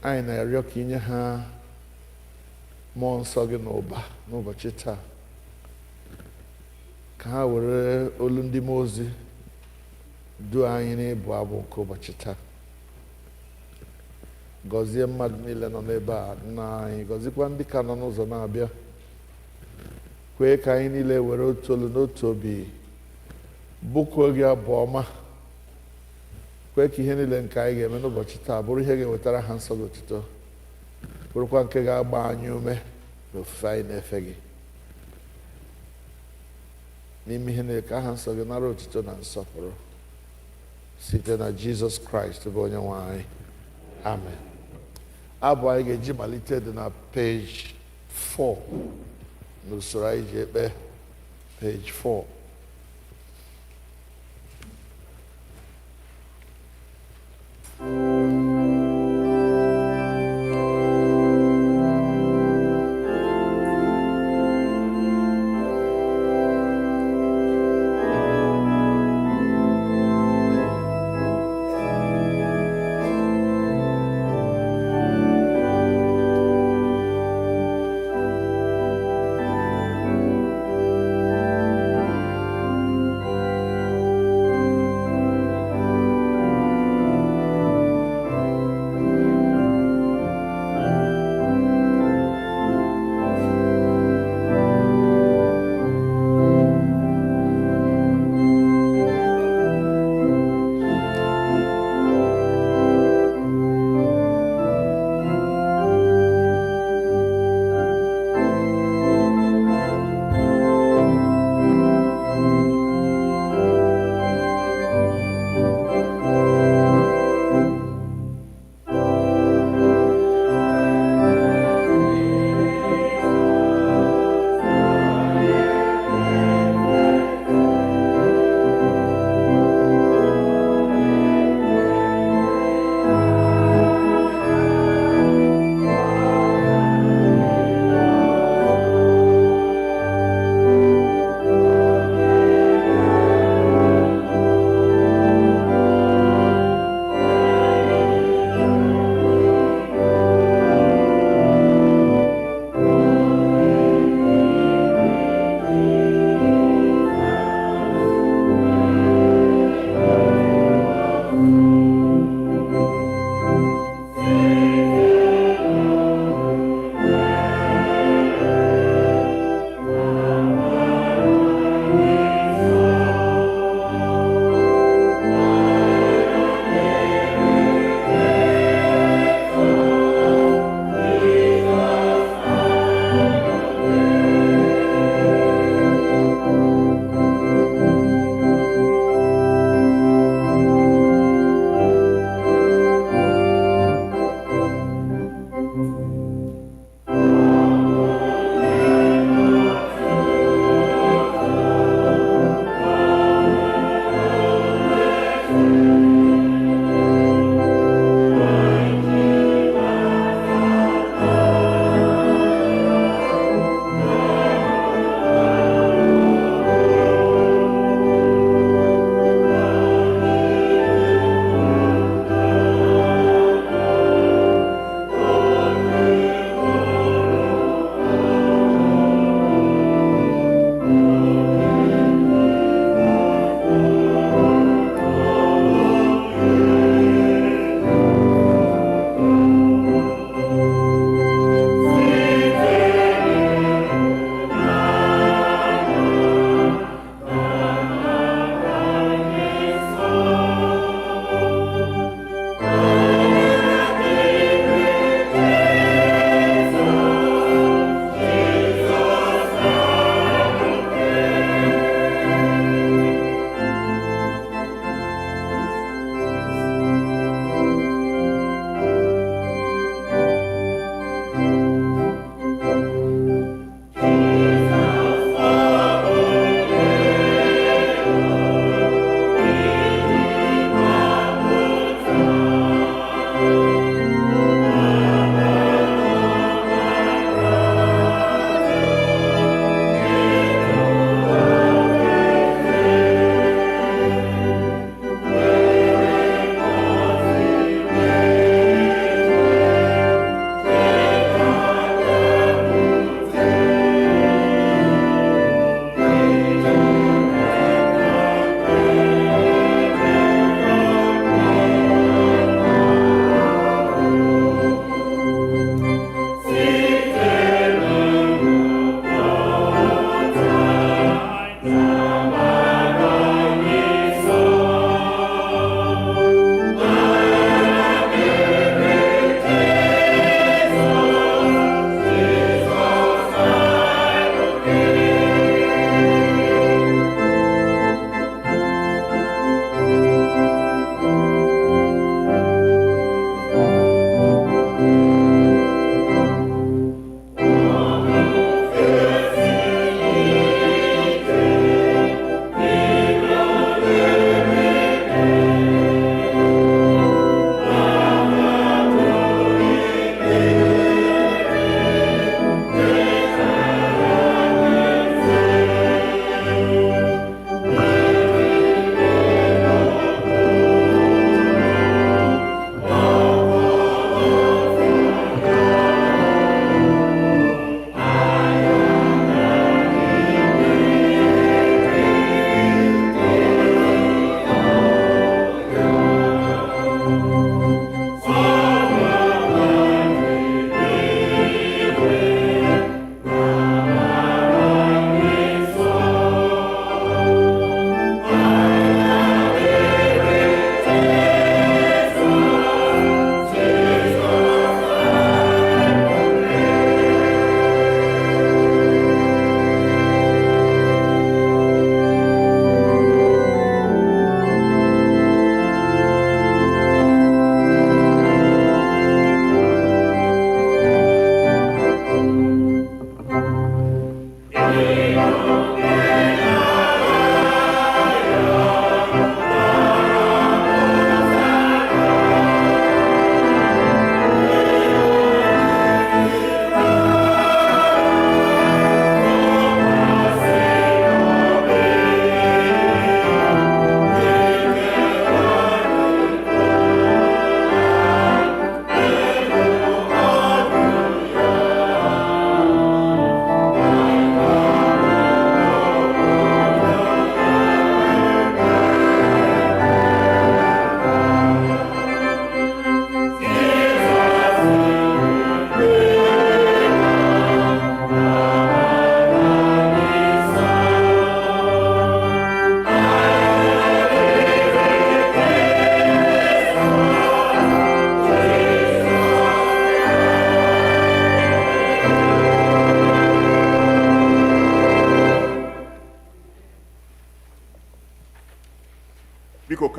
anyị na-arịọ ka inye ha mmụọ nsọ gị n'ụba n'ụbọchị taa, ka ha were olu ndị mmụọ ozi duo anyị n'ịbụ abụ nke ụbọchị taa. Gọzie mmadụ niile nọ n'ebe a, nna anyị gọzikwa ndị ka nọ n'ụzọ na-abịa. Kwee ka anyị niile were otu olu n'otu obi bụkuo gị abụ ọma. Kwee ka ihe niile nke anyị ga-eme n'ụbọchị taa bụrụ ihe ga-ewetara ha nsọ gị otuto, bụrụkwa nke ga-agba anyị ume n'ofufe anyị na-efe gị. N'ime ihe niile ka aha nsọ gị nara otuto na nsọpụrụ site na Jizọs Kraịst bụ onye nwe anyị. Amen. Abụ anyị ga-eji malite dị na page 4 n'usoro anyị ji ekpe, page 4.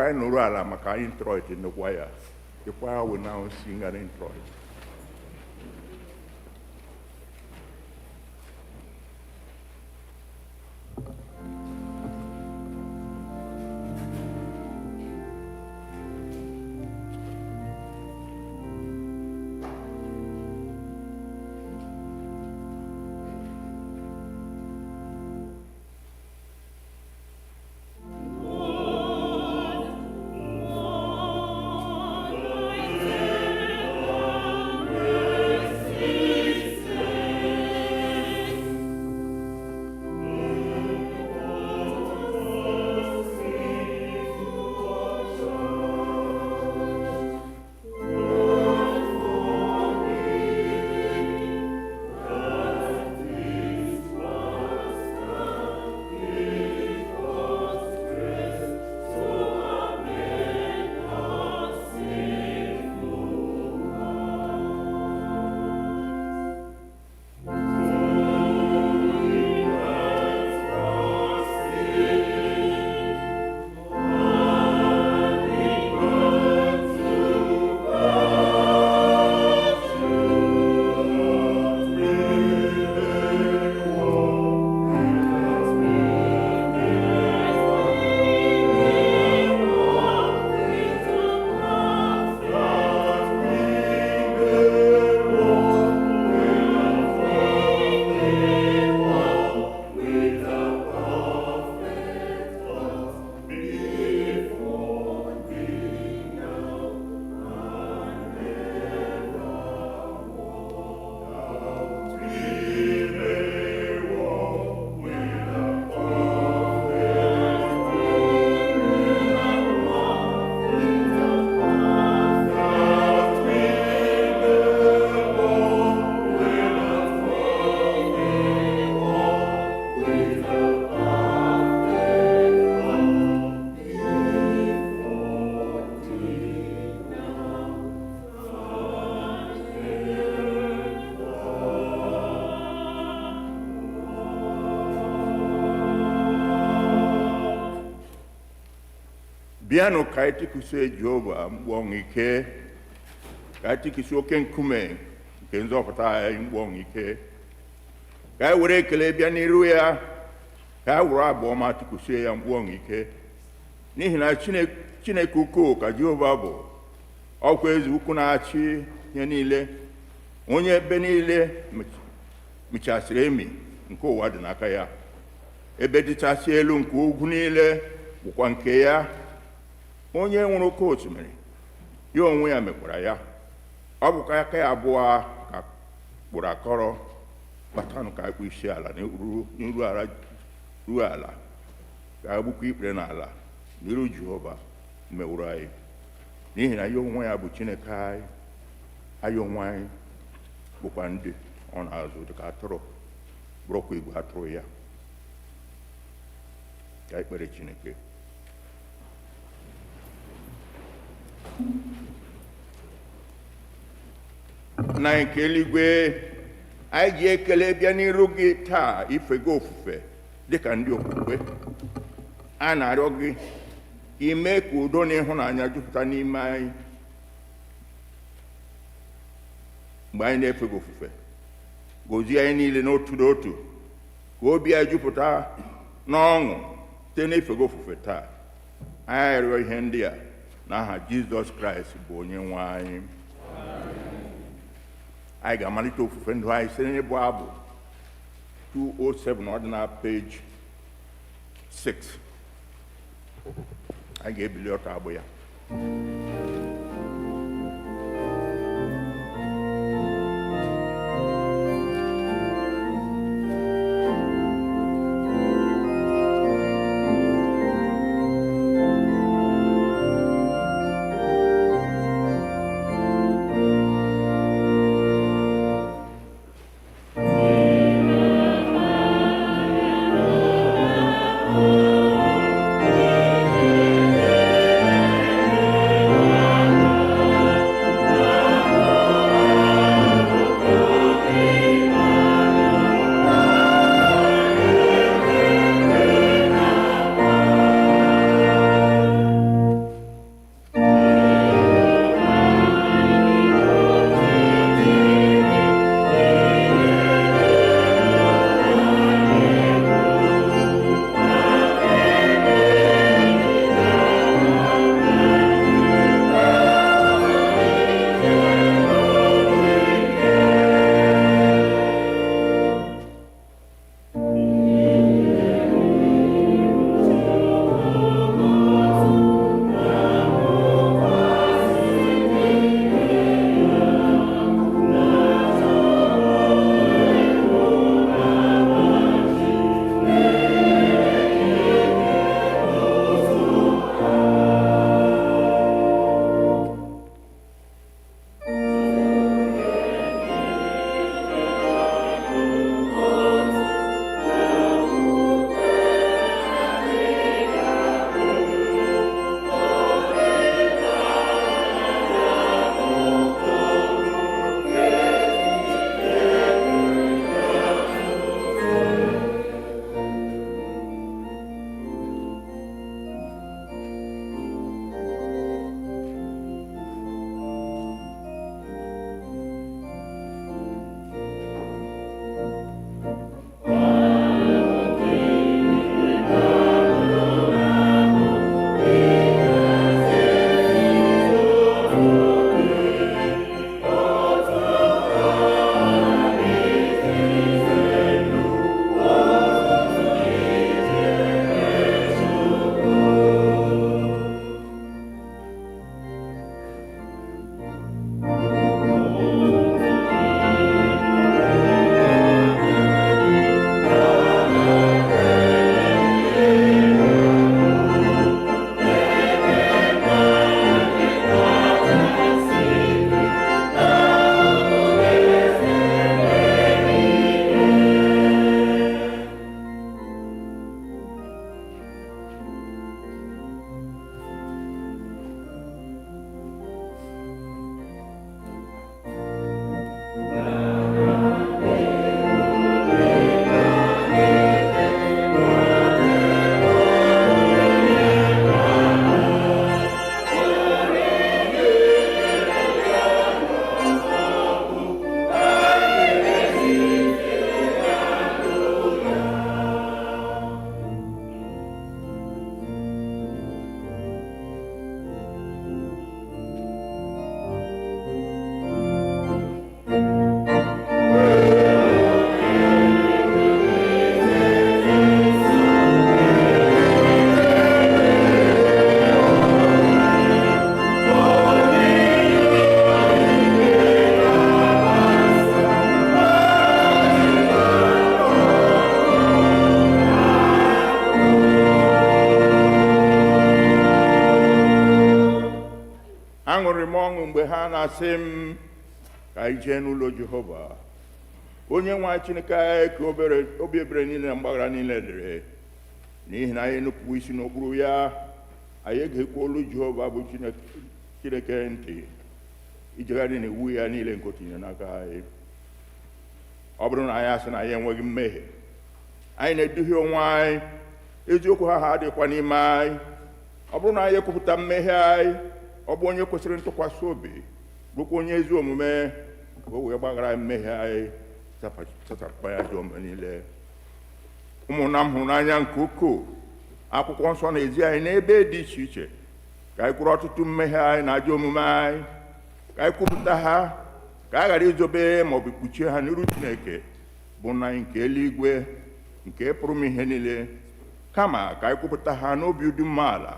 I nụrụ ala maka Introit in the choir. The choir will now sing an Introit. Biano kaiti kuse Jehova mbong ike, kaiti kise oke nkume, kenzo pata mbong ike. Kai wure kele biani ruya, kai wura boma tikuse ya mbong ike. Nihi na chine kuku ka Jehova bo, okwezi ukuna achi nye niile, onye ebe niile michasiri emi nke ụwa dị n'aka ya. Ebe dịchasị elu nke ugwu niile bụkwa nke ya. Onye nwere oke osimiri, ya onwe ya mekwara ya. Ọ bụkwa aka ya abụọ ka kpụrụ akọrọ, batanụ ka akpụ isi ala ruo ala, ka agbukwa ikpere n'ala n'iru Jehova mewuru anyị. N'ihi na ya onwe ya bụ Chineke anyị, anyị onwe anyị bụkwa ndị ọ na-azụ dịka atụrụ, bụrụkwa igwe atụrụ ya. Ka ekpere Chineke. Na nke eluigwe, anyị ji ekele bịa n'iru gị taa ife gị ofufe dịka ndị okwukwe. A na-arịọ gị ka ime ka udo na ịhụnanya jupụta n'ime anyị mgbe anyị na-efe gị ofufe. Gọzie anyị niile n'otu n'otu ka obi anyị jupụta n'ọṅụ site n'ife gị ofufe taa. Anyị arịọ ihe ndị a n'aha Jizọs Kraịst bụ onye nwe anyị. Anyị ga-amalite ofufe ndụ anyị site n'ịbụ abụ 207 ordinal page 6. Anyị ga-ebili ọtọ abụ ya. Amen. na-asị m ka anyị jee n'ụlọ Jehova onye nwe anyị Chineke anyị ka obi ebere niile na mgbaghara niile dịrị, n'ihi na anyị nupụ isi n'okpuru ya. Anyị ga-ekwe olu Jehova bụ Chineke ntị ijegharị n'iwu ya niile nke o tinyere n'aka anyị. Ọ bụrụ na anyị asị na anyị enweghị mmehie, anyị na-eduhie onwe anyị, eziokwu ha adịkwa n'ime anyị. Ọ bụrụ na anyị ekwupụta mmehie anyị, ọ bụ onye kwesịrị ntụkwasị obi, bụkwa onye ezi omume, ka o wee gbaghara mmehie anyị, sachapụ ya ajọ omume niile. Ụmụnna m hụrụ n'anya nke ukwuu, akwụkwọ nsọ na-ezi anyị n'ebe dị iche iche ka anyị kwụrụ ọtụtụ mmehie anyị na ajọ omume anyị, ka anyị kwupụta ha, ka a ghara izobe maọbụ kpuchie ha n'iru Chineke bụ nna anyị nke eluigwe, nke pụrụ m ihe niile, kama ka anyị kwupụta ha n'obi dị umeala,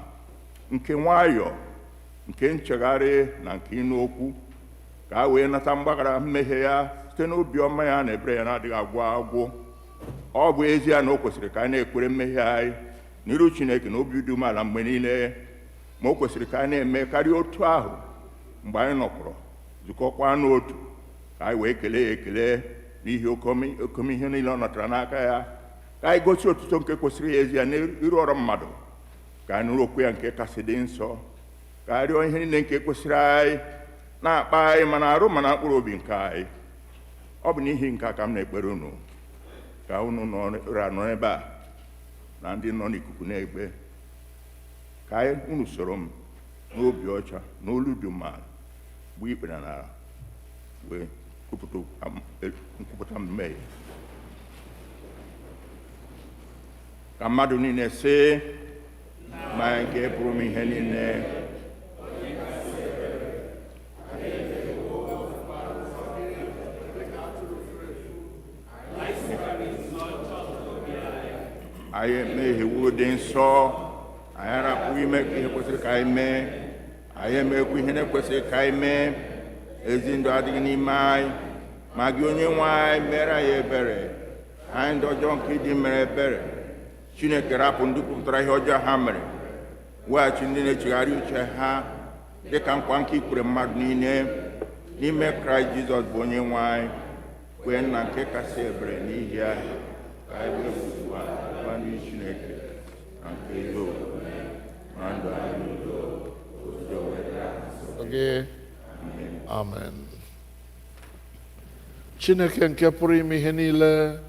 nke nwayọọ, nke nchegharị na nke ịnụ okwu, ka a wee nata mgbaghara mmehie ya site n'obi ọma ya na ebere ya na-adịghị agwụ agwụ. Ọ bụ ezie na o kwesịrị ka anyị na-ekwere mmehie anyị n'iru Chineke na obi dị umeala mgbe niile, ma o kwesịrị ka anyị na-eme karịa otu ahụ mgbe anyị nọkwọrọ zukọkwa n'otu, ka anyị wee kelee ya ekele n'ihi okom ihe niile ọ natara n'aka ya, ka anyị gosi otuto nke kwesịrị ya ezi ya n'iru ọrụ mmadụ, ka anyị nụrụ okwu ya nke kasị dị nsọ, ka anyị rịọ ihe niile nke kwesịrị anyị na-akpa anyị ma na-arụ ma na mkpụrụ obi nke anyị. Ọ bụ n'ihi nke a ka m na-ekpere unu ka unu nọ ebe a na ndị nọ n'ikuku na-egbe, ka unu soro m n'obi ọcha na olu dị umeala gbuo ikpere n'ala, wee nkwupụta mmehie. Ka mmadụ niile sị, ma nke pụrụ m ihe niile, anyị emehiewo dị nsọ, anyị arapụghị ime ihe kwesịrị ka anyị mee, anyị emekwa ihe na-ekwesịrị ka anyị mee. Ezi ndụ adịghị n'ime anyị, ma gị onye nwe anyị mere anyị ebere. Anyị ndị ọjọọ nke ịdị mere ebere. Chineke rapụ ndị kwupụtara ihe ọjọọ ha mere, weghachi ndị na-echegharị uche ha, dịka nkwa nke ikwere mmadụ niile n'ime Kraịst Jizọs bụ onye nwe anyị. Kwee nna nke kasị ebere n'ihi anyị, ka anyị wee bụkwa ndị Chineke na nke ezi omume na ndụ anyị n'udo. Amen. Chineke nke pụrụ ime ihe niile,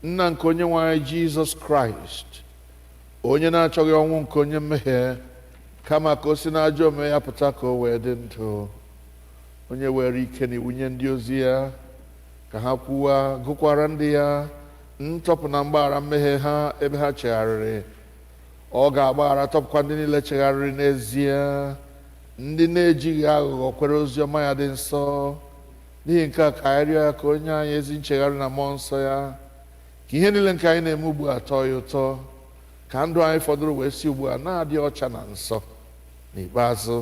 nna nke onye nwe anyị Jizọs Kraịst, onye na-achọghị ọnwụ nke onye mmehie, kama ka o si n'ajọ omume ya pụta ka o wee dị ndụ, onye were ike na iwu nye ndị ozi ya ka ha kwuwa gụkwara ndị ya ntọpụ na mgbaghara mmehie ha ebe ha chegharịrị. Ọ ga-agbaghara tọpụkwa ndị niile chegharịrị n'ezie, ndị na-ejighị aghụghọ kwere ozi ọma ya dị nsọ. N'ihi nke a ka anyị rịọ ya ka onye anyị ezi nchegharị na mmụọ nsọ ya, ka ihe niile nke anyị na-eme ugbu a tọọ ya ụtọ, ka ndụ anyị fọdụrụ wee si ugbu a na-adị ọcha na nsọ. N'ikpeazụ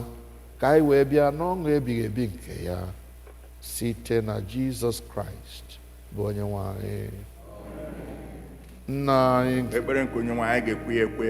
ka anyị wee bịa n'ọṅụ ebighị ebi nke ya, site na Jizọs Kraịst bụ onye nwe anyị. Nna anyị ekpere nke onye nwe anyị ga-ekwe ya ekwe.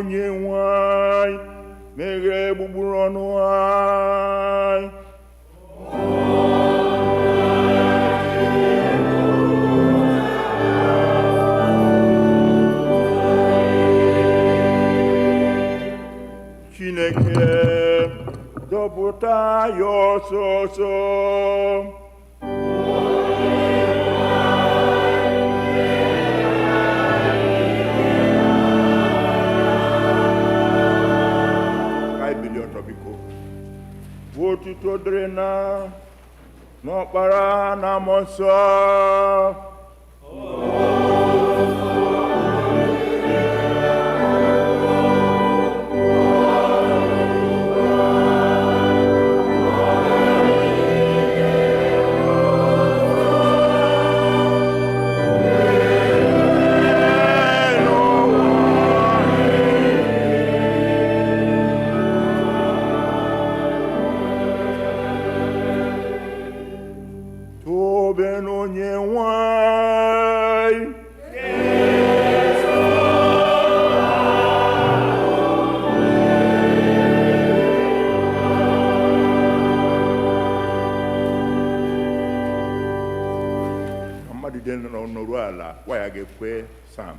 onye nwe anyị, meghee gbugburu ọnụ anyị. Chineke dọpụta ya ọsọsọ. Otuto dịrị na n'Ọkpara na Mmụọ Nsọ. Ekwe Sam.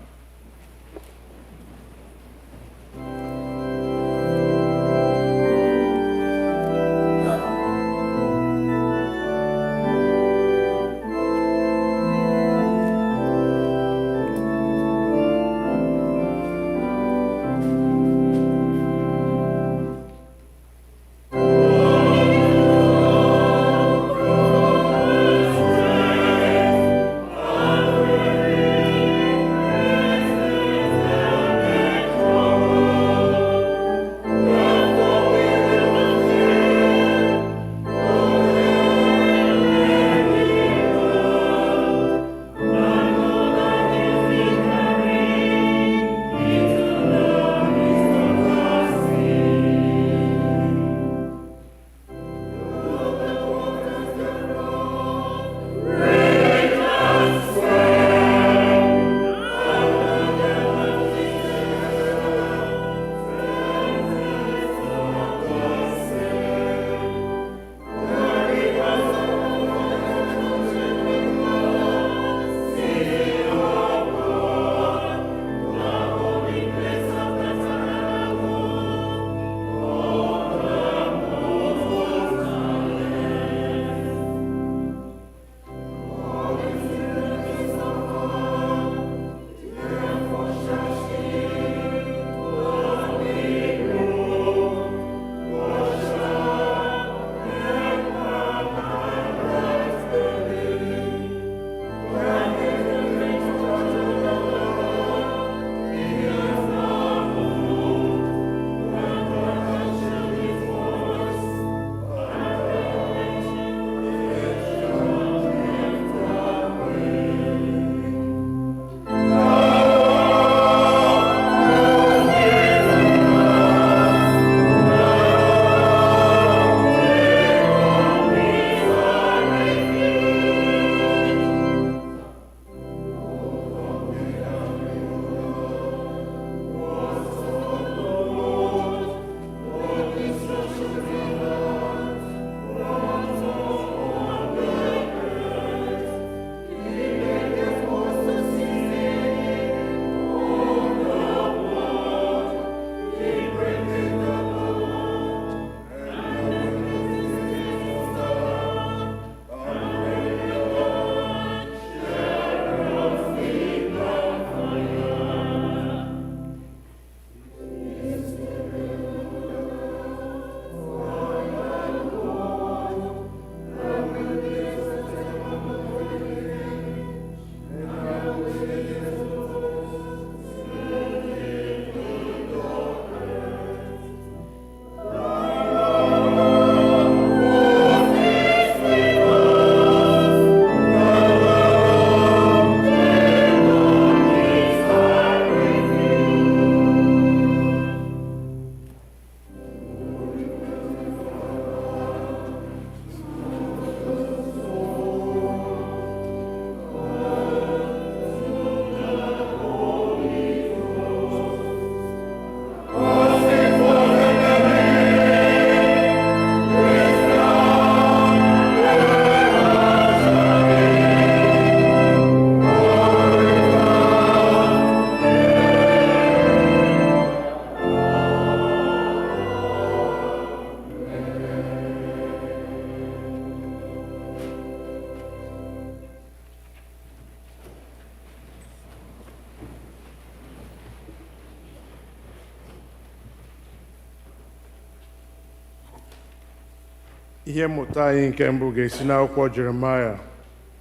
Ihe mmụta anyị nke mbụ ga-esi n'akwụkwọ Jeremaya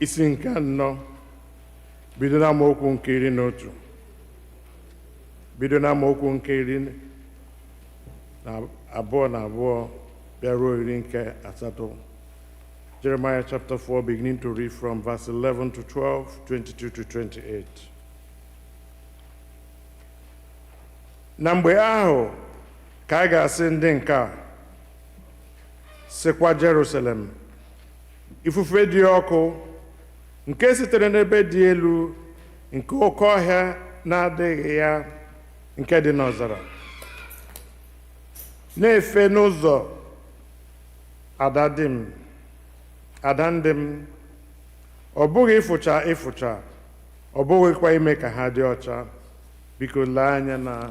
isi nke 4 bido n'amaokwu nke 11 bido n'amaokwu nke 12 bịa ruo 18. Jeremiah chapter 4, beginning to read from verse 11 to 12, 22 to 28. Na mgbe ahụ ka a ga-asị ndị nke a, sịkwa Jerusalem, ifufe dị ọkụ nke sitere n'ebe dị elu nke oke ọhịa na-adịghị ya nke dị n'ọzara na-efe n'ụzọ ada ndị m, ọ bụghị ịfụcha ọ bụghịkwa ime ka ha dị ọcha. Biko lee anya na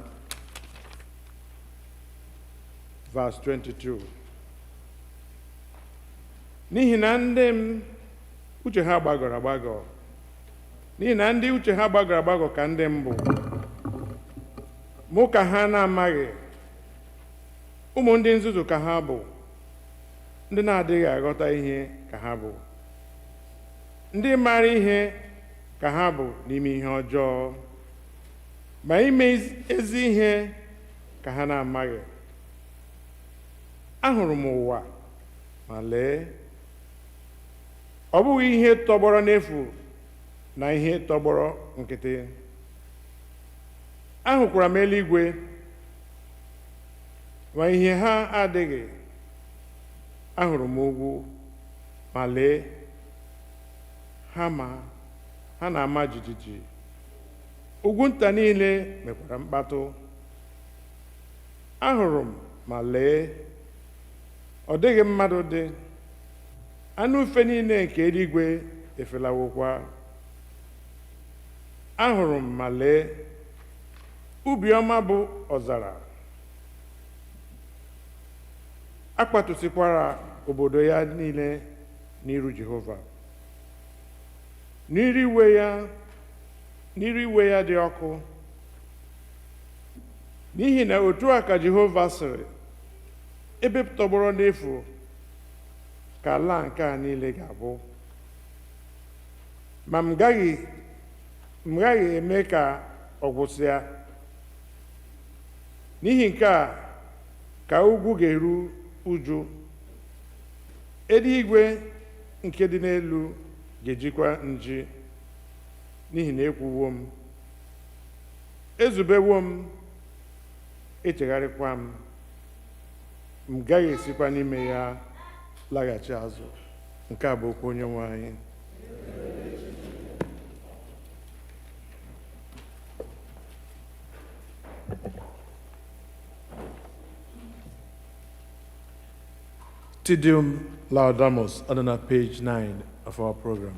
verse 22. N'ihi na ndị m uche ha gbagọrọ agbagọ, n'ihi na ndị uche ha gbagọrọ agbagọ ka ndị m bụ, mụ ka ha na-amaghị, ụmụ ndị nzuzu ka ha bụ, ndị na-adịghị aghọta ihe ka ha bụ, ndị maara ihe ka ha bụ n'ime ihe ọjọọ, ma ime ezi ihe ka ha na-amaghị. Ahụrụ m ụwa, ma lee, ọ bụghị ihe tọgbọrọ n'efu na ihe tọgbọrọ nkịtị. Ahụkwara m eluigwe, ma ihe ha adịghị. Ahụrụ m ugwu, ma lee, ha na-ama jijiji. Ugwu nta niile mekwara mkpatụ. Ahụrụ m, ma lee, ọ dịghị mmadụ dị. Anụ ufe niile nke eluigwe efelawokwa. Ahụrụ m, ma lee, ubi ọma bụ ọzara. Akpatụsịkwara obodo ya niile n'iru Jehova. N'iru iwe ya dị ọkụ. N'ihi na otu a ka Jehova sịrị, ebe tọgbọrọ n'efu ka ala nke a niile ga-abụ. Ma m gaghị eme ka ọ gwụsịa. N'ihi nke a ka ugwu ga-eru uju, eluigwe nke dị n'elu ga-ejikwa nji. N'ihi na ekwuwo m, ezubewo m, echegharịkwa m gaghị esikwa n'ime ya laghachi azụ. Nke a bụ okwu Onyenwe anyị. Tedeum Laudamus, on page 9 of our program.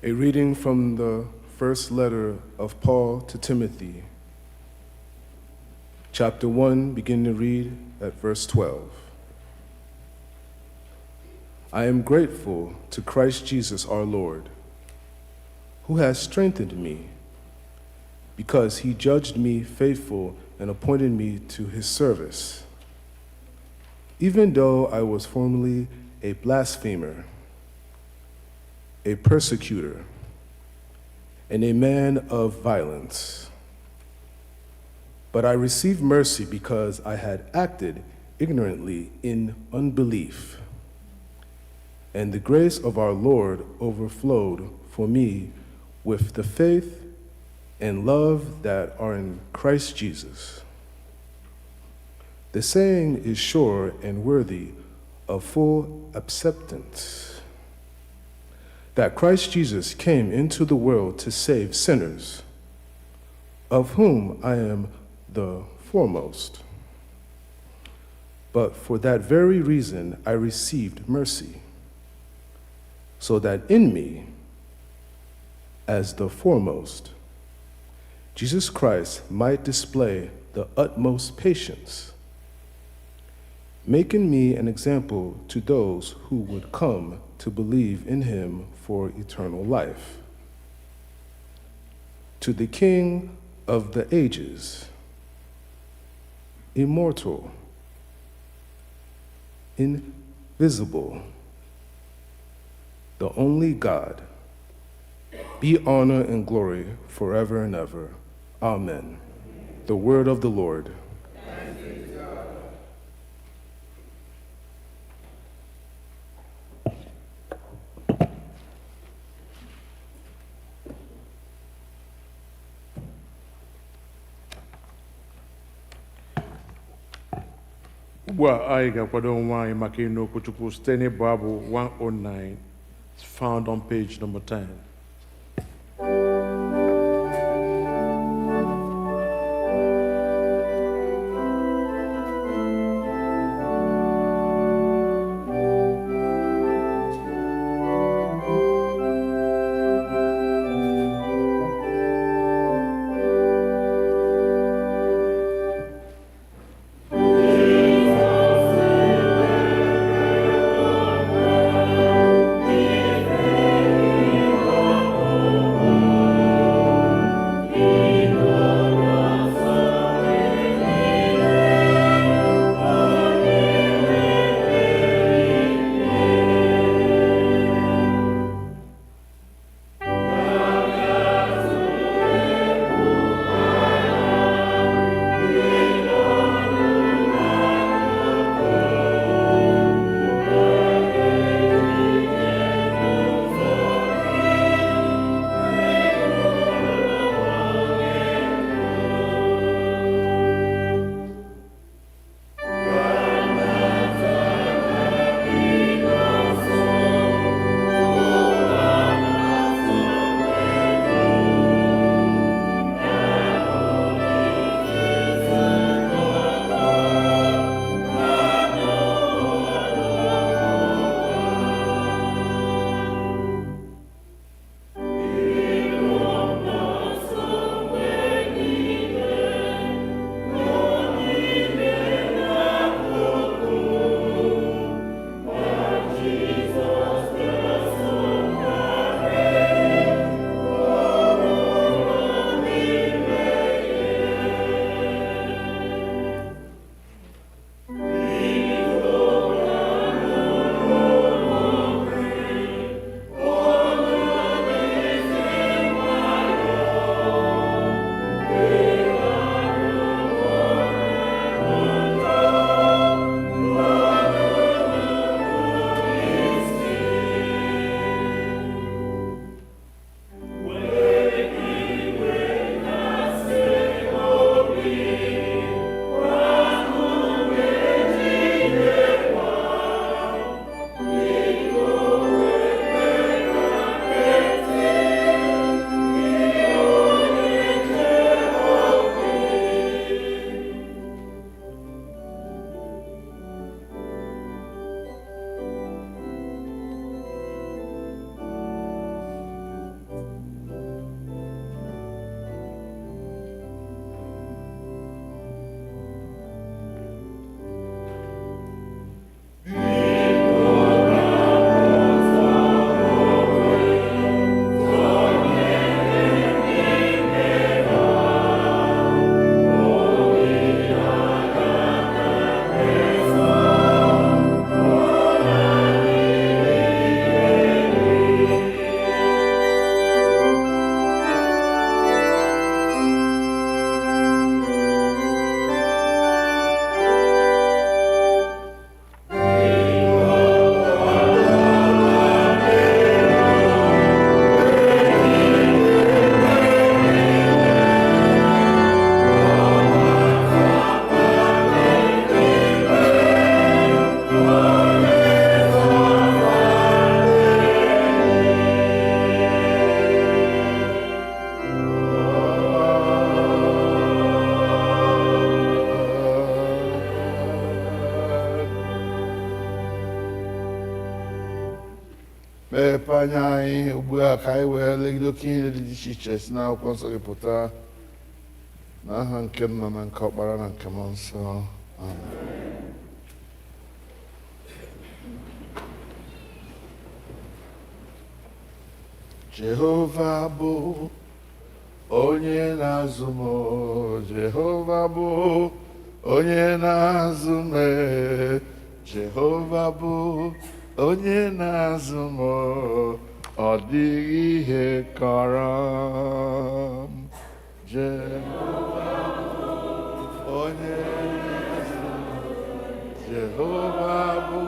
A reading from the first letter of Paul to Timothy, chapter 1, beginning to read at verse 12. I am grateful to Christ Jesus our Lord, who has strengthened me, because he judged me faithful and appointed me to his service. Even though I was formerly a blasphemer, a persecutor, and a man of violence. But I received mercy because I had acted ignorantly in unbelief. And the grace of our Lord overflowed for me with the faith and love that are in Christ Jesus. The saying is sure and worthy of full acceptance, that Christ Jesus came into the world to save sinners, of whom I am the foremost. But for that very reason I received mercy, so that in me, as the foremost, Jesus Christ might display the utmost patience, making me an example to those who would come to believe in him for eternal life. To the King of the ages, immortal, invisible, the only God, be honor and glory forever and ever. Amen. The word of the Lord. Ugbu a anyị ga-akwado onwe anyị maka ịnụ okwu Chukwu site n'ịbụ abụ 109, found on page number 10. Amen. anya anyị ugbu a ka anyị wee legide oke ihe dị iche iche si n'akwụkwọ nsọ gị pụta n'aha nke Nna na nke Ọkpara na nke Mmụọ Nsọ. Amen. Jehova bụ onye na-azụ m, Jehova bụ onye na-azụ m, Jehova bụ onye na-azụ m, ọ dịghị ihe kọrọ m. Jehova bụ onye na-azụ m, Jehova bụ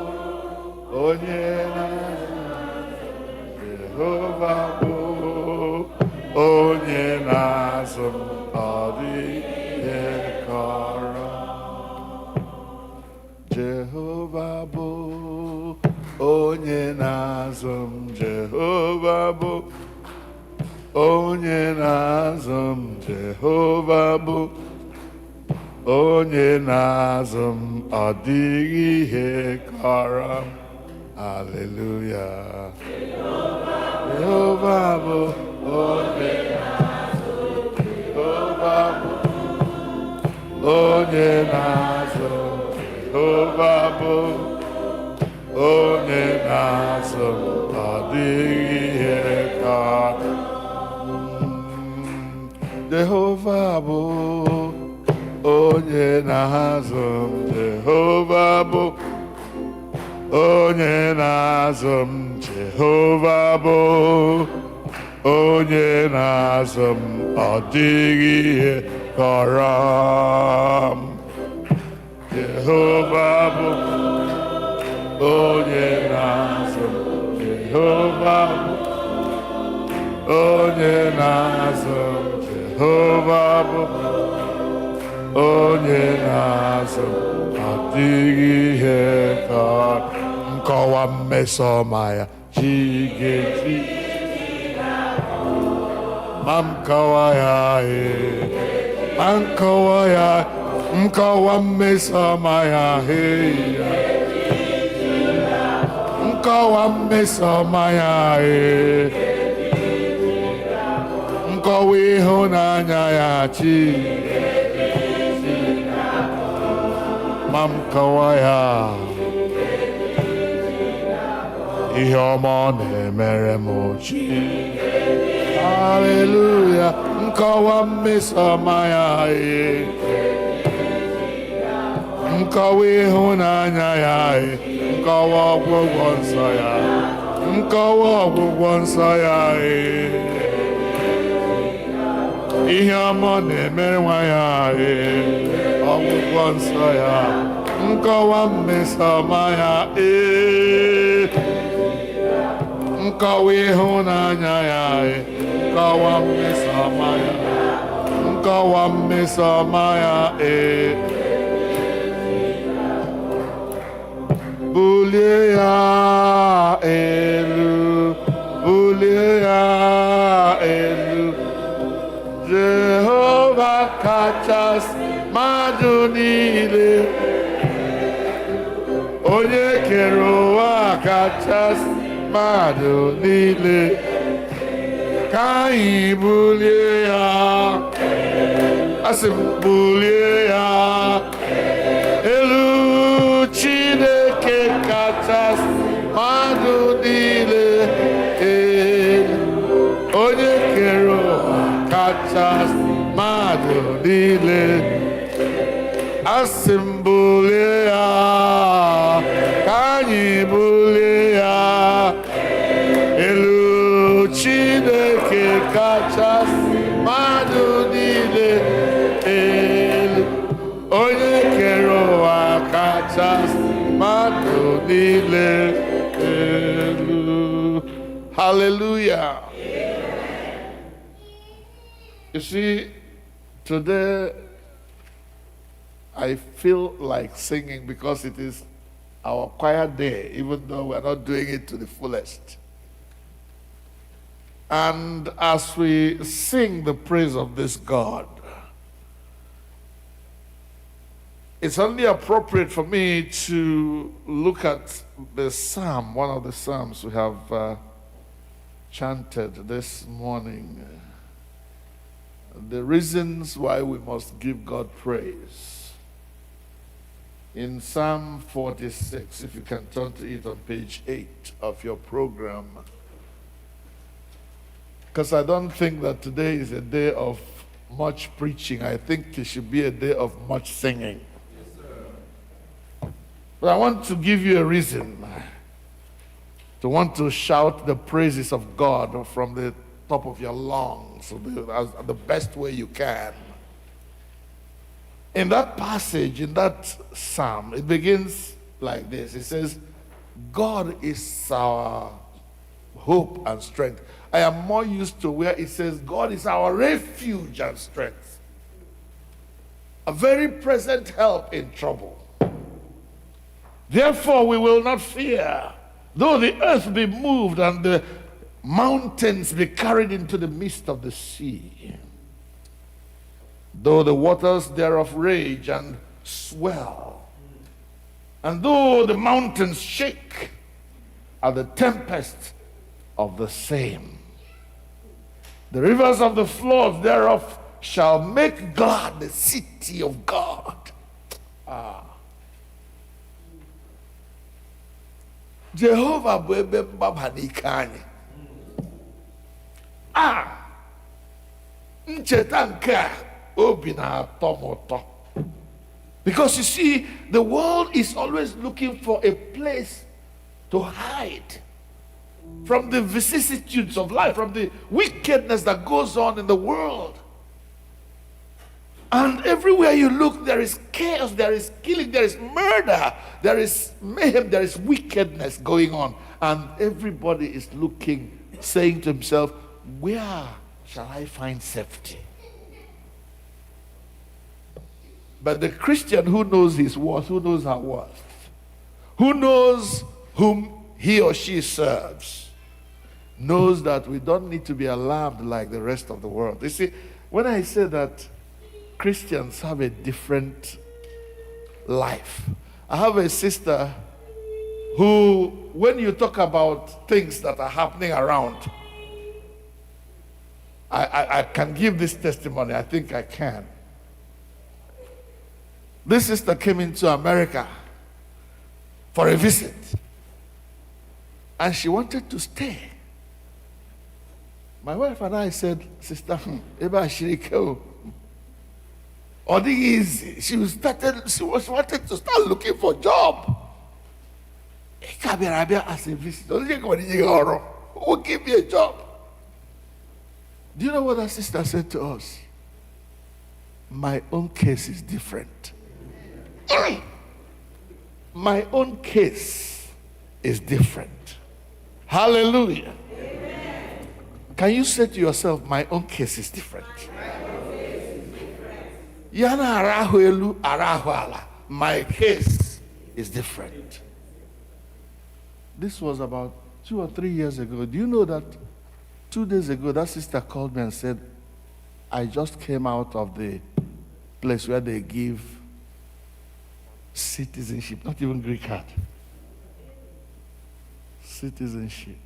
onye na-azụ m, Jehova bụ onye na-azụ m, ọ dịghị ihe kọrọ m. Jehova bụ onye na-azụ m, Jehova bụ onye na-azụ m, Jehova bụ onye na-azụ m, ọ dịghị ihe kọrọ m. Hallelujah. Jehova bụ onye na-azụ m, Jehova bụ onye na-azụ m, Jehova bụ onye na-azụ m, ọ dịghị ihe kọrọ m. Jehova bụ onye na-azụ m, Jehova bụ onye na-azụ m, Jehova bụ onye na-azụ m, ọ dịghị ihe kọrọ m. Jehova bụ onye na-azụ m, Jehova bụ onye na-azụ m, Jehova bụ onye na-azụ m, ọ dịghị ihe kọrọ m. Nkọwa mmeso ọma ya chi ga-eji ma m kọwa ya ma nkọwa ya nkọwa mmeso ọma ya nkọwa mmeso ọma ya nkọwa ịhụnanya ya chi ma m kọwa ya ihe ọma ọ na-emere m chi. Haleluya. Nkọwa mmeso ọma ya nkọwa ịhụnanya ya nkọwa ọgwụgwọ nsọ ya nkọwa ọgwụgwọ nsọ ya ihe ọma ọ na-emere nwa ya ọgwụgwọ nsọ ya nkọwa mmeso ọma ya nkọwa ịhụnanya ya nkọwa mmeso ọma ya nkọwa mmeso ọma ya bulie ya elu bulie ya elu Jehova kachasị mmadụ niile onye kere ụwa kachasị mmadụ niile ka anyị bulie ya asị m bulie ya elu Chineke kachasị mmadụ niile onye kere ụwa kachasị mmadụ niile asị m bulie ya ka anyị bulie ya elu Chineke kachasị mmadụ niile elu onye kere ụwa kachasị mmadụ niile elu. Hallelujah. You see, today I feel like singing because it is our choir day, even though we're not doing it to the fullest. And as we sing the praise of this God, it's only appropriate for me to look at the psalm, one of the psalms we have chanted this morning, the reasons why we must give God praise. In Psalm 46, if you can turn to it on page 8 of your program, because I don't think that today is a day of much preaching. I think it should be a day of much singing. Yes, sir. But I want to give you a reason to want to shout the praises of God from the top of your lungs, the best way you can. In that passage, in that psalm, it begins like this. It says, God is our hope and strength. I am more used to where it says, God is our refuge and strength. A very present help in trouble. Therefore we will not fear, though the earth be moved and the mountains be carried into the midst of the sea. Though the waters thereof rage and swell, and though the mountains shake at the tempest of the same. The rivers of the floods thereof shall make glad the city of God. Jehovah bụ ebe mgbaba n'ike anyị. Ncheta nke a obi na-atọ m ụtọ. Because you see, the world is always looking for a place to hide from the vicissitudes of life, from the wickedness that goes on in the world. And everywhere you look, there is chaos, there is killing, there is murder, there is mayhem, there is wickedness going on. And everybody is looking, saying to himself, where shall I find safety? But the Christian who knows his worth, who knows her worth, who knows whom he or she serves, knows that we don't need to be alarmed like the rest of the world. You see, when I say that Christians have a different life, I have a sister who, when you talk about things that are happening around, I can give this testimony. I think I can. This sister came into America for a visit, and she wanted to stay. My wife and I said, Sister, eba shirike o dị easy. She was wanted to start looking for a job. As a visitor, who will give me a job? Do you know what that sister said to us? My own case is different. My own case is different. Hallelujah. Amen. Can you say to yourself, my own case is different? My case is different. This was about 2 or 3 years ago. Do you know that 2 days ago, that sister called me and said, I just came out of the place where they give citizenship, not even Greek card. Citizenship.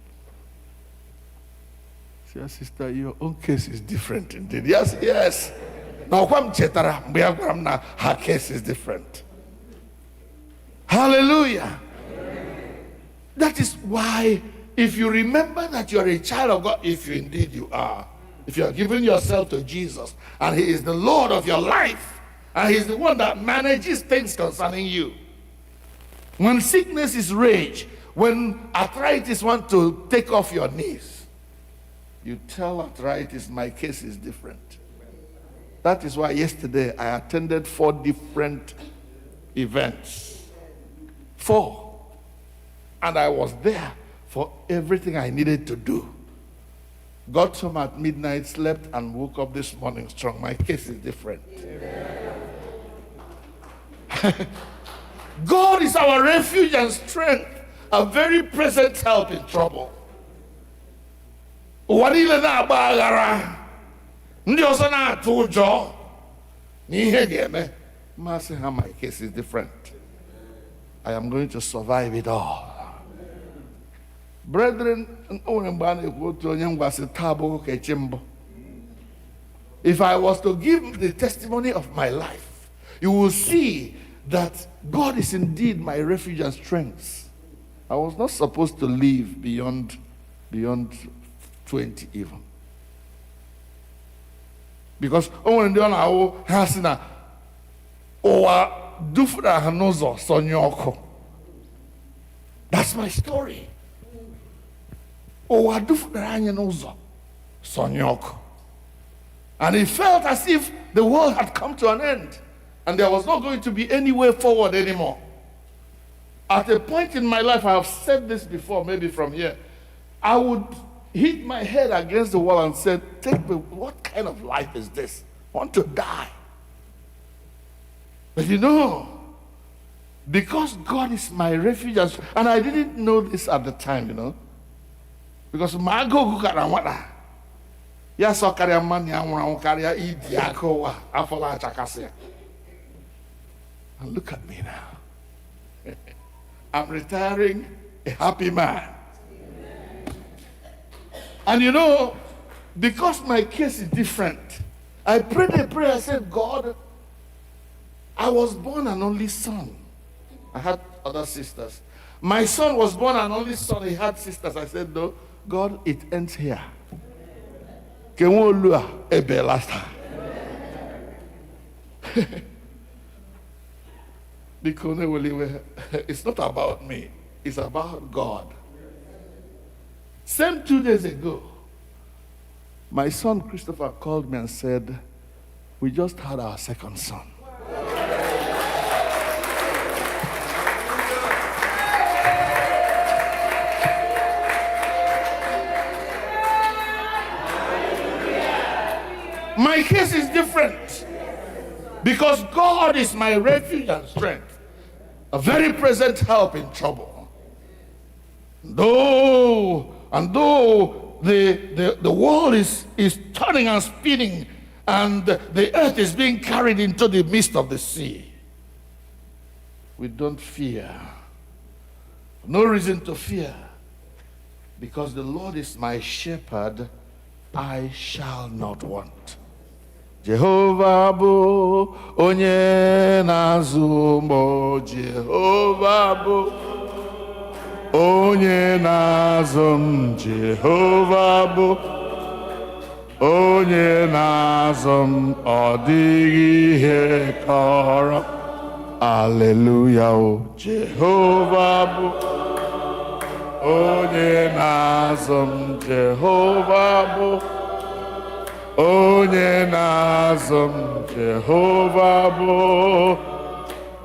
She said, Sister, your own case is different indeed. Yes, yes. Now, her case is different. Hallelujah. That is why, if you remember that you are a child of God, if you indeed you are, if you are giving yourself to Jesus, and He is the Lord of your life, and He's the one that manages things concerning you. When sickness is rage, when arthritis wants to take off your knees, you tell arthritis, my case is different. That is why yesterday I attended 4 different events. 4. And I was there for everything I needed to do. Got home at midnight, slept, and woke up this morning strong. My case is different. God is our refuge and strength, a very present help in trouble. Ndị ọzọ na-atụ ụjọ n'ihe ga-eme. My case is different. I am going to survive it all. Brethren, if I was to give the testimony of my life, you will see that God is indeed my refuge and strength. I was not supposed to live beyond 20 even. Because that's my story. And it felt as if the world had come to an end and there was not going to be any way forward anymore. At a point in my life, I have said this before, maybe from here, I would hit my head against the wall and said, take me, what kind of life is this? I want to die. But you know, because God is my refuge, and I didn't know this at the time, you know, because my go yes, I carry money, I carry Idiako, Afola Chakasia. And look at me now. I'm retiring a happy man. And you know, because my case is different, I prayed a prayer. I said, God, I was born an only son. I had other sisters. My son was born an only son. He had sisters. I said, no, God, it ends here. It's not about me. It's about God. Same 2 days ago, my son Christopher called me and said, we just had our second son. My case is different because God is my refuge and strength, a very present help in trouble. Though the world is turning and spinning and the earth is being carried into the midst of the sea, we don't fear. No reason to fear, because the Lord is my shepherd, I shall not want. Jehovah bu onye na-azụ m, Jehovah bu onye na-azụ m, Jehovah bu onye na-azụ m, ọ dịghị ihe kọrọ. Hallelujah, o Jehovah bu onye na-azụ m, Jehovah bu onye na-azụ m, Jehovah bụ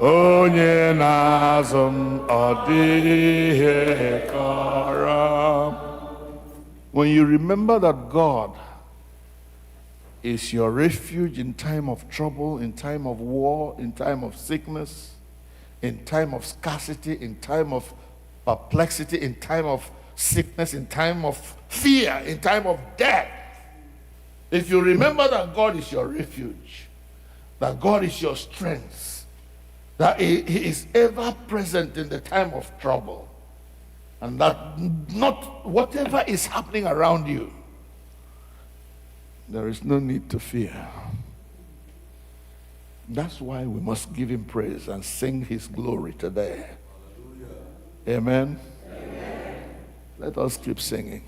onye na-azụ m, ọ dịghị ihe kọrọ m. When you remember that God is your refuge in time of trouble, in time of war, in time of sickness, in time of scarcity, in time of perplexity, in time of sickness, in time of fear, in time of death, if you remember that God is your refuge, that God is your strength, that He is ever present in the time of trouble, and that not whatever is happening around you, there is no need to fear. That's why we must give Him praise and sing His glory today. Amen? Amen. Let us keep singing.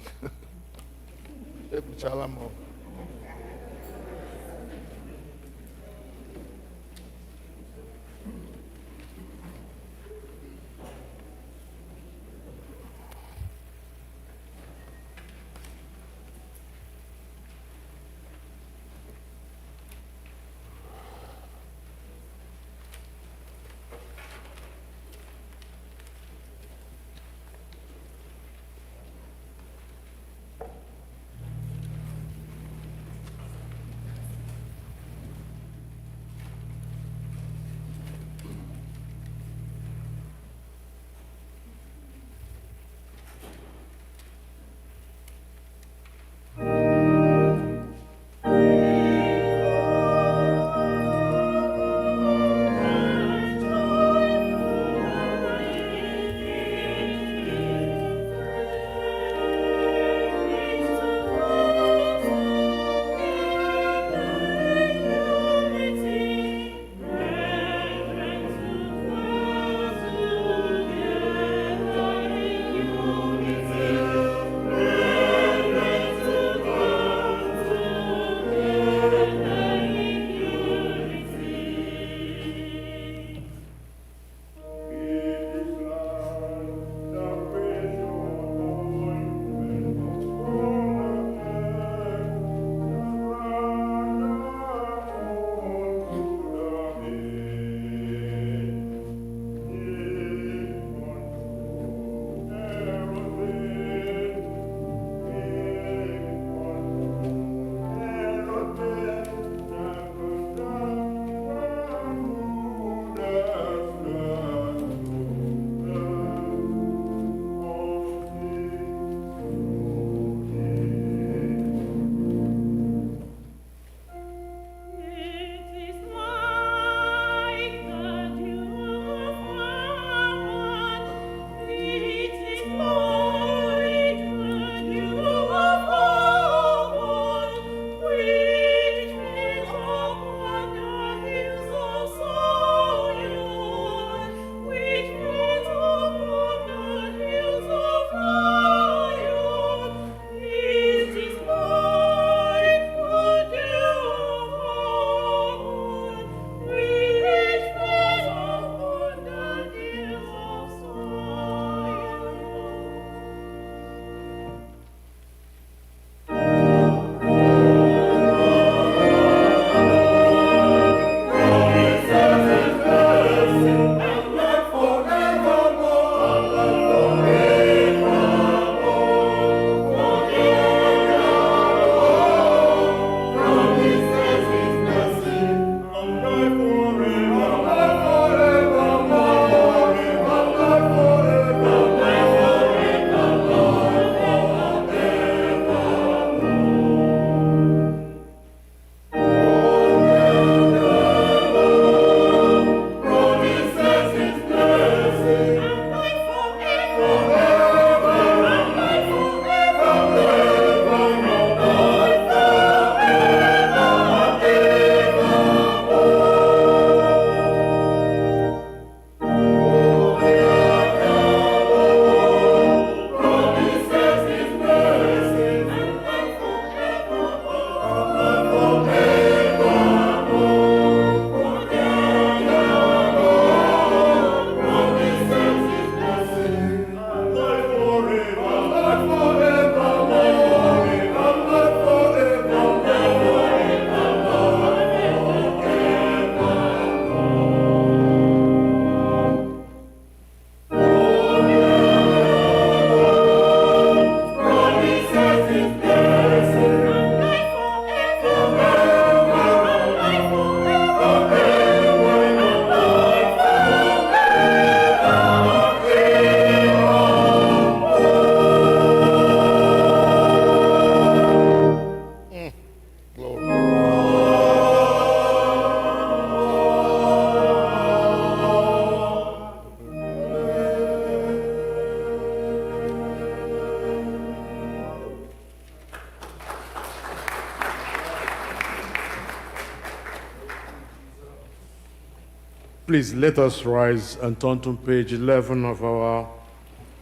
Please let us rise and turn to page 11 of our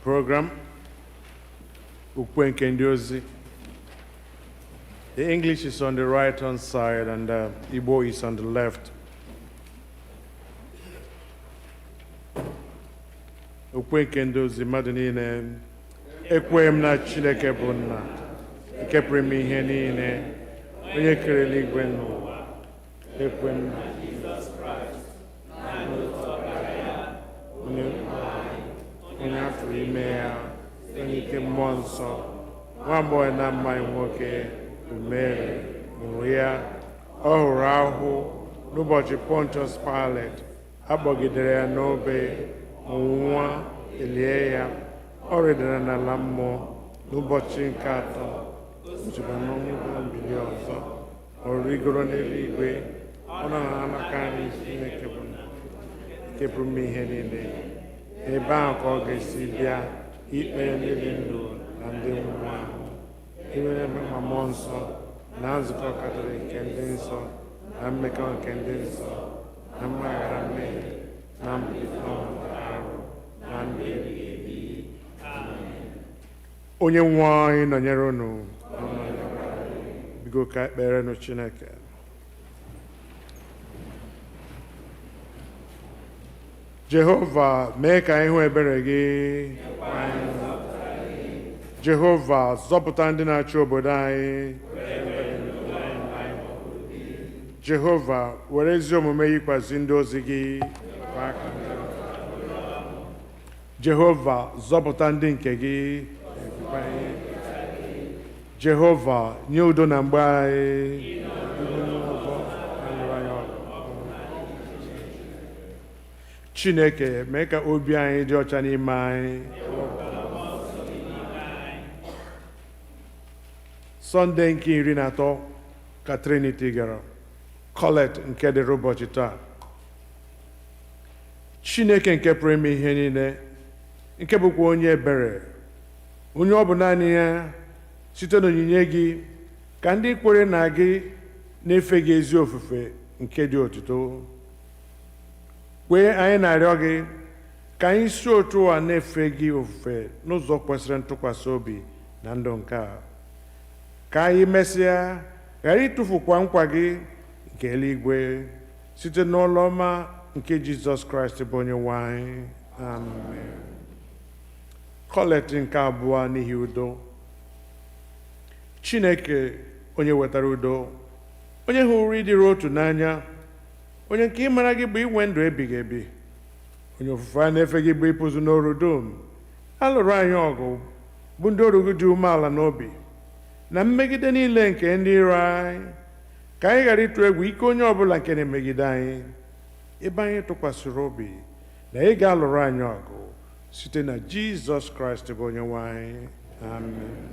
program. Ukwe Nke Onye. The English is on the right-hand side and Igbo is on the left. Ukwe Nke Onye, mmadụ niile, ekwe m na Chineke bụ Nna, nke pụrụ ime ihe niile, onye kere eluigwe n'ụwa, ekwe m na onye afọ ime ya, onye ike mmụọ nsọ, nwa agbọghọ na mmaghị nwoke, Mary, mụrụ ya, ọ hụrụ ahụhụ n'ụbọchị Pontius Pilate, akpọgidere ya n'obe, ọnwụnwa, elie ya, ọ rịdara n'ala mmụọ n'ụbọchị nke atọ, ozugbo n'ọnwụ na mbili ọzọ, ọ rigoro n'eluigwe, ọ nọ n'aka nri Chineke bụ nke pụrụ ime ihe niile. Ebe ahụ ka ọ ga-esi bịa ikpe ndị dị ndụ na ndị nwụrụ anwụ, iwere mmekpa mmụọ nsọ na nzukọ Katọlik nke ndị nsọ na mmekọ nke ndị nsọ na mgbaghara mmehie na mbilite n'ọnwụ arụ na ndụ ebighị ebi. Amen. Onye nwe anyị nọnyere unu, biko ka ekperenụ Chineke. Jehova, mee ka anyị hụ ebere gị. Jehova, zọpụta ndị na-achị obodo anyị. Jehova, were ezi omume yikwasị ndị ozi gị. Jehova, zọpụta ndị nke gị. Jehova, nye udo na mgbe anyị. Chineke, mee ka obi anyị dị ọcha n'ime anyị. Sọnde nke 13 ka Trinity gara, Colet nke dịrị ụbọchị taa. Chineke nke pụrụ ime ihe niile, nke bụkwa onye ebere, onye ọ bụ naanị ya site n'onyinye gị ka ndị kwere na gị na-efe gị ezi ofufe nke dị otuto. Kwee anyị na-arịọ gị ka anyị si otu a na-efe gị ofufe n'ụzọ kwesịrị ntụkwasị obi na ndụ nke a, ka anyị mesịa ghara ịtụfukwa nkwa gị nke eluigwe site n'ụlọ ọma nke Jizọs Kraịst bụ onye nwe anyị. Amen. Colet nke abụọ n'ihi udo. Chineke, onye wetara udo, onye hụrụ ịdịrị otu n'anya, onye nke ịmara gị bụ inwe ndụ ebighị ebi, onye ofufe a na-efe gị bụ ịpụzụ n'oru dum, alụrụ anyị ọgụ bụ ndị ọrụ gị dị umeala n'obi na mmegide niile nke ndị iro anyị, ka anyị ghara ịtụ egwu ike onye ọbụla nke na-emegide anyị, ebe anyị tụkwasịrị obi na ị ga-alụrụ anyị ọgụ site na Jizọs Kraịst bụ onye nwe anyị. Amen.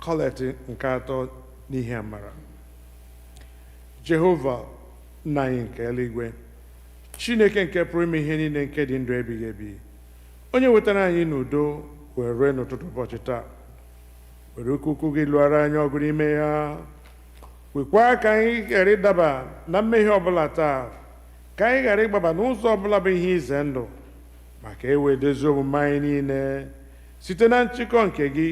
Colet nke atọ n'ihi amara. Jehova, Nna anyị nke eluigwe, Chineke nke pụrụ ime ihe niile nke dị ndụ ebighị ebi, onye wetara anyị n'udo wee rue n'ụtụtụ ụbọchị taa, were ukwu gị lụọra anyị ọgụ n'ime ya, kwekwa ka anyị ghara ịdaba na mmehie ọbụla taa, ka anyị ghara ịgbaba n'ụzọ ọbụla bụ ihe ize ndụ, maka ewe dozie omume anyị niile site na nchịkọ nke gị,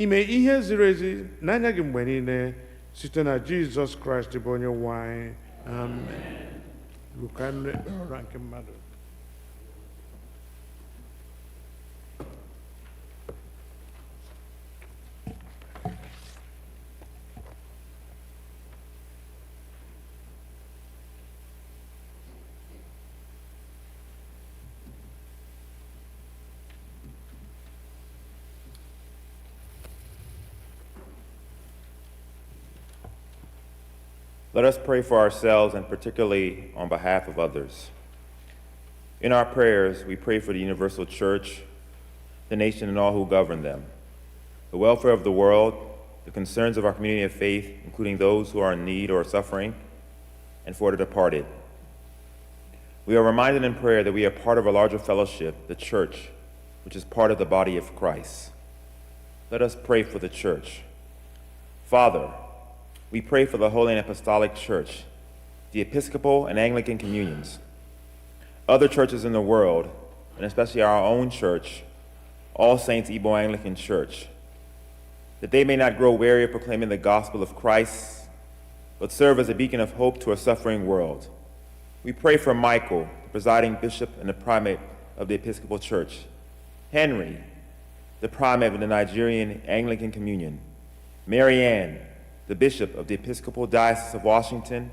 ime ihe ziri ezi n'anya gị mgbe niile site na Jizọs Kraịst bụ onye nwe anyị. Amen. Luka ọra nke mmadụ. Let us pray for ourselves and particularly on behalf of others. In our prayers, we pray for the universal church, the nation and all who govern them, the welfare of the world, the concerns of our community of faith, including those who are in need or suffering, and for the departed. We are reminded in prayer that we are part of a larger fellowship, the church, which is part of the body of Christ. Let us pray for the church. Father, we pray for the Holy and Apostolic Church, the Episcopal and Anglican communions, other churches in the world, and especially our own church, All Saints Igbo Anglican Church, that they may not grow weary of proclaiming the gospel of Christ, but serve as a beacon of hope to a suffering world. We pray for Michael, the presiding bishop and the primate of the Episcopal Church, Henry, the primate of the Nigerian Anglican Communion, Mary Ann, the bishop of the Episcopal Diocese of Washington,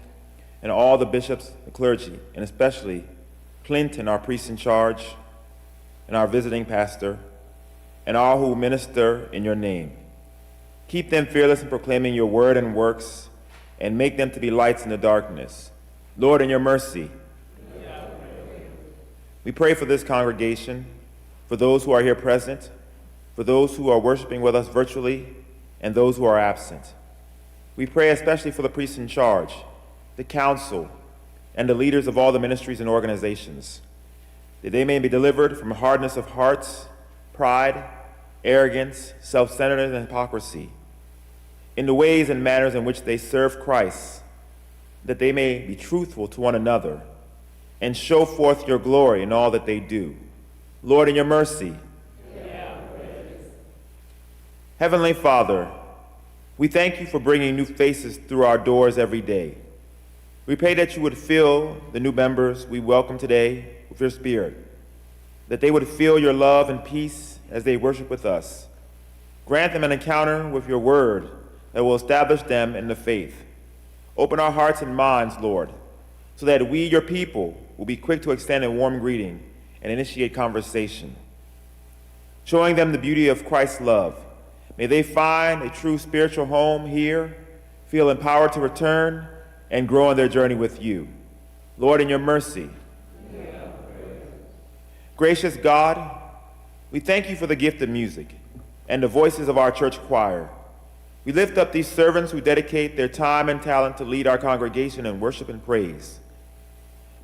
and all the bishops, the clergy, and especially Clinton, our priest in charge, and our visiting pastor, and all who minister in your name. Keep them fearless in proclaiming your word and works, and make them to be lights in the darkness. Lord, in your mercy, we pray for this congregation, for those who are here present, for those who are worshiping with us virtually, and those who are absent. We pray especially for the priests in charge, the council, and the leaders of all the ministries and organizations, that they may be delivered from hardness of hearts, pride, arrogance, self-centeredness, and hypocrisy, in the ways and manners in which they serve Christ, that they may be truthful to one another and show forth your glory in all that they do. Lord, in your mercy. Heavenly Father, we thank you for bringing new faces through our doors every day. We pray that you would fill the new members we welcome today with your Spirit, that they would feel your love and peace as they worship with us. Grant them an encounter with your word that will establish them in the faith. Open our hearts and minds, Lord, so that we, your people, will be quick to extend a warm greeting and initiate conversation. Showing them the beauty of Christ's love, may they find a true spiritual home here, feel empowered to return, and grow on their journey with you. Lord, in your mercy. Gracious God, we thank you for the gift of music and the voices of our church choir. We lift up these servants who dedicate their time and talent to lead our congregation in worship and praise.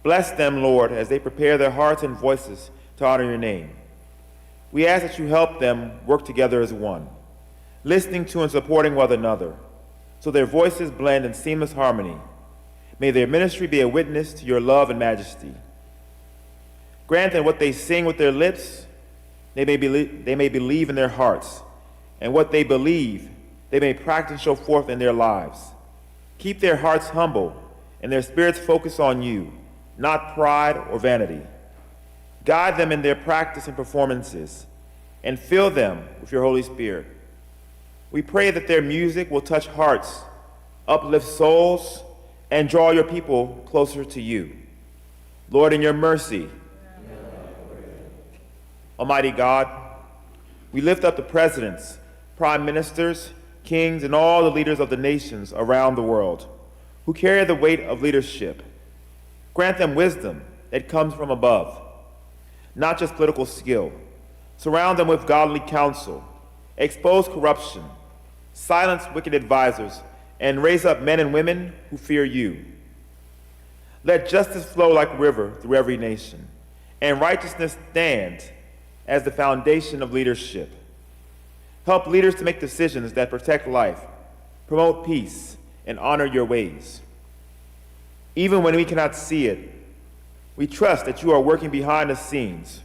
Bless them, Lord, as they prepare their hearts and voices to honor your name. We ask that you help them work together as one, listening to and supporting one another, so their voices blend in seamless harmony. May their ministry be a witness to your love and majesty. Grant that what they sing with their lips, they may believe in their hearts, and what they believe, they may practice and show forth in their lives. Keep their hearts humble and their spirits focused on you, not pride or vanity. Guide them in their practice and performances, and fill them with your Holy Spirit. We pray that their music will touch hearts, uplift souls, and draw your people closer to you. Lord, in your mercy. Almighty God, we lift up the presidents, prime ministers, kings, and all the leaders of the nations around the world who carry the weight of leadership. Grant them wisdom that comes from above, not just political skill. Surround them with godly counsel, expose corruption, silence wicked advisors, and raise up men and women who fear you. Let justice flow like a river through every nation, and righteousness stand as the foundation of leadership. Help leaders to make decisions that protect life, promote peace, and honor your ways. Even when we cannot see it, we trust that you are working behind the scenes.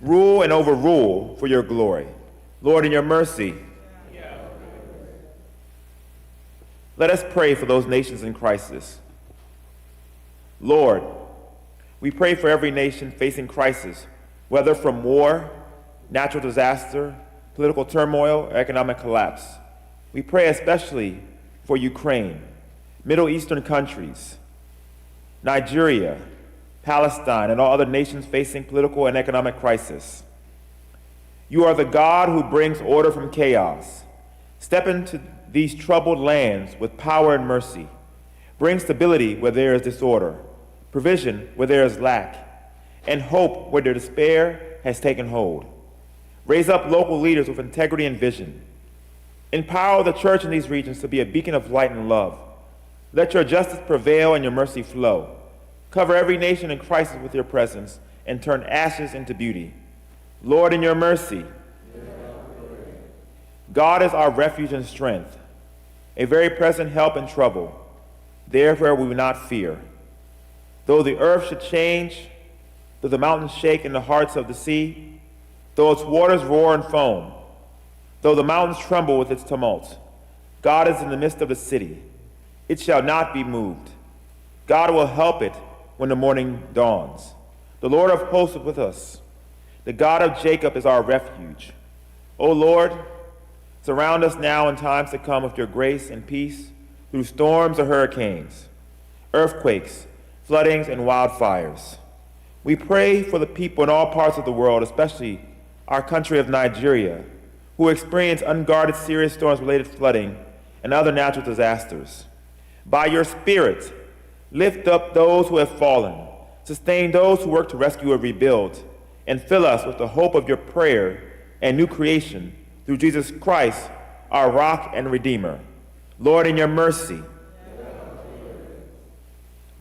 Rule and overrule for your glory. Lord, in your mercy. Let us pray for those nations in crisis. Lord, we pray for every nation facing crisis, whether from war, natural disaster, political turmoil, or economic collapse. We pray especially for Ukraine, Middle Eastern countries, Nigeria, Palestine, and all other nations facing political and economic crisis. You are the God who brings order from chaos. Step into these troubled lands with power and mercy. Bring stability where there is disorder, provision where there is lack, and hope where their despair has taken hold. Raise up local leaders with integrity and vision. Empower the church in these regions to be a beacon of light and love. Let your justice prevail and your mercy flow. Cover every nation in crisis with your presence and turn ashes into beauty. Lord, in your mercy. God is our refuge and strength, a very present help in trouble. Therefore we will not fear. Though the earth should change, though the mountains shake in the hearts of the sea, though its waters roar and foam, though the mountains tremble with its tumult, God is in the midst of the city. It shall not be moved. God will help it when the morning dawns. The Lord of hosts is with us. The God of Jacob is our refuge. O Lord, surround us now and times to come with your grace and peace through storms or hurricanes, earthquakes, floodings, and wildfires. We pray for the people in all parts of the world, especially our country of Nigeria, who experience unguarded serious storms-related flooding and other natural disasters. By your Spirit, lift up those who have fallen, sustain those who work to rescue or rebuild, and fill us with the hope of your prayer and new creation through Jesus Christ, our rock and redeemer. Lord, in your mercy,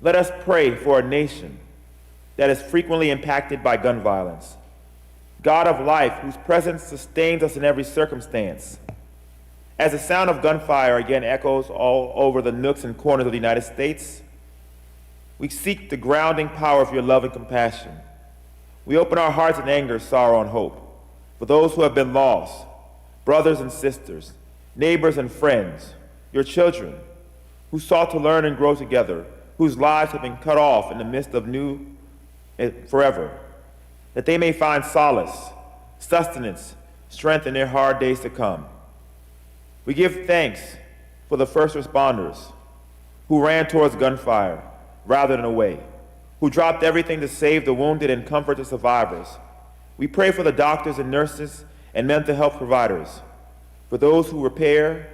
let us pray for a nation that is frequently impacted by gun violence. God of life, whose presence sustains us in every circumstance. As the sound of gunfire again echoes all over the nooks and corners of the United States, we seek the grounding power of your love and compassion. We open our hearts in anger, sorrow, and hope for those who have been lost, brothers and sisters, neighbors and friends, your children, who sought to learn and grow together, whose lives have been cut off in the midst of new forever, that they may find solace, sustenance, strength in their hard days to come. We give thanks for the first responders who ran towards gunfire rather than away, who dropped everything to save the wounded and comfort the survivors. We pray for the doctors and nurses and mental health providers, for those who repair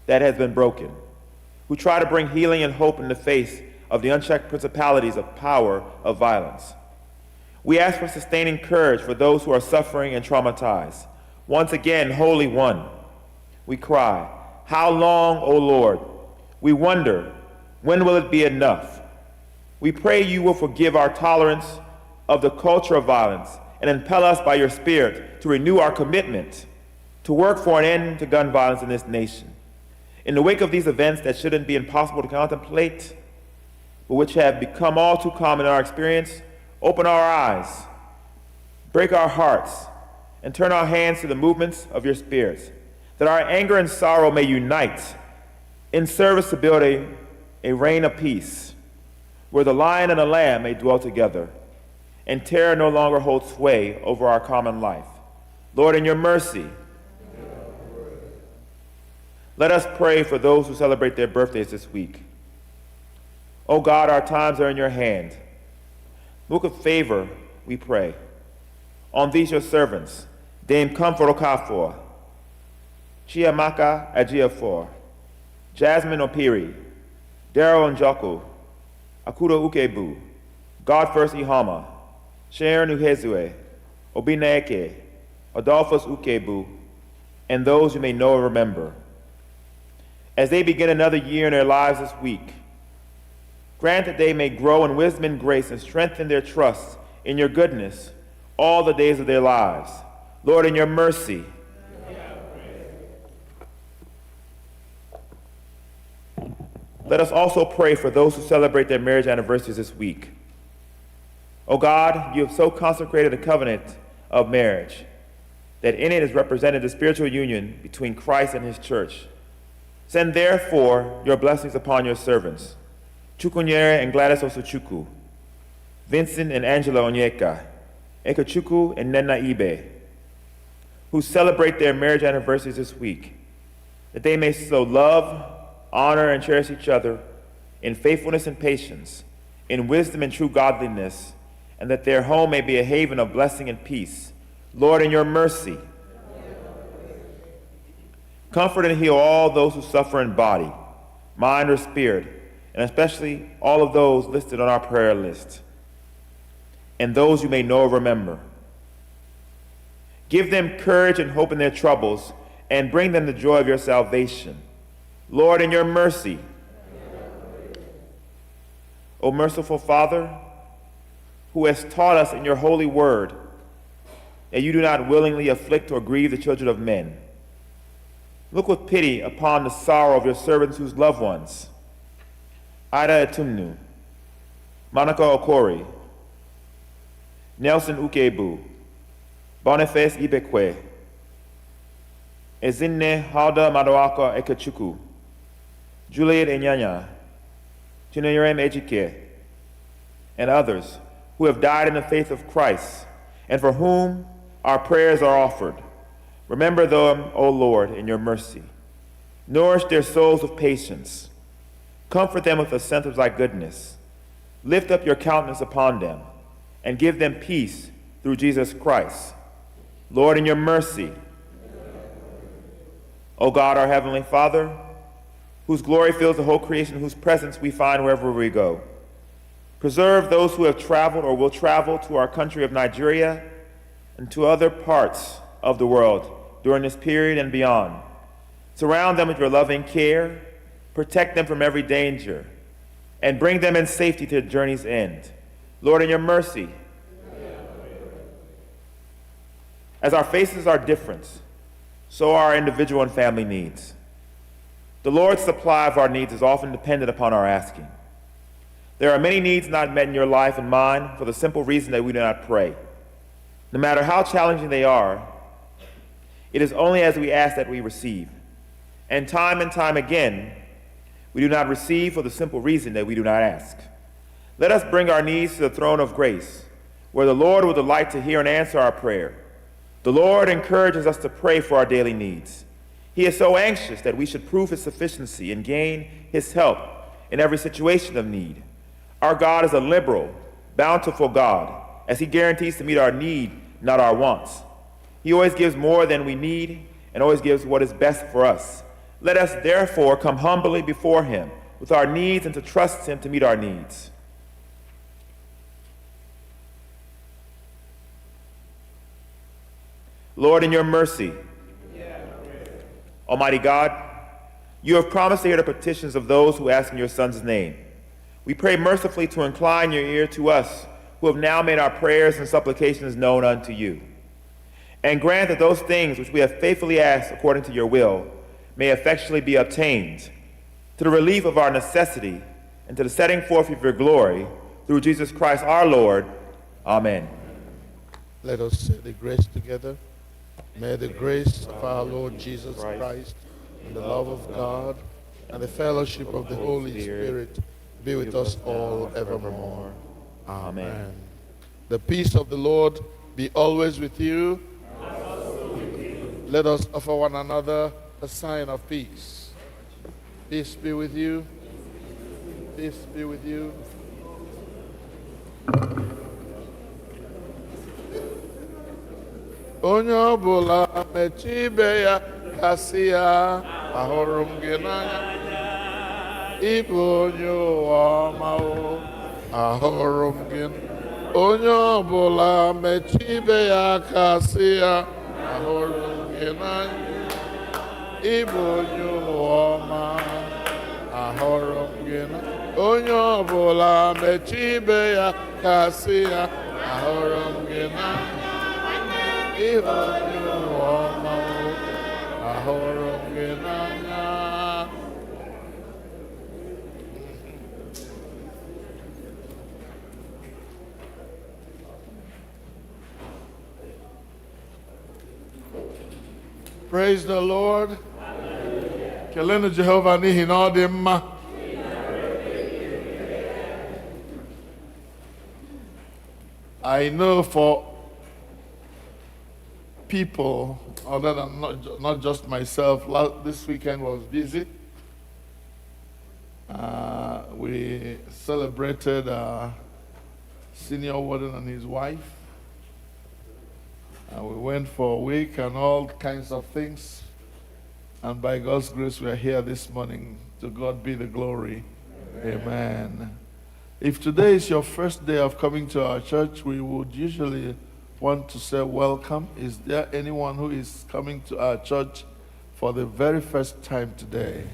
that has been broken, who try to bring healing and hope in the face of the unchecked principalities of power of violence. We ask for sustaining courage for those who are suffering and traumatized. Once again, Holy One, we cry, how long, O Lord? We wonder, when will it be enough? We pray you will forgive our tolerance of the culture of violence and impel us by your Spirit to renew our commitment to work for an end to gun violence in this nation. In the wake of these events that shouldn't be impossible to contemplate, but which have become all too common in our experience, open our eyes, break our hearts, and turn our hands to the movements of your spirits, that our anger and sorrow may unite in service to build a reign of peace, where the lion and the lamb may dwell together, and terror no longer hold sway over our common life. Lord, in your mercy, let us pray for those who celebrate their birthdays this week. O God, our times are in your hand. Look with favor, we pray, on these your servants, Dame Comfort Okafor, Chiamaka Ajiafor, Jasmine Opiri, Daryl Njoku, Akudo Ukebu, God First Ihama, Sharon Uhezue, Obineke, Adolphus Ukebu, and those you may know and remember. As they begin another year in their lives this week, grant that they may grow in wisdom and grace and strengthen their trust in your goodness all the days of their lives. Lord, in your mercy, let us also pray for those who celebrate their marriage anniversaries this week. O God, you have so consecrated the covenant of marriage that in it is represented the spiritual union between Christ and his church. Send therefore your blessings upon your servants, Chukwunyere and Gladys Osuchukwu, Vincent and Angela Onyeka, Ekechukwu and Nena Ibe, who celebrate their marriage anniversaries this week, that they may so love, honor, and cherish each other in faithfulness and patience, in wisdom and true godliness, and that their home may be a haven of blessing and peace. Lord, in your mercy, comfort and heal all those who suffer in body, mind, or spirit, and especially all of those listed on our prayer list, and those you may know or remember. Give them courage and hope in their troubles, and bring them the joy of your salvation. Lord, in your mercy. O merciful Father, who has taught us in your holy word that you do not willingly afflict or grieve the children of men, look with pity upon the sorrow of your servants whose loved ones, Ida Etumnu, Monica Okori, Nelson Ukebu, Boniface Ibekwe, Ezinne Halda Madawaka Ekechukwu, Juliet Enyanya, Chinyerem Ejike, and others who have died in the faith of Christ and for whom our prayers are offered. Remember them, O Lord, in your mercy. Nourish their souls with patience. Comfort them with a sense of thy goodness. Lift up your countenance upon them and give them peace through Jesus Christ. Lord, in your mercy. O God, our heavenly Father, whose glory fills the whole creation, whose presence we find wherever we go. Preserve those who have traveled or will travel to our country of Nigeria and to other parts of the world during this period and beyond. Surround them with your loving care, protect them from every danger, and bring them in safety to their journey's end. Lord, in your mercy, as our faces are different, so are our individual and family needs. The Lord's supply of our needs is often dependent upon our asking. There are many needs not met in your life and mine for the simple reason that we do not pray. No matter how challenging they are, it is only as we ask that we receive. And time again, we do not receive for the simple reason that we do not ask. Let us bring our needs to the throne of grace, where the Lord will delight to hear and answer our prayer. The Lord encourages us to pray for our daily needs. He is so anxious that we should prove his sufficiency and gain his help in every situation of need. Our God is a liberal, bountiful God, as he guarantees to meet our need, not our wants. He always gives more than we need and always gives what is best for us. Let us therefore come humbly before him with our needs and to trust him to meet our needs. Lord, in your mercy, Almighty God, you have promised to hear the petitions of those who ask in your Son's name. We pray mercifully to incline your ear to us, who have now made our prayers and supplications known unto you. And grant that those things which we have faithfully asked according to your will may effectually be obtained, to the relief of our necessity and to the setting forth of your glory, through Jesus Christ our Lord. Amen. Let us say the grace together. May the grace of our Lord Jesus Christ and the love of God and the fellowship of the Holy Spirit be with us all evermore. Amen. The peace of the Lord be always with you. Let us offer one another a sign of peace. Peace be with you. Peace be with you. Onye ọbụla mechie ibe ya kasị ya, ahụrụ m gị n'anya. Ịbụ onye ụwa ọma o, ahụrụ m gị. Onye ọbụla mechie ibe ya kasị ya, ahụrụ m gị n'anya. Ịbụ onye ụwa ọma, ahụrụ m gị n'anya. Onye ọbụla mechie ibe ya kasị ya, ahụrụ m gị n'anya. Ịbụ onye ụwa ọma o, ahụrụ m gị n'anya. Praise the Lord. Kelenu Jehovah n'ihi na ọ dị mma. I know for people, other than not just myself, this weekend was busy. We celebrated senior warden and his wife. We went for a week and all kinds of things. And by God's grace, we are here this morning. To God be the glory. Amen. If today is your first day of coming to our church, we would usually want to say welcome. Is there anyone who is coming to our church for the very first time today?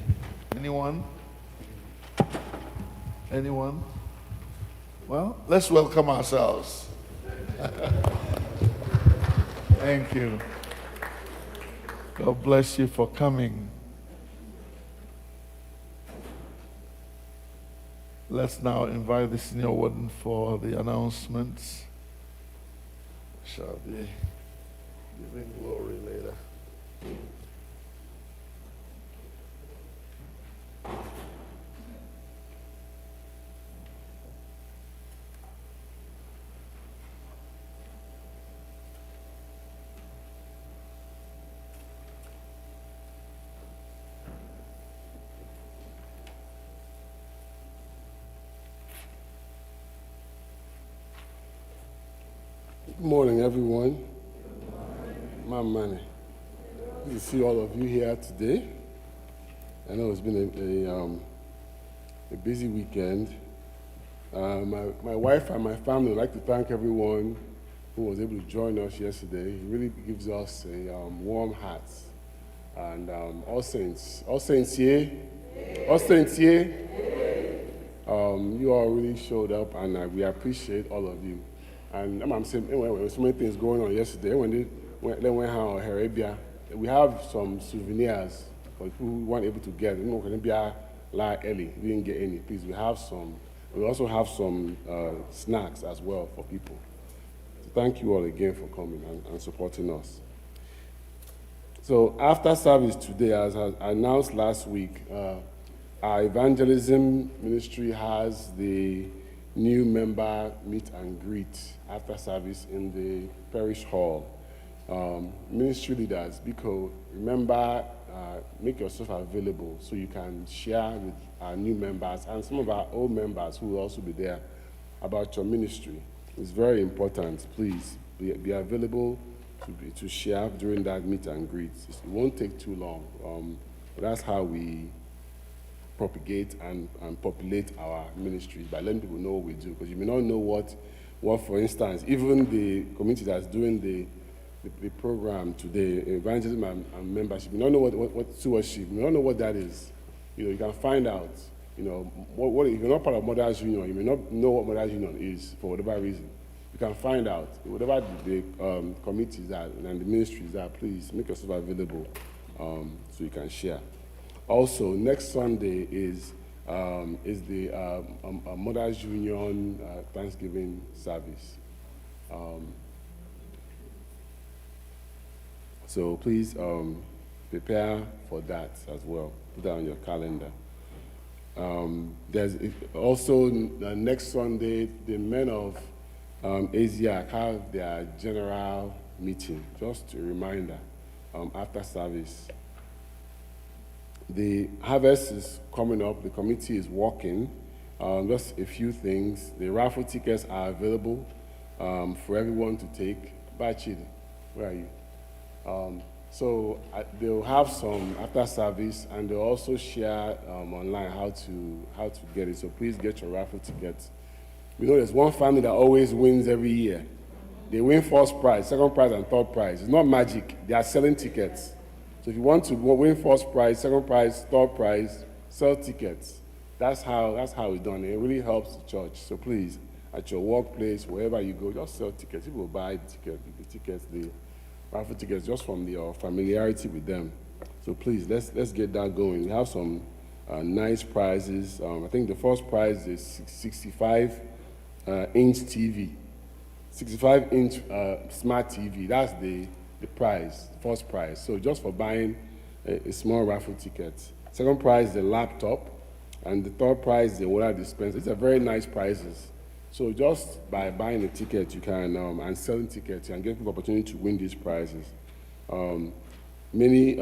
Anyone? Anyone? Well, let's welcome ourselves. Thank you. God bless you for coming. Let's now invite the senior warden for the announcements. shall be giving glory later. Good morning, everyone. My money. Good to see all of you here today. I know it's been a busy weekend. My wife and my family would like to thank everyone who was able to join us yesterday. It really gives us a warm heart. And all saints here, you all really showed up, and we appreciate all of you. And I'm saying, anyway, there were so many things going on yesterday. When they went out Arabia, we have some souvenirs for people who weren't able to get. You know, going to be early. We didn't get any. Please, we have some. We also have some snacks as well for people. So thank you all again for coming and supporting us. So after service today, as I announced last week, our evangelism ministry has the new member meet and greet after service in the parish hall. Ministry leaders, because remember, make yourself available so you can share with our new members and some of our old members who will also be there about your ministry. It's very important. Please be available to share during that meet and greet. It won't take too long. That's how we propagate and populate our ministries, by letting people know what we do, because you may not know what for instance, even the community that's doing the program today, evangelism and membership, you don't know what stewardship, you don't know what that is. You know, you can find out. You know, what if you're not part of Mothers Union, you may not know what Mothers Union is for whatever reason. You can find out. Whatever the committees are and the ministries are, please make yourself available so you can share. Also, next Sunday is the Mothers Union Thanksgiving service. So please prepare for that as well. Put that on your calendar. There's also next Sunday, the men of Asia have their general meeting. Just a reminder, after service. The harvest is coming up. The committee is working. Just a few things. The raffle tickets are available for everyone to take. Bachid, where are you? So they'll have some after service, and they'll also share online how to get it. So please get your raffle tickets. We know there's one family that always wins every year. They win first prize, second prize, and third prize. It's not magic. They are selling tickets. So if you want to win first prize, second prize, third prize, sell tickets. That's how it's done. It really helps the church. So please, at your workplace, wherever you go, just sell tickets. People will buy the raffle tickets just from your familiarity with them. So please, let's get that going. We have some nice prizes. I think the first prize is 65-inch TV. 65-inch smart TV. That's the prize, first prize. So just for buying a small raffle ticket. Second prize is a laptop, and the third prize is a water dispenser. These are very nice prizes. So just by buying a ticket, you can and selling tickets, you can get people opportunity to win these prizes. Many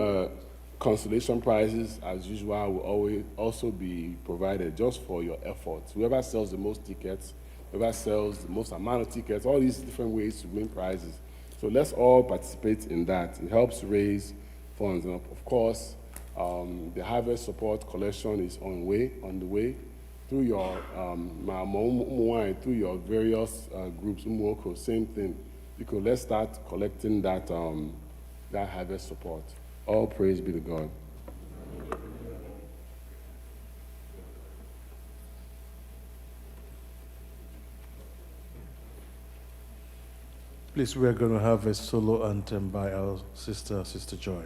consolation prizes, as usual, will always also be provided just for your efforts. Whoever sells the most tickets, whoever sells the most amount of tickets, all these different ways to win prizes. So let's all participate in that. It helps raise funds. And of course, the harvest support collection is on the way through your through your various groups. Same thing. Because let's start collecting that harvest support. All praise be to God. Please, we're going to have a solo anthem by our Sister Joy.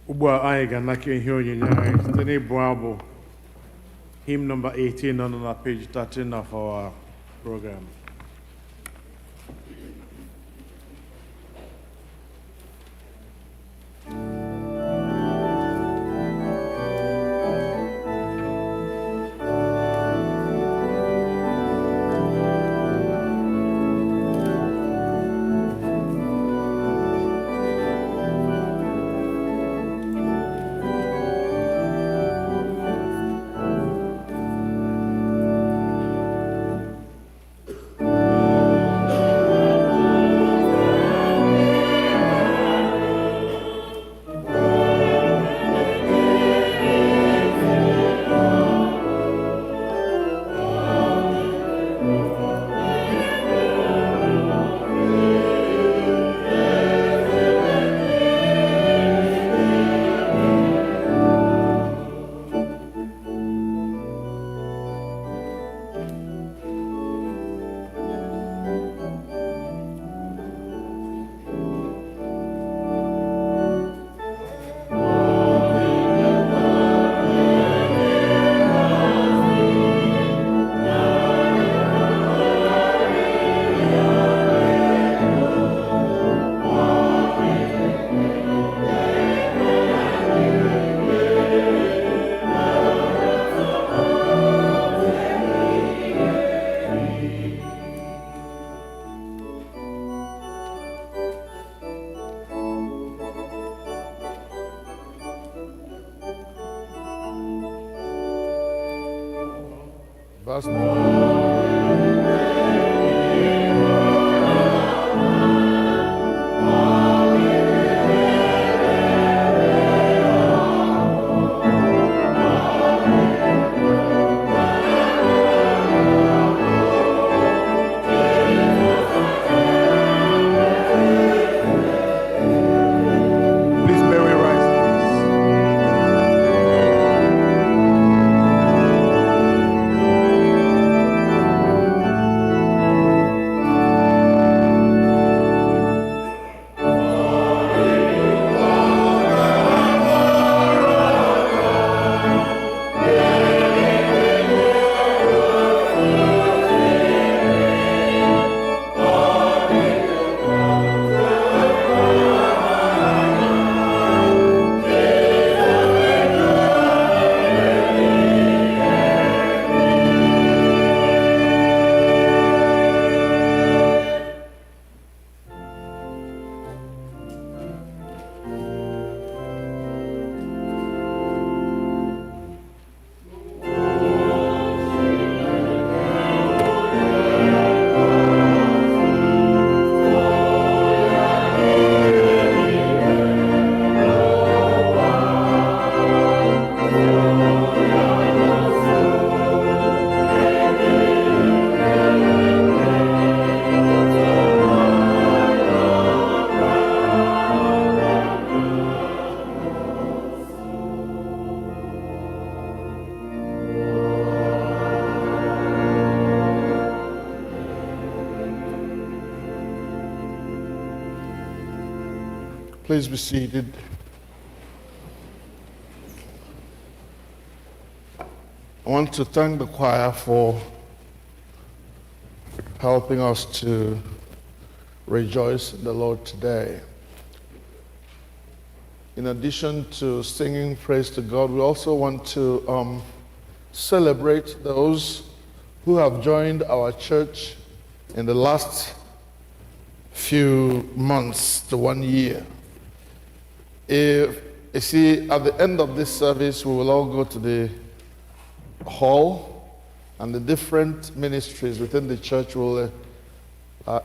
Ugbu a anyị ga-anaka ihe onyinye anyị site n'ịbụ abụ hymn number 18 on page 13 of our program. Please be seated. I want to thank the choir for helping us to rejoice in the Lord today. In addition to singing praise to God, we also want to celebrate those who have joined our church in the last few months to 1 year. If you see, at the end of this service, we will all go to the hall, and the different ministries within the church will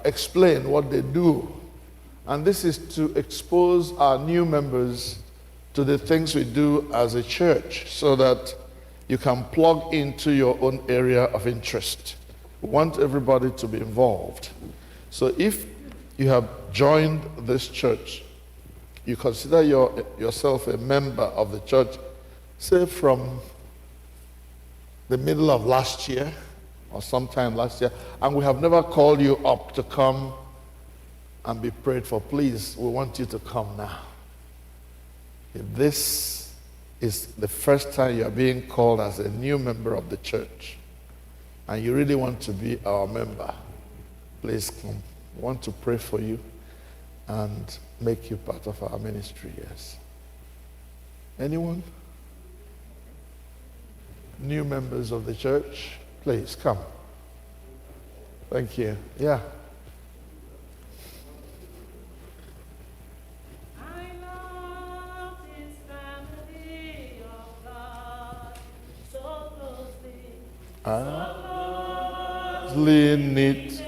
explain what they do. And this is to expose our new members to the things we do as a church so that you can plug into your own area of interest. We want everybody to be involved. So if you have joined this church, you consider yourself a member of the church, say from the middle of last year or sometime last year, and we have never called you up to come and be prayed for, please, we want you to come now. If this is the first time you are being called as a new member of the church, and you really want to be our member, please come. We want to pray for you and make you part of our ministry, yes. Anyone? New members of the church, please come. Thank you. Yeah. Lean it.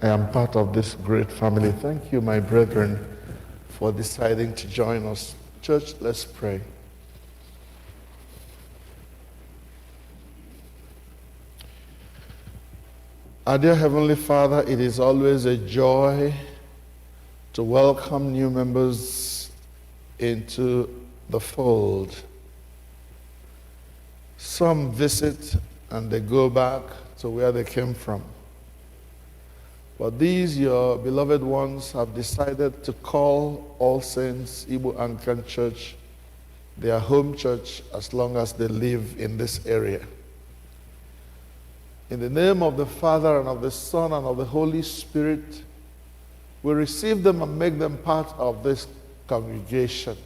I am part of this great family. Thank you, my brethren, for deciding to join us. Church, let's pray. Our dear Heavenly Father, it is always a joy to welcome new members into the fold. Some visit and they go back to where they came from. But these, your beloved ones, have decided to call All Saints Igbo Anglican Church their home church as long as they live in this area. In the name of the Father, and of the Son, and of the Holy Spirit, we receive them and make them part of this congregation.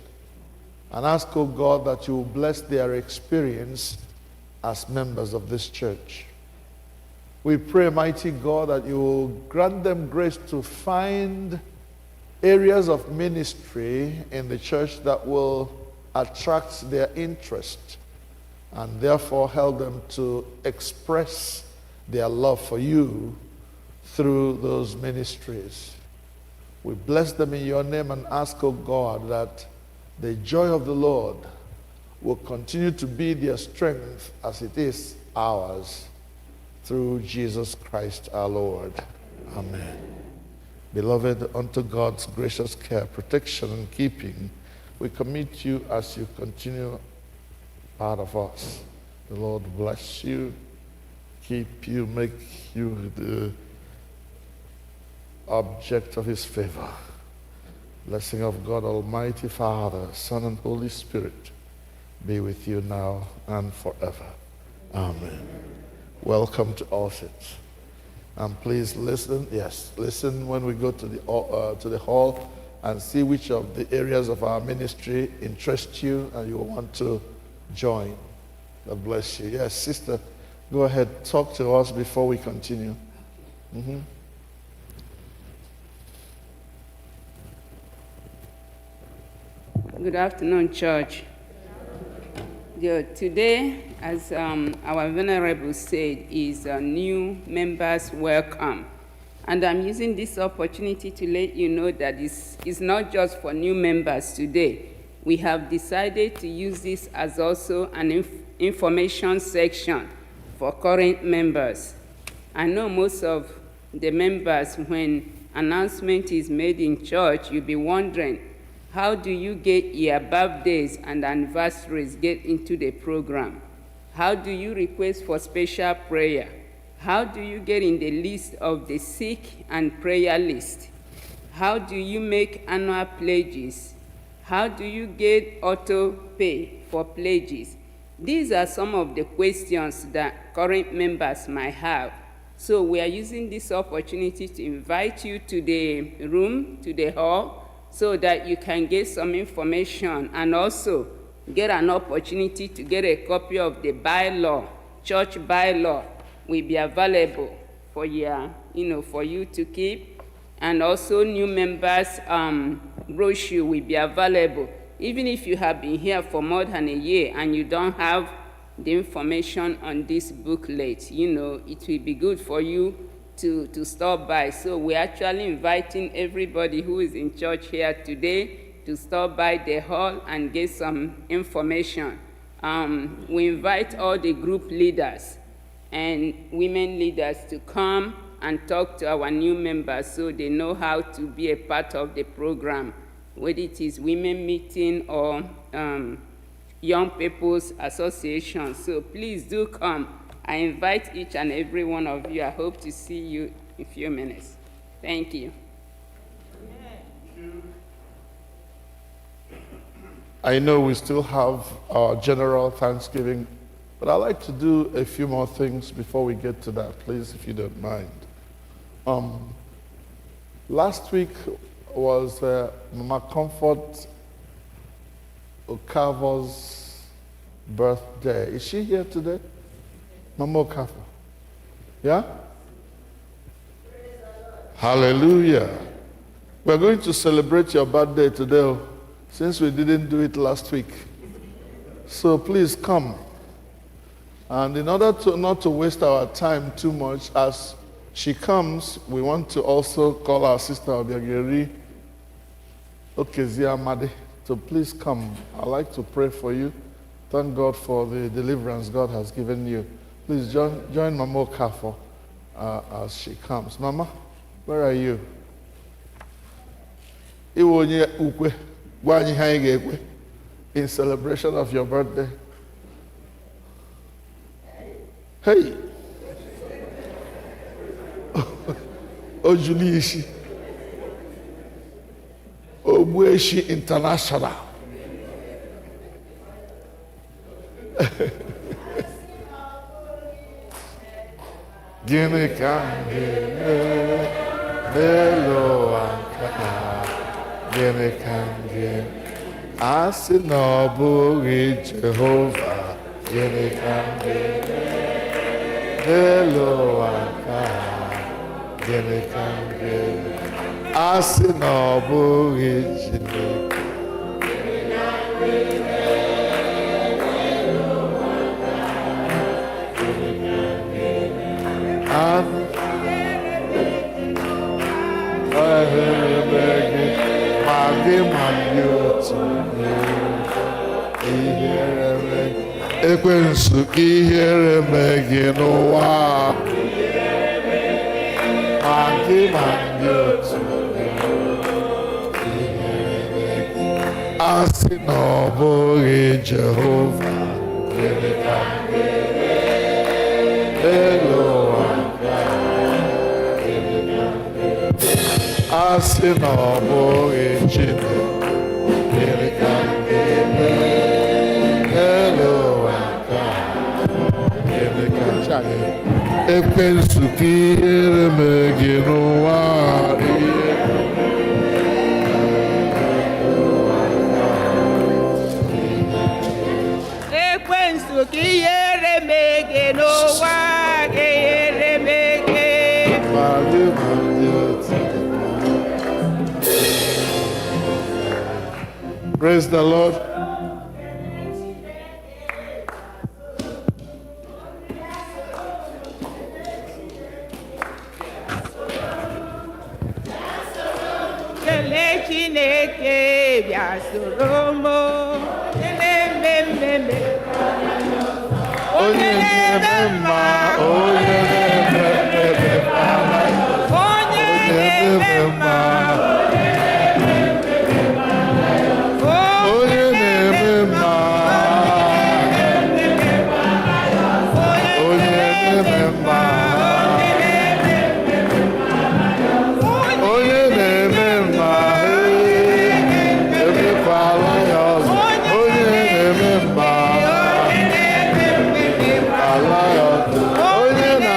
And ask, O God, that you will bless their experience as members of this church. We pray, mighty God, that you will grant them grace to find areas of ministry in the church that will attract their interest, and therefore help them to express their love for you through those ministries. We bless them in your name and ask, O God, that the joy of the Lord will continue to be their strength as it is ours, through Jesus Christ our Lord. Amen. Beloved, unto God's gracious care, protection, and keeping, we commit you as you continue part of us. The Lord bless you, keep you, make you the object of his favor. Blessing of God Almighty, Father, Son, and Holy Spirit be with you now and forever. Amen. Welcome to All Saints. And please listen, listen when we go to the hall and see which of the areas of our ministry interest you and you will want to join. God bless you. Yes, sister, go ahead, talk to us before we continue. Good afternoon, church. Today, as our Venerable said, is a new members welcome. And I'm using this opportunity to let you know that it's not just for new members today. We have decided to use this as also an information section for current members. I know most of the members, when announcement is made in church, you'll be wondering, how do you get your birthdays and anniversaries get into the program? How do you request for special prayer? How do you get in the list of the sick and prayer list? How do you make annual pledges? How do you get auto pay for pledges? These are some of the questions that current members might have. So we are using this opportunity to invite you to the room, to the hall, so that you can get some information and also get an opportunity to get a copy of the bylaw, church bylaw will be available for for you to keep. And also new members brochure will be available. Even if you have been here for more than a year and you don't have the information on this booklet, it will be good for you to stop by. So we're actually inviting everybody who is in church here today to stop by the hall and get some information. We invite all the group leaders and women leaders to come and talk to our new members so they know how to be a part of the program, whether it is women meeting or young people's association. So please do come. I invite each and every one of you. I hope to see you in a few minutes. Thank you. I know we still have our general Thanksgiving, but I'd like to do a few more things before we get to that, please, if you don't mind. Last week was Mama Comfort Okavo's birthday. Is she here today? Mama Okavo. Yeah? Hallelujah. We're going to celebrate your birthday today, since we didn't do it last week. So please come. And in order to not to waste our time too much, as she comes, we want to also call our sister Obia Okezia Made. So please come. I'd like to pray for you. Thank God for the deliverance God has given you. Please join Mama Okafo as she comes. Mama, where are you? Iwonye Ukwe. In celebration of your birthday. Hey! Ojuliishi. Obueshi International. Gini kange melo anka. Gini kange asi na ọbụghị Jehova. Gini kange melo anka. Gini kange asi na ọbụghị Chineke. Ekwensu ihere megị n'ụwa ma gị ma ndị otu asị na ọ bụghị Jehova gịnị ka elu ụwa asị na ọ bụghị Chineke gịnị ka elu ụwa gịnị ka ekwensu ka ihere megị n'ụwa ekwensu ka ihere megị n'ụwa ka ihere megị. Praise the Lord. Kele Chineke bịa soro m mmemme Onye na-eme mma, onye na-eme mma. Onye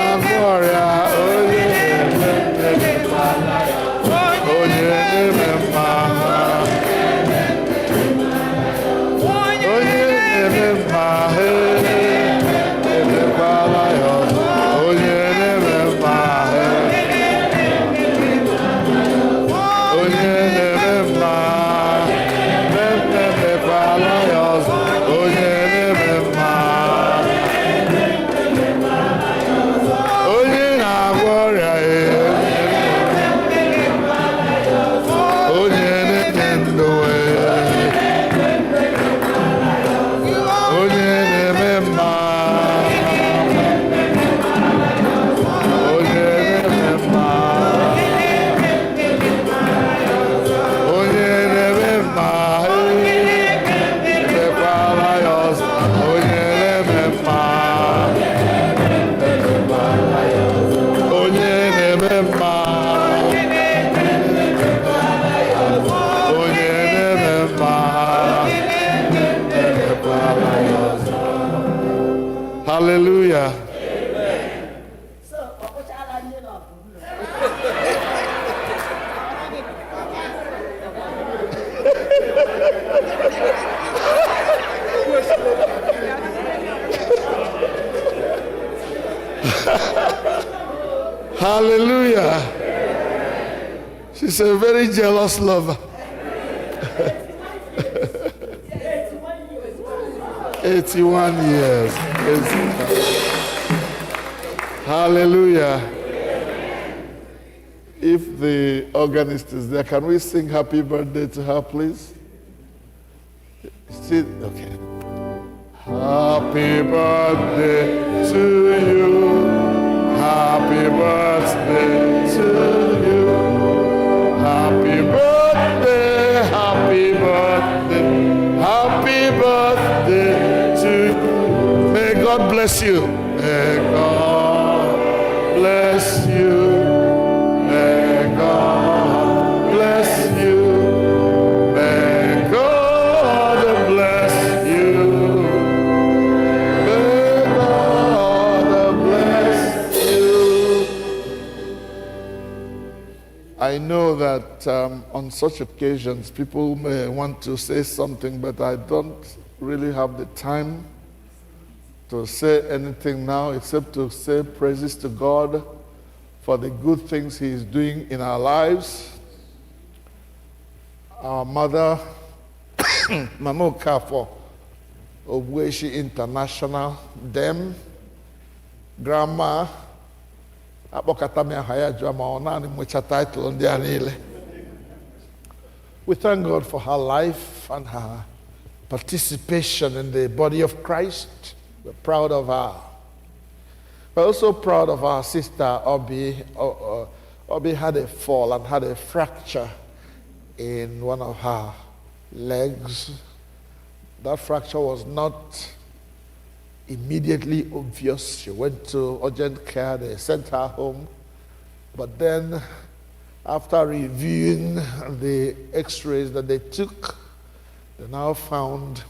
She's a very jealous lover. 81 years. Hallelujah. If the organist is there, can we sing happy birthday to her, please? Okay. Happy birthday to you. Happy birthday to you. Happy birthday, happy birthday, happy birthday to you. May God bless you. May God bless you. May God bless you. May God bless you. May God bless you. I know that on such occasions people may want to say something, but I don't really have the time to say anything now except to say praises to God for the good things He is doing in our lives. Our mother, Mama Okafo, Ogweshi International, them, Grandma, we thank God for her life and her participation in the body of Christ. We're proud of her. We're also proud of our sister, Obi. Obi had a fall and had a fracture in one of her legs. That fracture was not immediately obvious. She went to urgent care, they sent her home. But then, after reviewing the x-rays that they took, they now found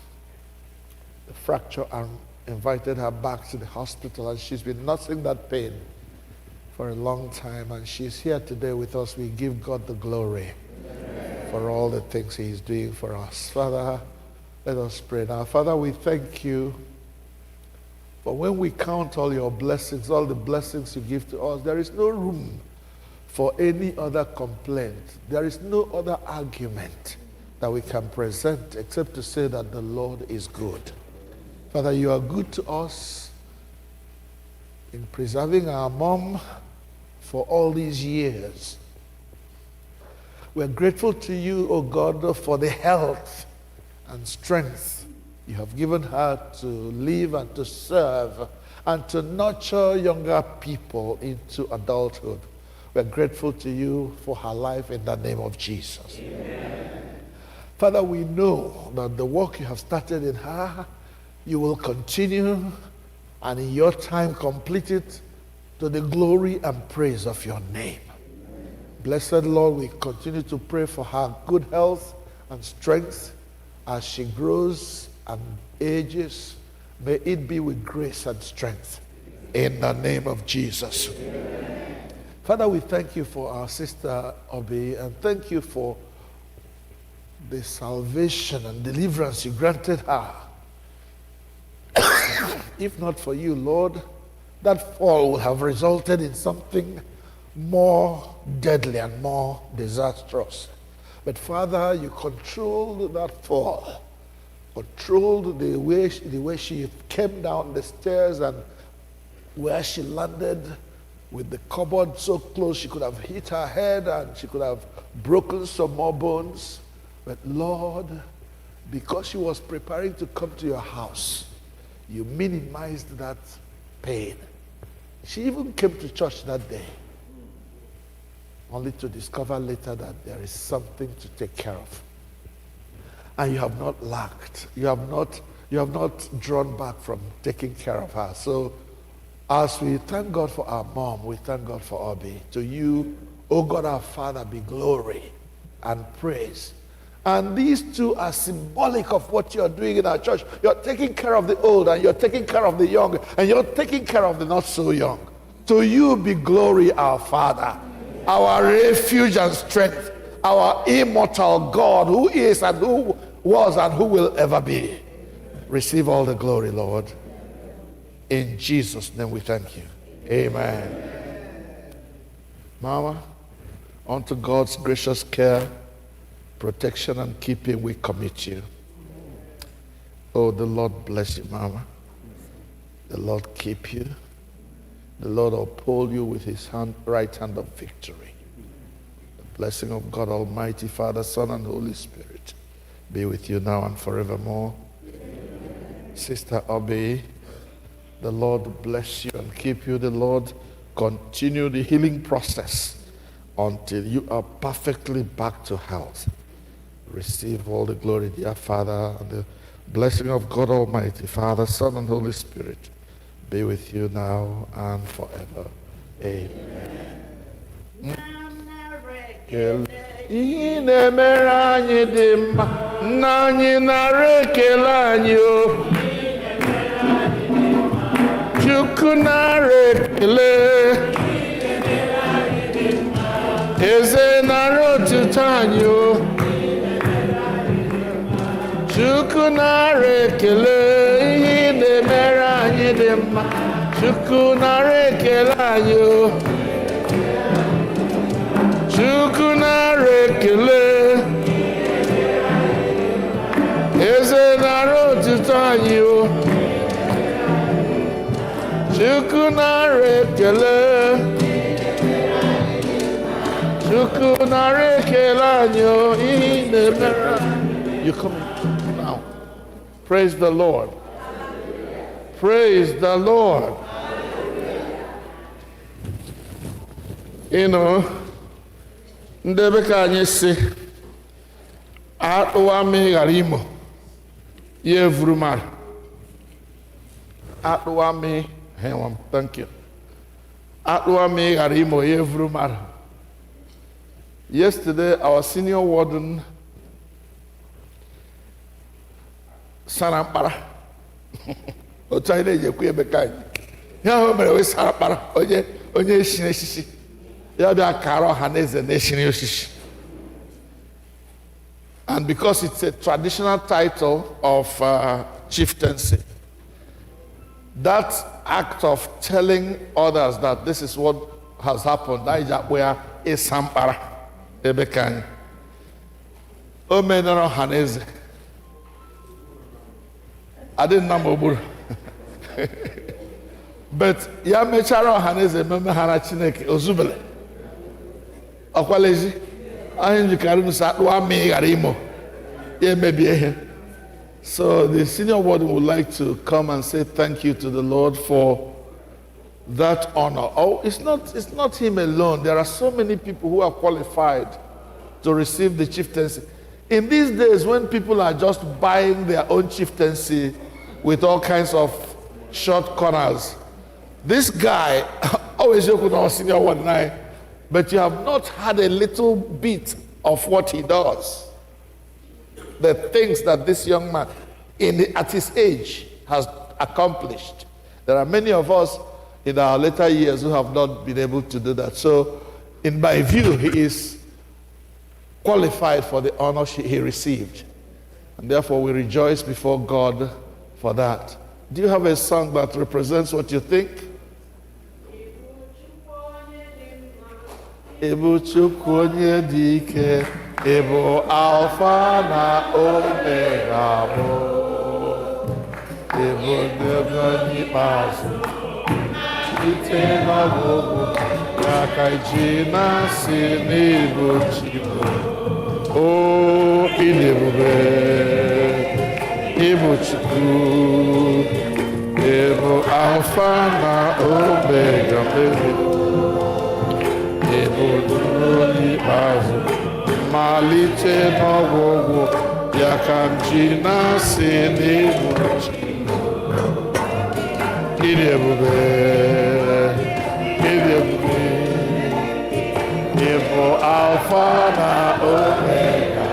the fracture and invited her back to the hospital, and she's been nursing that pain for a long time, and she's here today with us. We give God the glory for all the things He is doing for us. Father, let us pray now. Father, we thank you for when we count all your blessings, all the blessings you give to us, there is no room for any other complaint. There is no other argument that we can present except to say that the Lord is good. Father, you are good to us in preserving our mom for all these years. We're grateful to you, O God, for the health and strength you have given her to live and to serve and to nurture younger people into adulthood. We're grateful to you for her life in the name of Jesus. Amen. Father, we know that the work you have started in her, you will continue and in your time complete it to the glory and praise of your name. Blessed Lord, we continue to pray for her good health and strength as she grows and ages. May it be with grace and strength in the name of Jesus. Amen. Father, we thank you for our sister Obi, and thank you for the salvation and deliverance you granted her. If not for you, Lord, that fall would have resulted in something more deadly and more disastrous. But Father, you controlled that fall, controlled the way she came down the stairs and where she landed with the cupboard so close she could have hit her head and she could have broken some more bones. But Lord, because she was preparing to come to your house, you minimized that pain. She even came to church that day, only to discover later that there is something to take care of. And you have not lacked. You have not drawn back from taking care of her. So as we thank God for our mom, we thank God for Obi. To you, O God our Father, be glory and praise. And these two are symbolic of what you're doing in our church. You're taking care of the old, and you're taking care of the young, and you're taking care of the not so young. To you be glory, our Father, our refuge and strength, our immortal God, who is and who was and who will ever be. Receive all the glory, Lord. In Jesus' name we thank you. Amen. Mama, Unto God's gracious care, protection, and keeping we commit you. Oh, the Lord bless you, Mama. The Lord keep you. The Lord uphold you with his right hand of victory. The blessing of God Almighty, Father, Son, and Holy Spirit be with you now and forevermore. Amen. Sister Obia, the Lord bless you and keep you. The Lord continue the healing process until you are perfectly back to health. Receive all the glory, dear Father, and the blessing of God Almighty, Father, Son, and Holy Spirit be with you now and forever. Amen. Ihe na-emere anyị dị mma, nna anyị nara ekele anyị o. Chukwu nara ekele, eze nara otuto anyị o. Chukwu nara ekele, ihe na-emere anyị dị mma. Chukwu nara ekele anyị o. Chukwu nara ekele, eze nara otuto anyị o. Chukwu nara ekele, Chukwu nara ekele anyị o. Ihe na-emere. You come now. Praise the Lord. Praise the Lord. You know, ndebe ka anyị si akpụwa mmiri ghara imo ya evuru mara akpụwa mmiri thank you akpụwa mmiri ghara imo ya evuru mara. Yesterday our senior warden sara mkpara otu anyị na-eji ekwu ebe ka anyị ya ahụ mere wee sara mkpara onye eshiri eshishi ya bịa kara ọha na eze na-eshiri oshishi. And because it's a traditional title of chieftaincy, that act of telling others that this is what has happened, where is sampara ebekany o menoro ọha na eze adị nna m ogburu but ya mechara ọha na eze ememe ha na Chineke ozubele ọkwalezi anyị njikere n'ụsa akpụwa mmiri ghara imo ya emebie ihe. So the senior warden would like to come and say thank you to the Lord for that honor. Oh, it's not him alone. There are so many people who are qualified to receive the chieftaincy. In these days when people are just buying their own chieftaincy with all kinds of short corners, this guy, always joke with our senior warden, but you have not had a little bit of what he does. The things that this young man, at his age, has accomplished. There are many of us in our later years who have not been able to do that. So, in my view, he is qualified for the honor he received. And therefore, we rejoice before God for that. Do you have a song that represents what you think? Ibu Chukwu onye dị ike, Ibu Alpha na Omega bụ, Ibu n'oge n'ikpeazụ, ite n'ọgwụgwụ, ya ka ji na-asị n'Ibu Chukwu. O ịdị ebube, Ibu Chukwu, Ibu Alpha na Omega. Nmalite n'ọgwụgwụ ya ka m ji na-asị n'Ibu ịdị ebube, ịdị ebube, Ibu Alpha na Omega,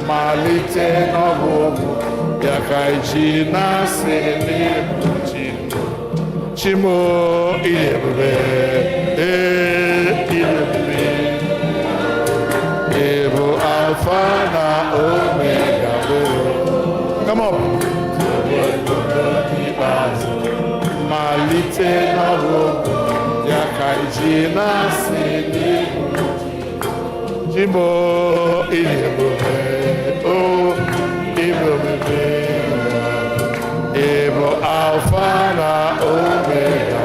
Nmalite n'ọgwụgwụ ya ka m ji na-asị n'Ibu Chimo ịdị ebube, ịdị ebube, Ibu Alpha na Omega. Come on. Malite n'ọgwụgwụ iji na-asị n'ihu Chimo ilebube o ilebube Ịbụ Alfa na Omega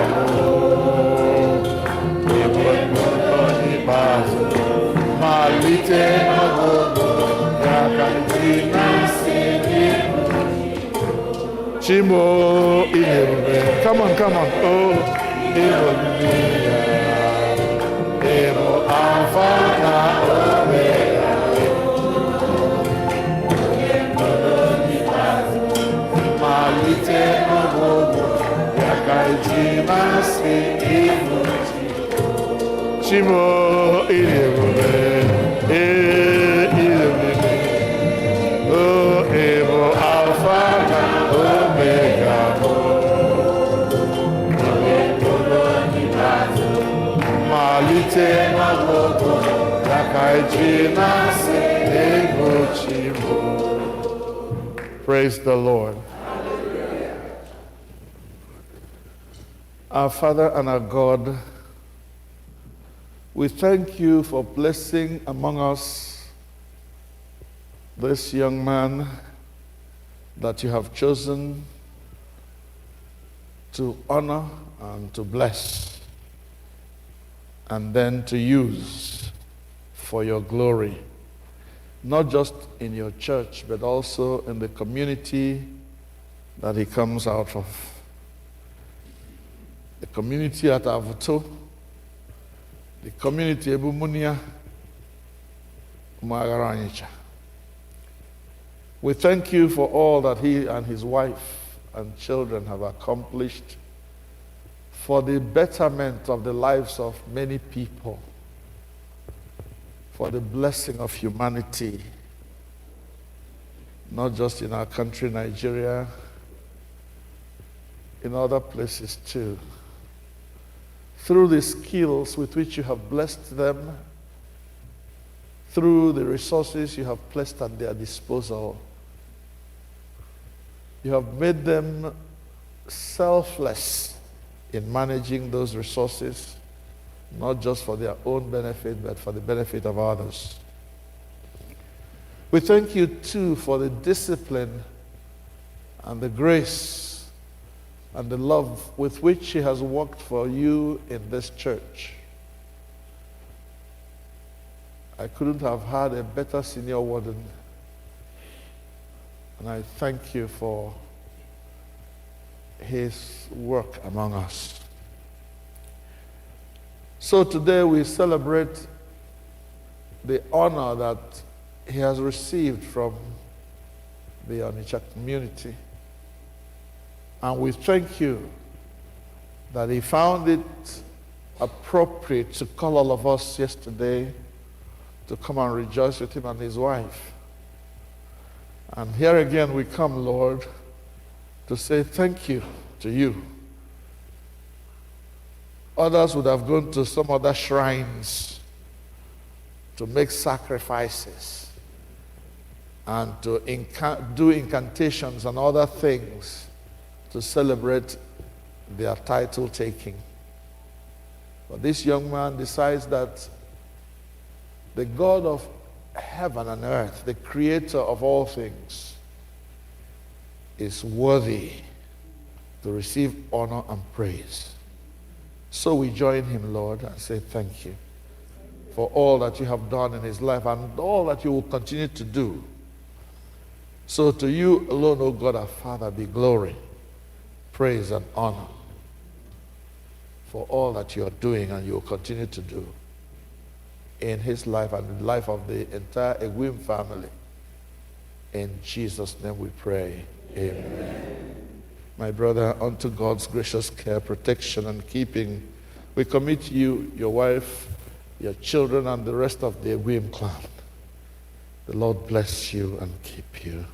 Ịbụ mbido n'ikpeazụ malite n'ọgwụgwụ ya ka iji na-asị n'ihu Chimo ilebube come on oh ilebube Ịbụ Alfa na Omega malite n'ọgwụgwụ ya ka iji na-asị n'ihu Chimo ilebube ilebube o Ịbụ Alfa na Omega malite n'ọgwụgwụ ya ka iji na-asị n'ihu Chimo. Praise the Lord. Our Father and our God, we thank you for blessing among us this young man that you have chosen to honor and to bless and then to use for your glory, not just in your church, but also in the community that he comes out of. The community at Avuto, the community Ebumunia, Magaranyicha. We thank you for all that he and his wife and children have accomplished for the betterment of the lives of many people, for the blessing of humanity, not just in our country, Nigeria, in other places too. Through the skills with which you have blessed them, through the resources you have placed at their disposal, you have made them selfless in managing those resources, not just for their own benefit, but for the benefit of others. We thank you too for the discipline and the grace and the love with which he has worked for you in this church. I couldn't have had a better senior warden, and I thank you for his work among us. So today we celebrate the honor that he has received from the Onitsha community. And we thank you that he found it appropriate to call all of us yesterday to come and rejoice with him and his wife. And here again we come, Lord, to say thank you to you. Others would have gone to some other shrines to make sacrifices and to do incantations and other things to celebrate their title taking. But this young man decides that the God of heaven and earth, the creator of all things, is worthy to receive honor and praise. So we join him, Lord, and say thank you for all that you have done in his life and all that you will continue to do. So to you alone, O God our Father, be glory, praise, and honor for all that you are doing and you will continue to do in his life and in the life of the entire Egwim family. In Jesus' name we pray. Amen. My brother, unto God's gracious care, protection, and keeping, we commit you, your wife, your children, and the rest of the Egwim clan. The Lord bless you and keep you.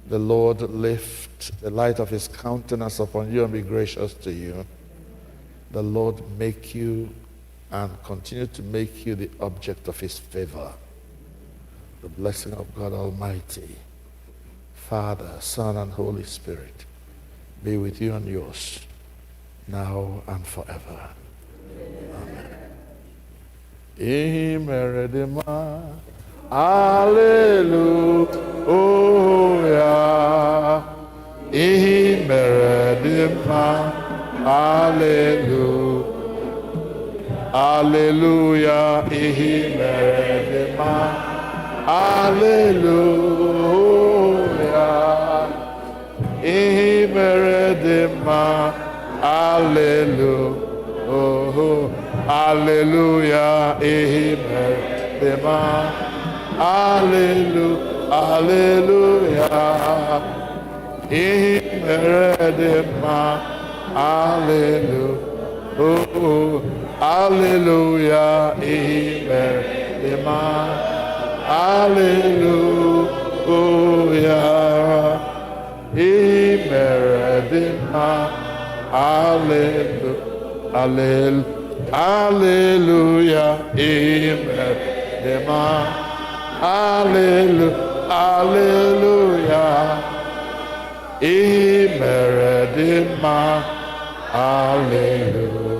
The Lord lift the light of his countenance upon you and be gracious to you. The Lord make you and continue to make you the object of his favor. The blessing of God Almighty, Father, Son, and Holy Spirit be with you and yours, now and forever. Amen. ihe mere dị mma. Hallelujah. Ihe mere dị mma. Hallelujah. Hallelujah. Ihe mere dị mma. Hallelujah. Ihe mere dị mma. Hallelujah. Oh, hallelujah. Ihe mere dị mma. Hallelujah. Hallelujah. Ihe mere dị mma. Hallelujah. Oh, hallelujah. Ihe mere dị mma. Hallelujah. Ihe mere dị mma. Hallelujah. Hallelujah. Ihe mere dị mma. Hallelujah. Hallelujah. Ihe mere dị mma. Hallelujah.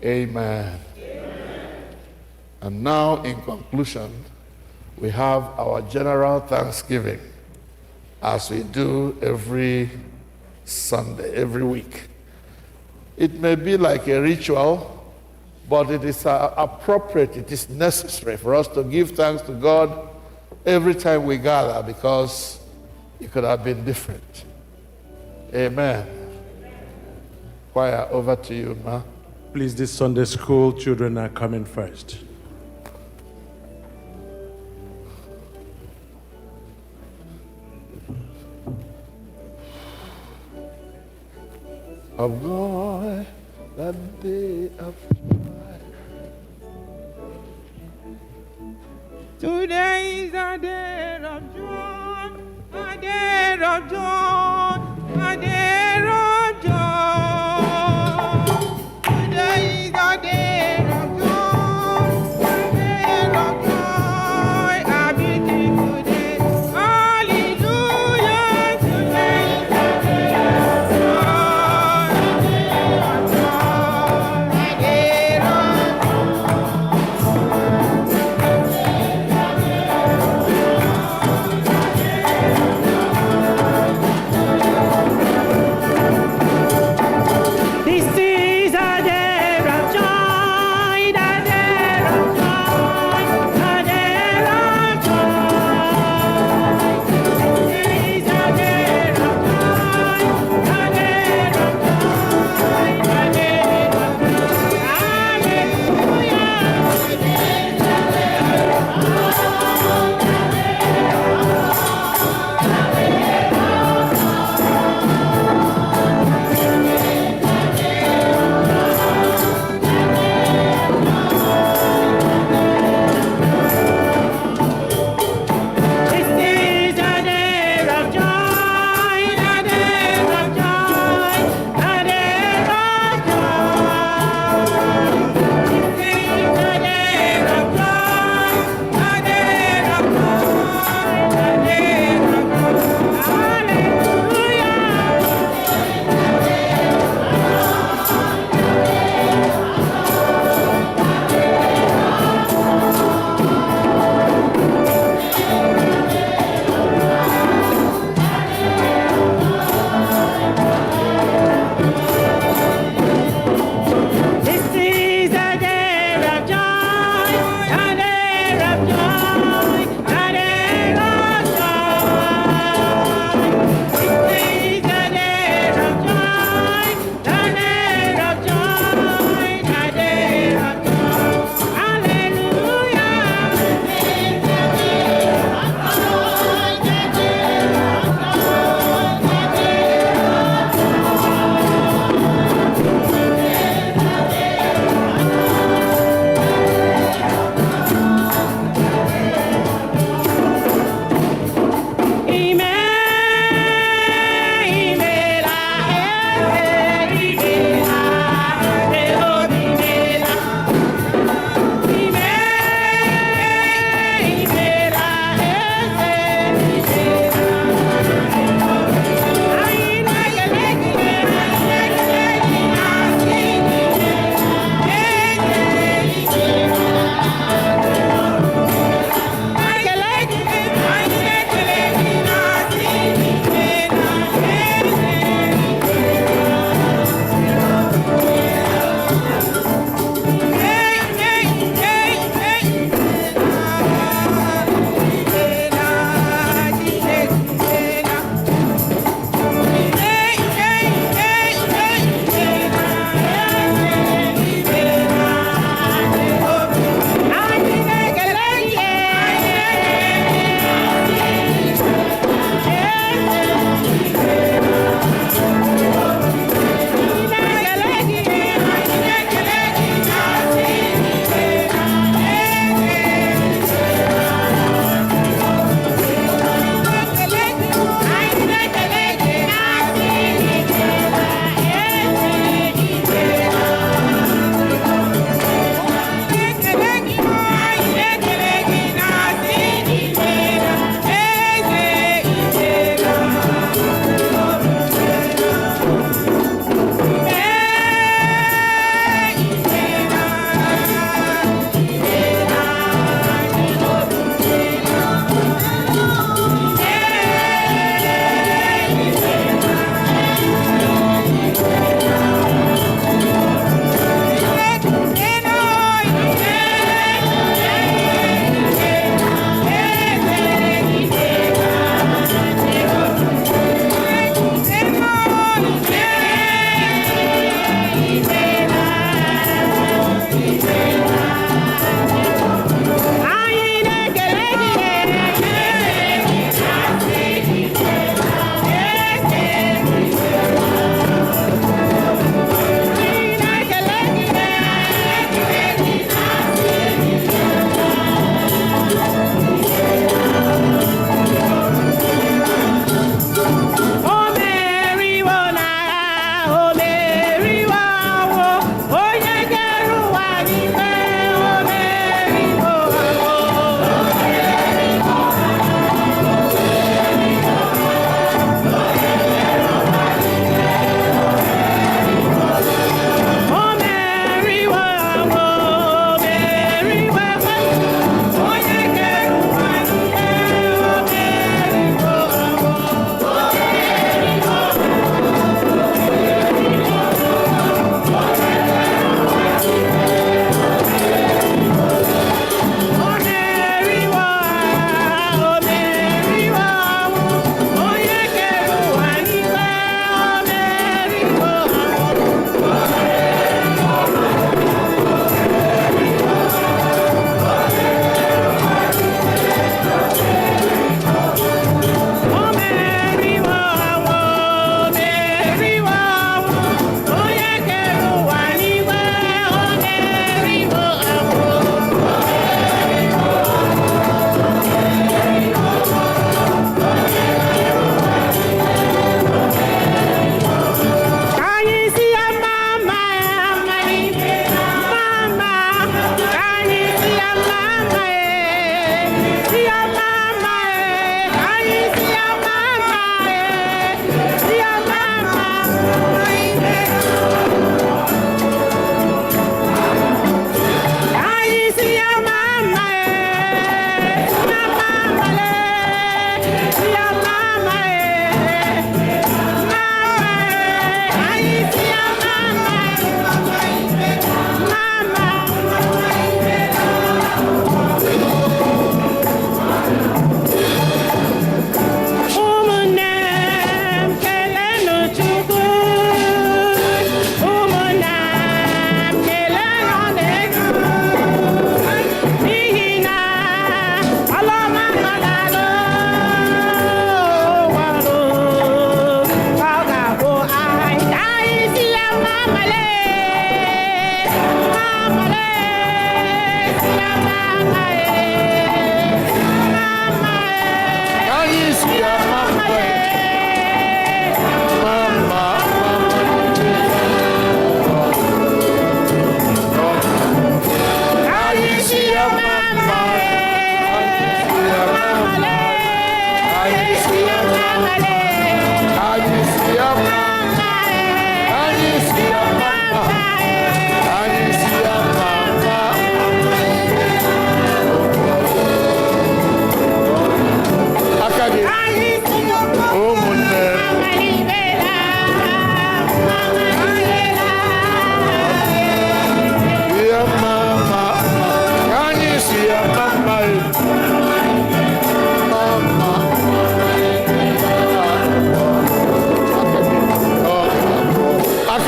Amen. And now, in conclusion, we have our general thanksgiving, as we do every Sunday, every week. It may be like a ritual, but it is appropriate, it is necessary for us to give thanks to God every time we gather, because it could have been different. Amen. Choir, over to you, Ma. Please, this Sunday school children are coming first. Of joy, that day of joy. Today is a day of joy, a day of joy, a day of joy. Today is a day of joy, a day of joy, a beautiful day. Hallelujah, today is a day of joy, a day of joy, a day of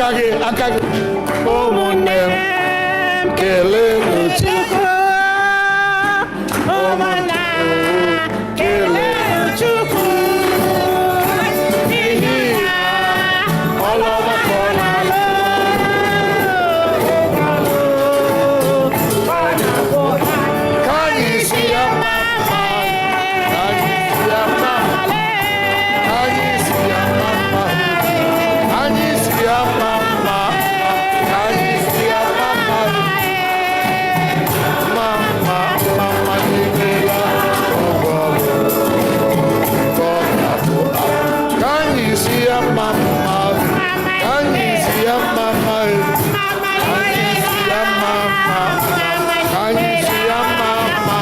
aka gị ụmụnne m kelenu Chukwu ụmụnna kelenu Chukwu n'ihi na ọlụọma ka ọ na-alụ ka anyị si ya mma mma ka anyị si ya mma mma ka anyị si ya mma mma anyị si ya mma mma ka anyị si ya mma mma mma mma mma mma n'imela ọgọgụ ka ọ na-abụ ka anyị si ya mma mma ka anyị si ya mma mma anyị si ya mma mma ka anyị si ya mma mma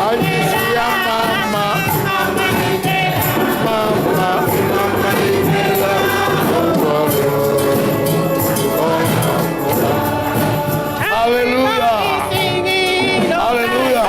anyị si ya mma mma mma mma n'imela ọgọgụ. Hallelujah. Hallelujah.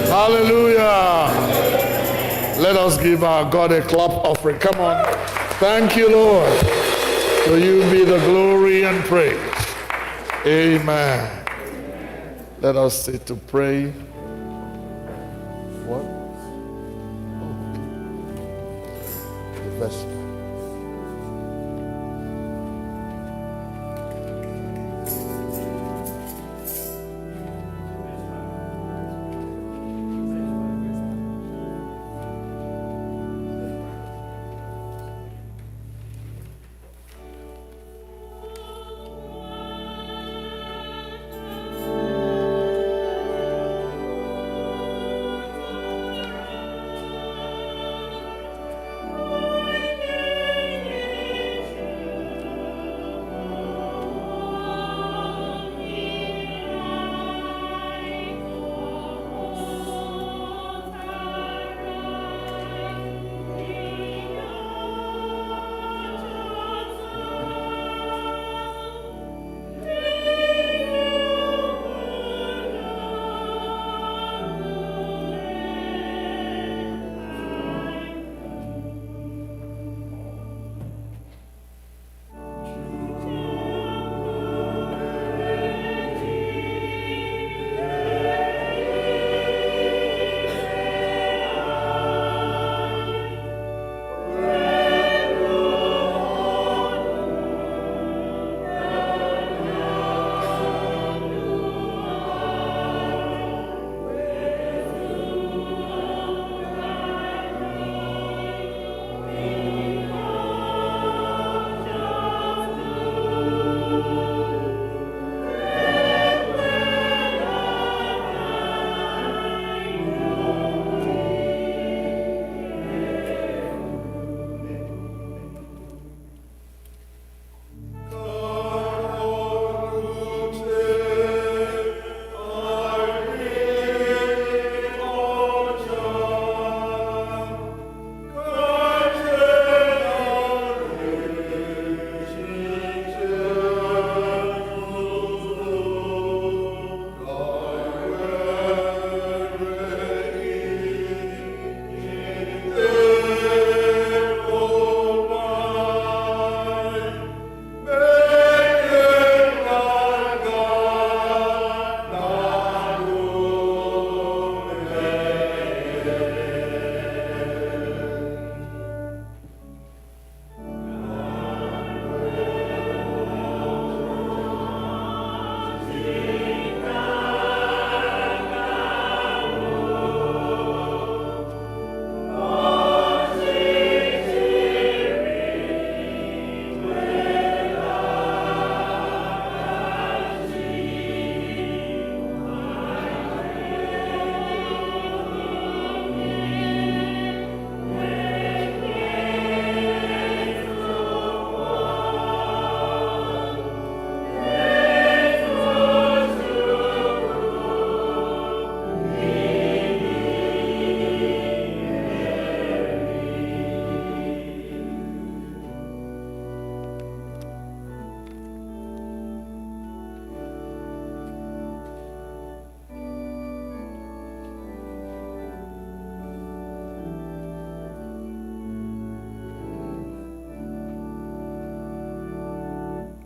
Hallelujah. Let us give our God a clap offering. Come on. Thank you, Lord. To you be the glory and praise. Amen. Let us sit to pray. What? The vesper.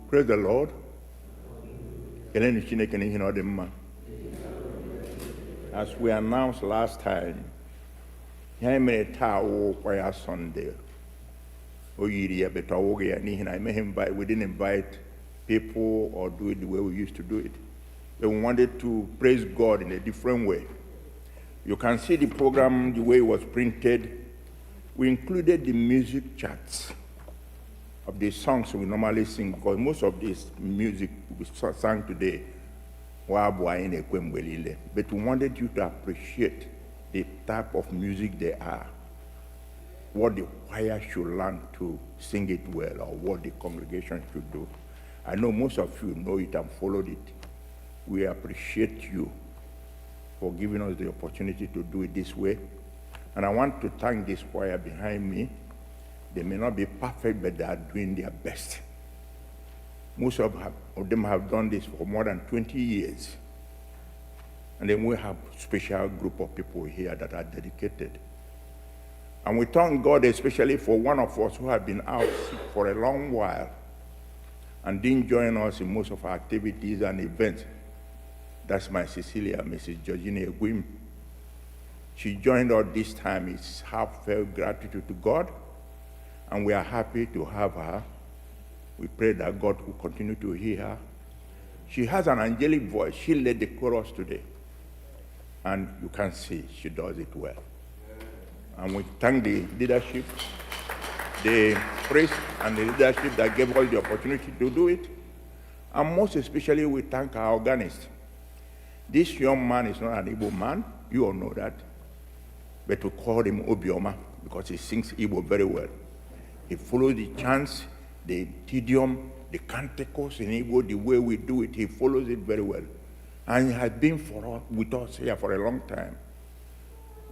Praise the Lord. Keleni Chineke n'ihi na ọ dị mma. As we announced last time, ihe mere taa wụkwa ya Sunday. O yiri ya beta ọwụghị ya n'ihi na we didn't invite people or do it the way we used to do it. But we wanted to praise God in a different way. You can see the program the way it was printed. We included the music charts of the songs we normally sing, because most of this music we sang today were Abua in Ekwe. But we wanted you to appreciate the type of music they are, what the choir should learn to sing it well, or what the congregation should do. I know most of you know it and followed it. We appreciate you for giving us the opportunity to do it this way. And I want to thank this choir behind me. They may not be perfect, but they are doing their best. Most of them have done this for more than 20 years. And then we have a special group of people here that are dedicated. And we thank God especially for one of us who have been out for a long while and didn't join us in most of our activities and events. That's my Cecilia, Mrs. Georgina Egwim. She joined us this time. It's heartfelt gratitude to God, and we are happy to have her. We pray that God will continue to hear her. She has an angelic voice. She led the chorus today, and you can see she does it well. And we thank the leadership, the priest and the leadership that gave us the opportunity to do it. And most especially, we thank our organist. This young man is not an Igbo man, you all know that. But we call him Obioma because he sings Igbo very well. He follows the chants, the Tedeum, the canticles in Igbo, the way we do it, he follows it very well. And he has been with us here for a long time.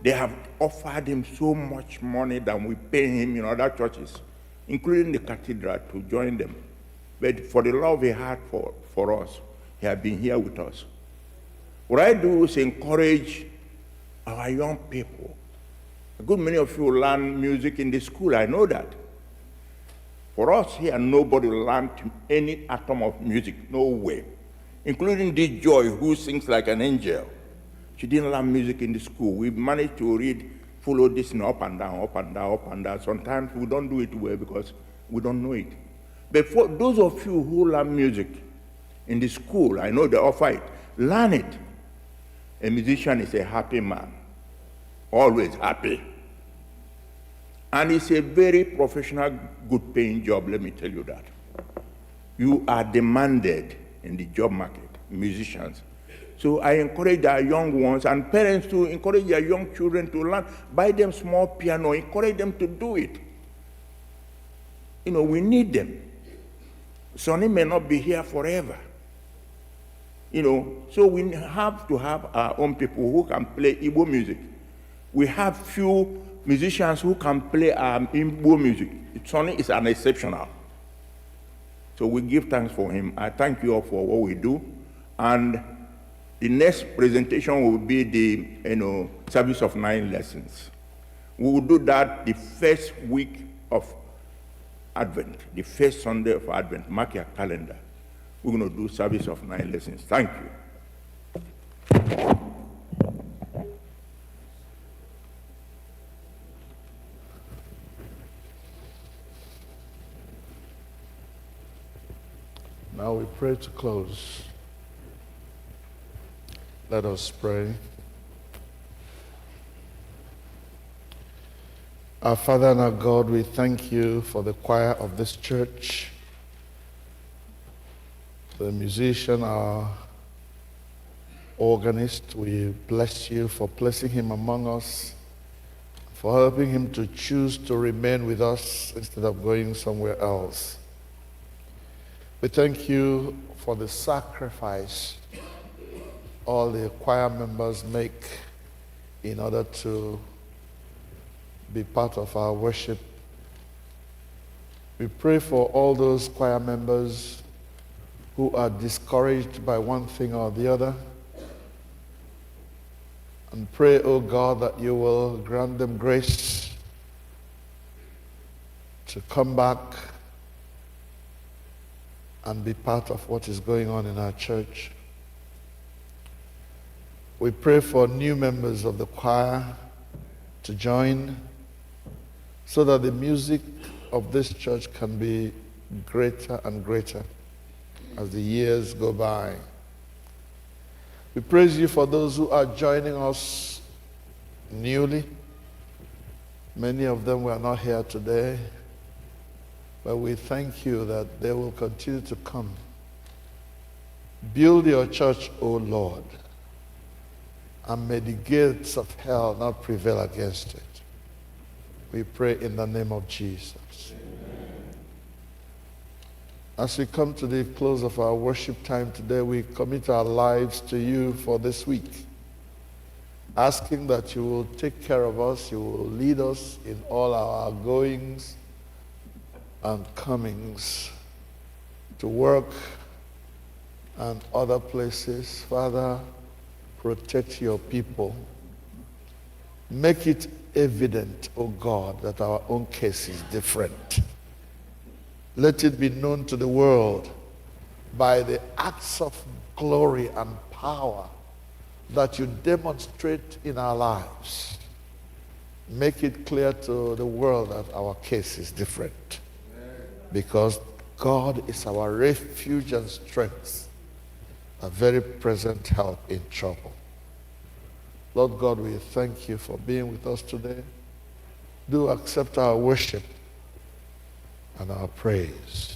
They have offered him so much money than we pay him in other churches, including the cathedral, to join them. But for the love he had for us, he has been here with us. What I do is encourage our young people. A good many of you learn music in the school, I know that. For us here, nobody learned any atom of music, no way. Including this Joy, who sings like an angel. She didn't learn music in the school. We managed to follow this up and down, up and down, up and down. Sometimes we don't do it well because we don't know it. But for those of you who learn music in the school, I know they offer it, learn it. A musician is a happy man, always happy. And it's a very professional, good paying job, let me tell you that. You are demanded in the job market, musicians. So I encourage our young ones and parents to encourage their young children to learn, buy them small piano, encourage them to do it. You know, we need them. Sonny may not be here forever. You know, so we have to have our own people who can play Igbo music. We have few musicians who can play Igbo music. Sonny is an exceptional. So we give thanks for him. I thank you all for what we do. And the next presentation will be the service of 9 lessons. We will do that the first week of Advent, the first Sunday of Advent. Mark your calendar. We're going to do service of 9 lessons. Thank you. Now we pray to close. Let us pray. Our Father and our God, we thank you for the choir of this church, the musician, our organist. We bless you for placing him among us, for helping him to choose to remain with us instead of going somewhere else. We thank you for the sacrifice all the choir members make in order to be part of our worship. We pray for all those choir members who are discouraged by one thing or the other, and pray, O God, that you will grant them grace to come back and be part of what is going on in our church. We pray for new members of the choir to join so that the music of this church can be greater and greater as the years go by. We praise you for those who are joining us newly. Many of them were not here today, but we thank you that they will continue to come. Build your church, O Lord, and may the gates of hell not prevail against it. We pray in the name of Jesus. Amen. As we come to the close of our worship time today, we commit our lives to you for this week, asking that you will take care of us, you will lead us in all our goings and comings to work and other places. Father, protect your people. Make it evident, O God, that our own case is different. Let it be known to the world by the acts of glory and power that you demonstrate in our lives. Make it clear to the world that our case is different. Because God is our refuge and strength, a very present help in trouble. Lord God, we thank you for being with us today. Do accept our worship and our praise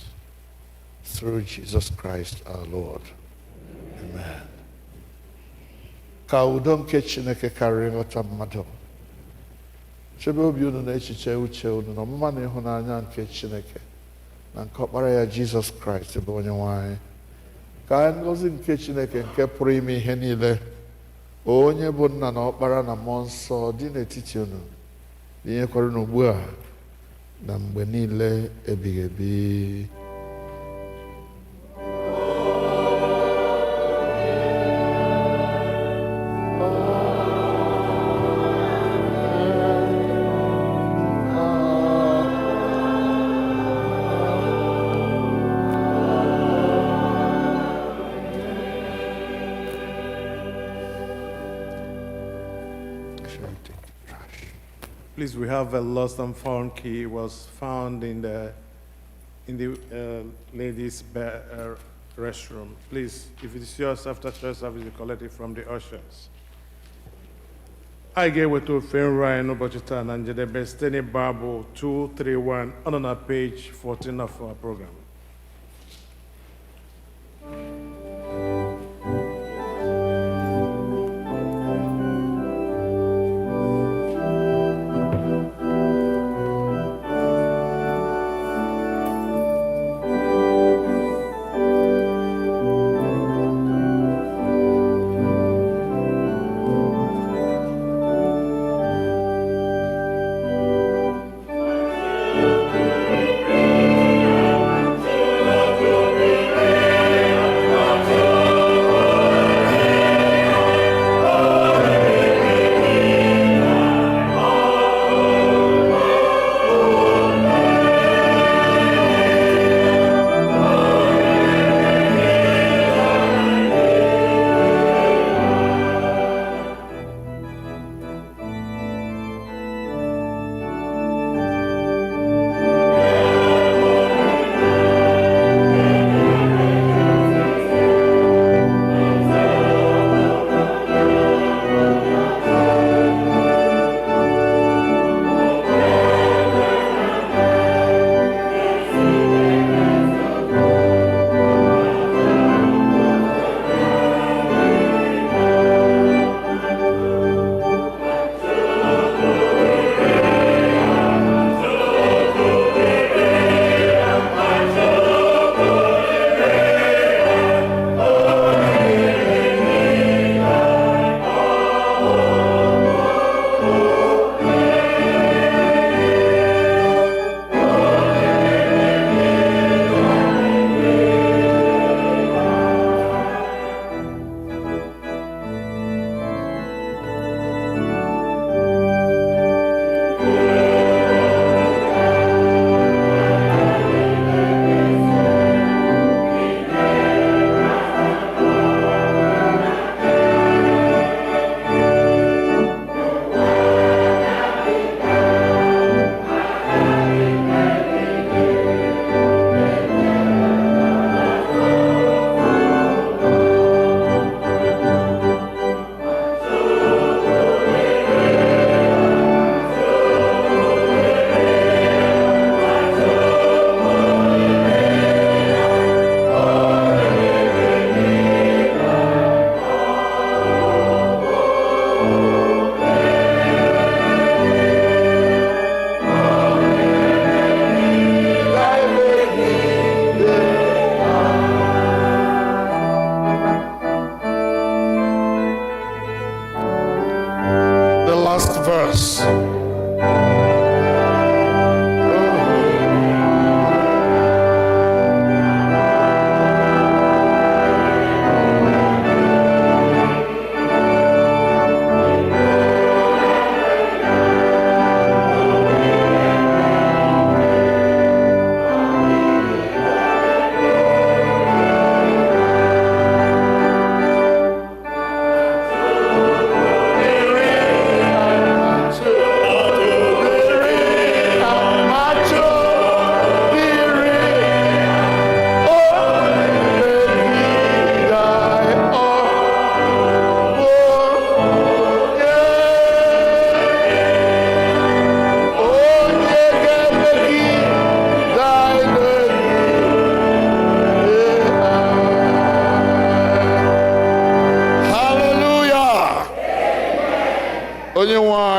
through Jesus Christ our Lord. Amen. Ka udo nke Chineke karịrị nghọta mmadụ. Chebe obi unu na echiche uche unu na ọmụma na ịhụnanya nke Chineke na nke ọkpara ya Jizọs Kraịst bụ Onyenwe anyị. Ka ngọzi nke Chineke nke pụrụ ime ihe niile, onye bụ nna na ọkpara na mmụọ nsọ dị n'etiti unu, dinyekwara unu ugbu a na mgbe niile ebighị ebi. Please, we have a lost and found key. It was found in the ladies' restroom. Please, if it's yours after church service, you collect it from the ushers. I gave it to Fenrai no Bachita and the Besteni Bible 231 on page 14 of our program.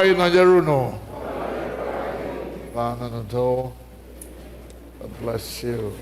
anyị nọnyere unu. God bless you.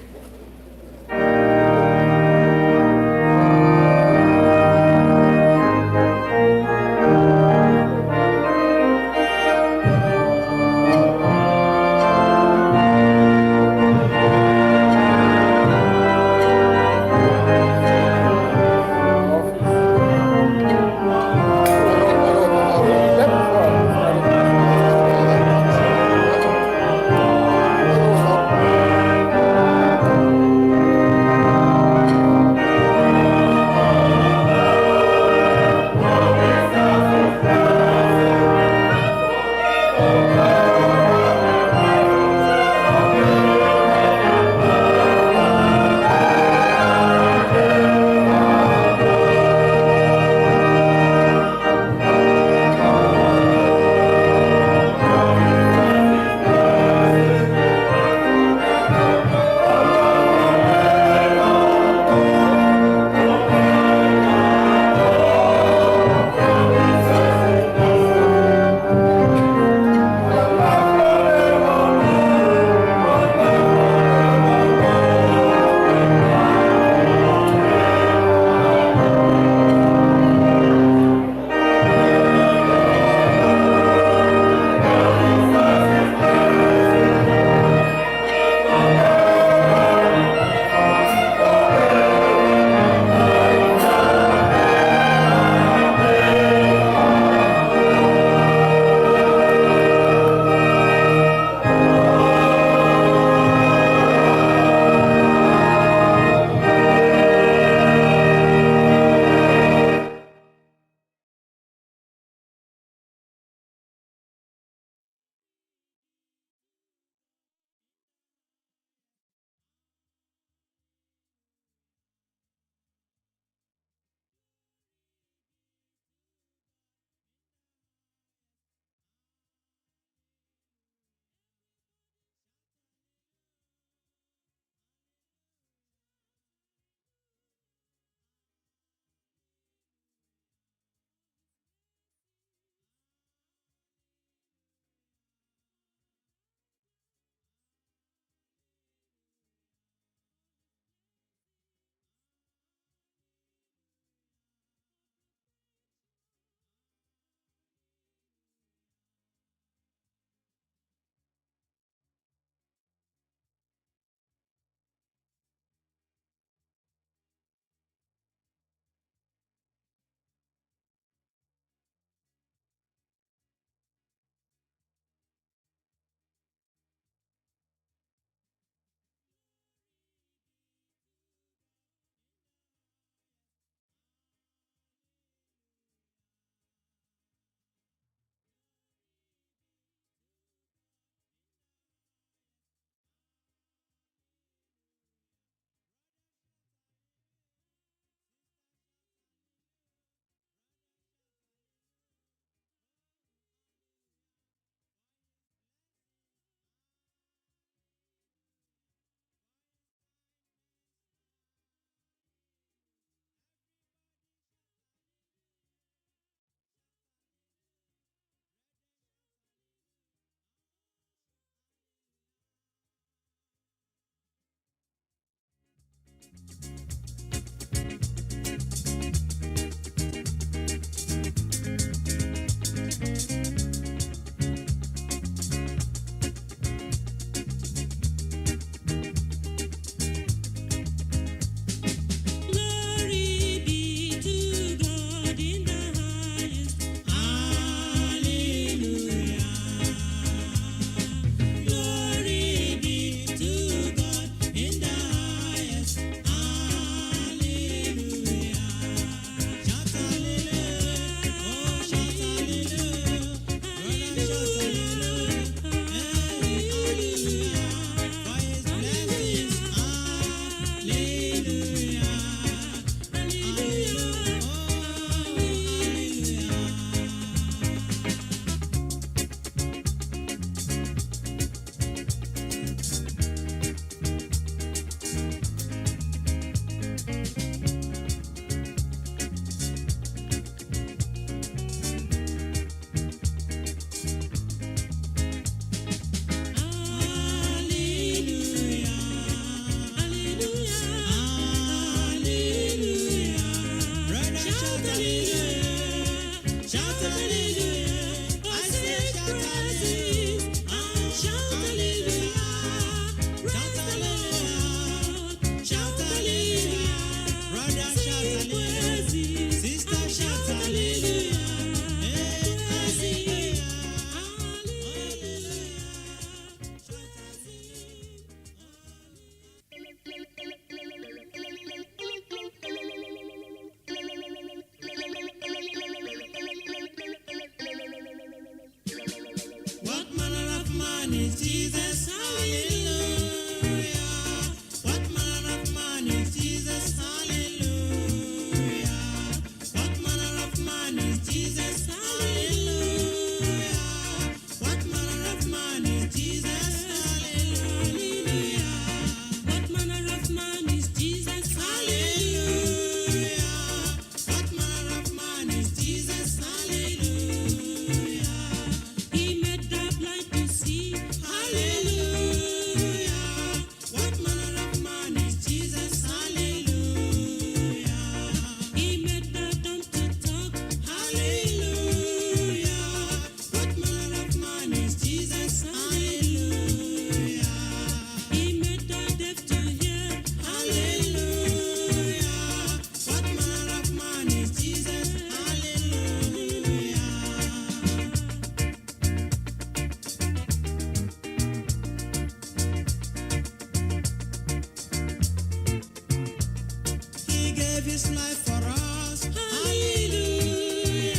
gave his life for us. Hallelujah.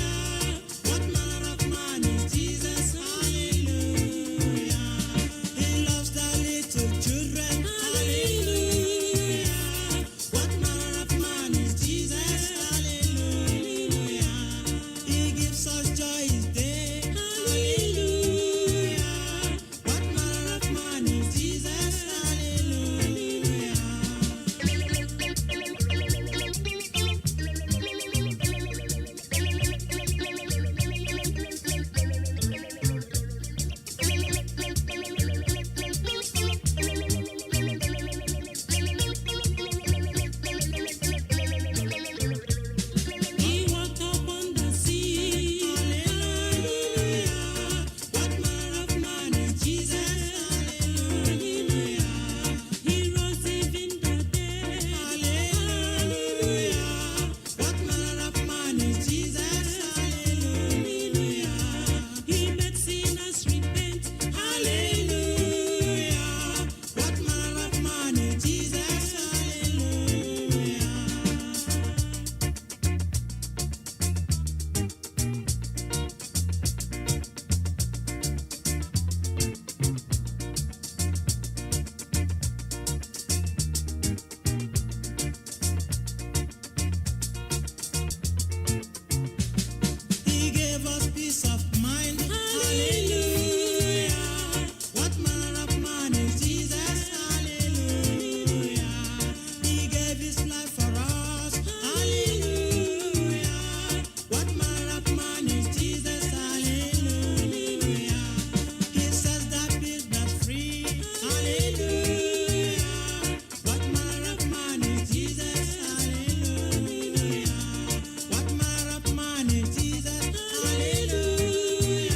What manner of man is Jesus? Hallelujah. He loves the little children. Hallelujah. What manner of man is Jesus? Hallelujah. He gives us joy each day. Hallelujah. What manner of man is Jesus? Hallelujah. He walked upon the sea. Hallelujah. What manner of man is Jesus? Hallelujah. He rose even the dead. Hallelujah. What manner of man is Jesus? Hallelujah. He made sinners repent. Hallelujah. What manner of man is Jesus? Hallelujah. He gave us peace of mind. Hallelujah. What manner of man is Jesus? Hallelujah. He gave his life for us. Hallelujah. What manner of man is Jesus? Hallelujah. He sets the peace that's free. Hallelujah. What manner of man is Jesus? Hallelujah. What manner of man is Jesus? Hallelujah.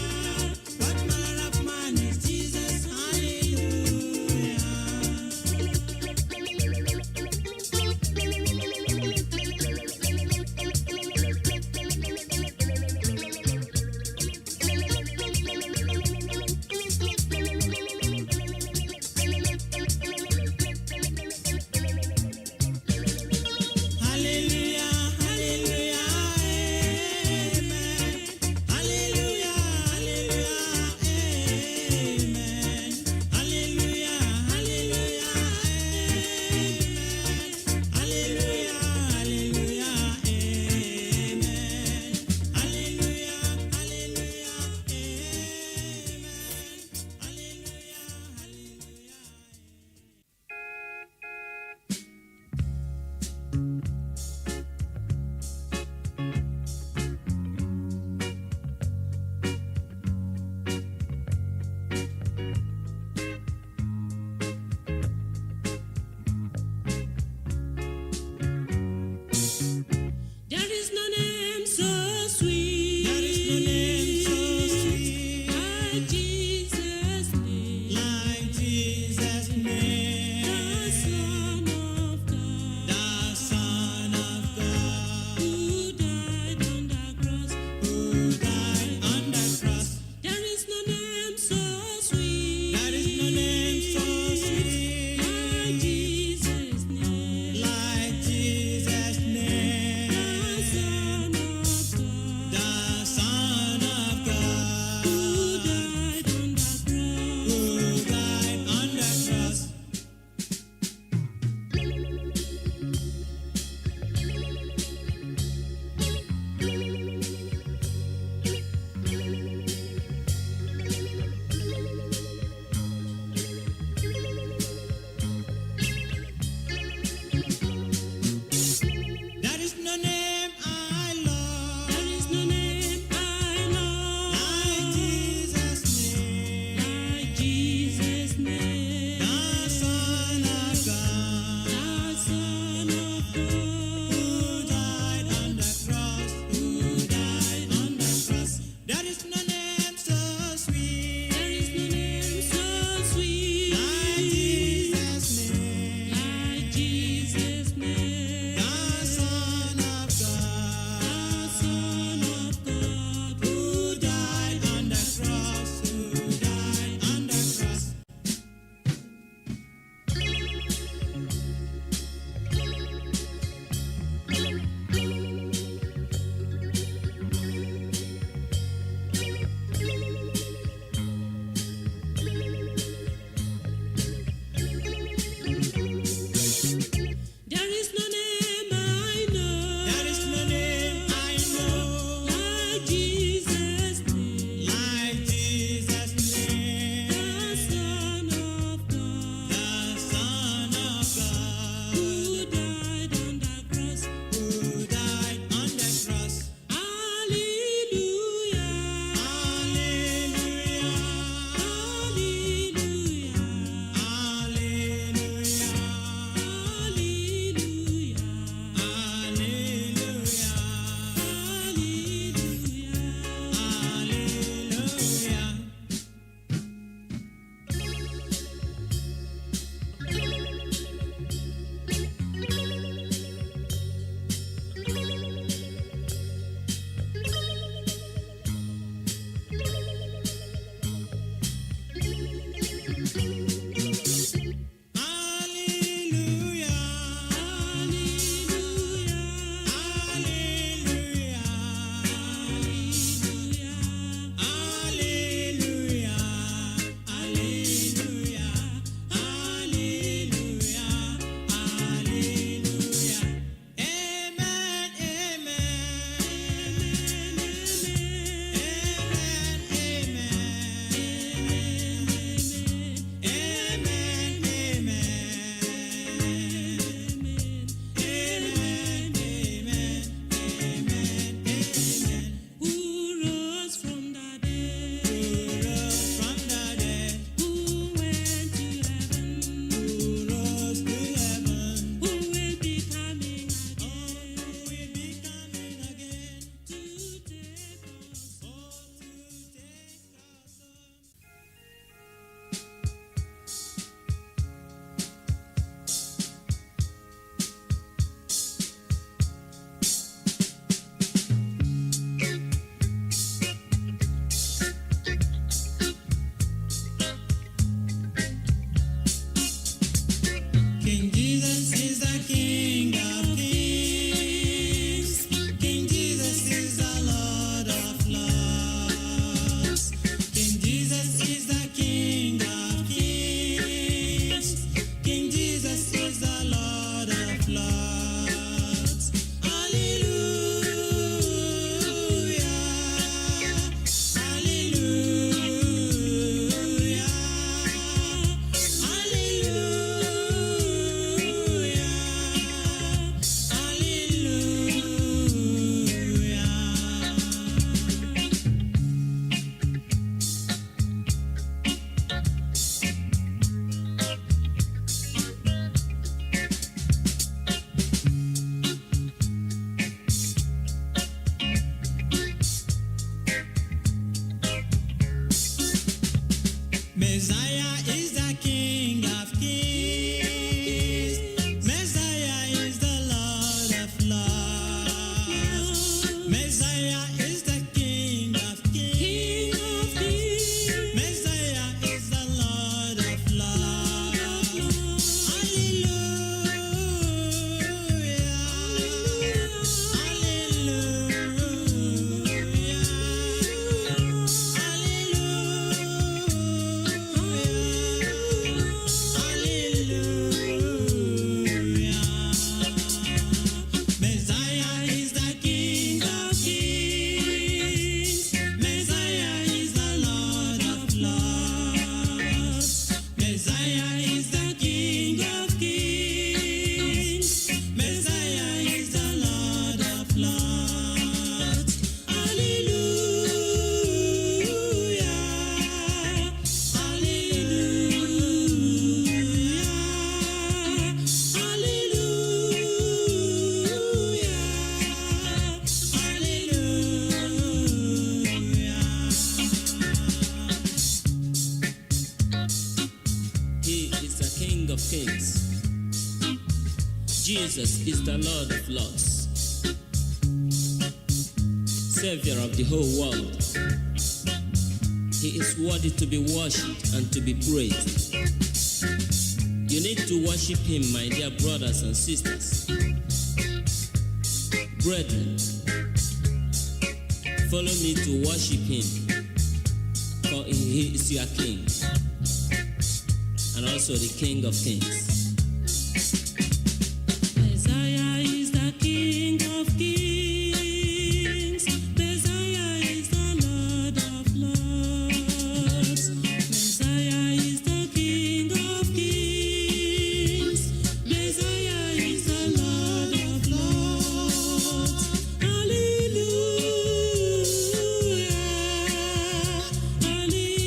What manner of man is Jesus? Hallelujah. Jesus is the Lord of Lords, Savior of the whole world. He is worthy to be worshipped and to be praised. You need to worship Him, my dear brothers and sisters. Brethren, follow me to worship Him, for He is your King, and also the King of Kings. Messiah is the King of Kings. Messiah is the Lord of Lords. Messiah is the King of Kings. Messiah is the Lord of Lords. Hallelujah. Hallelujah.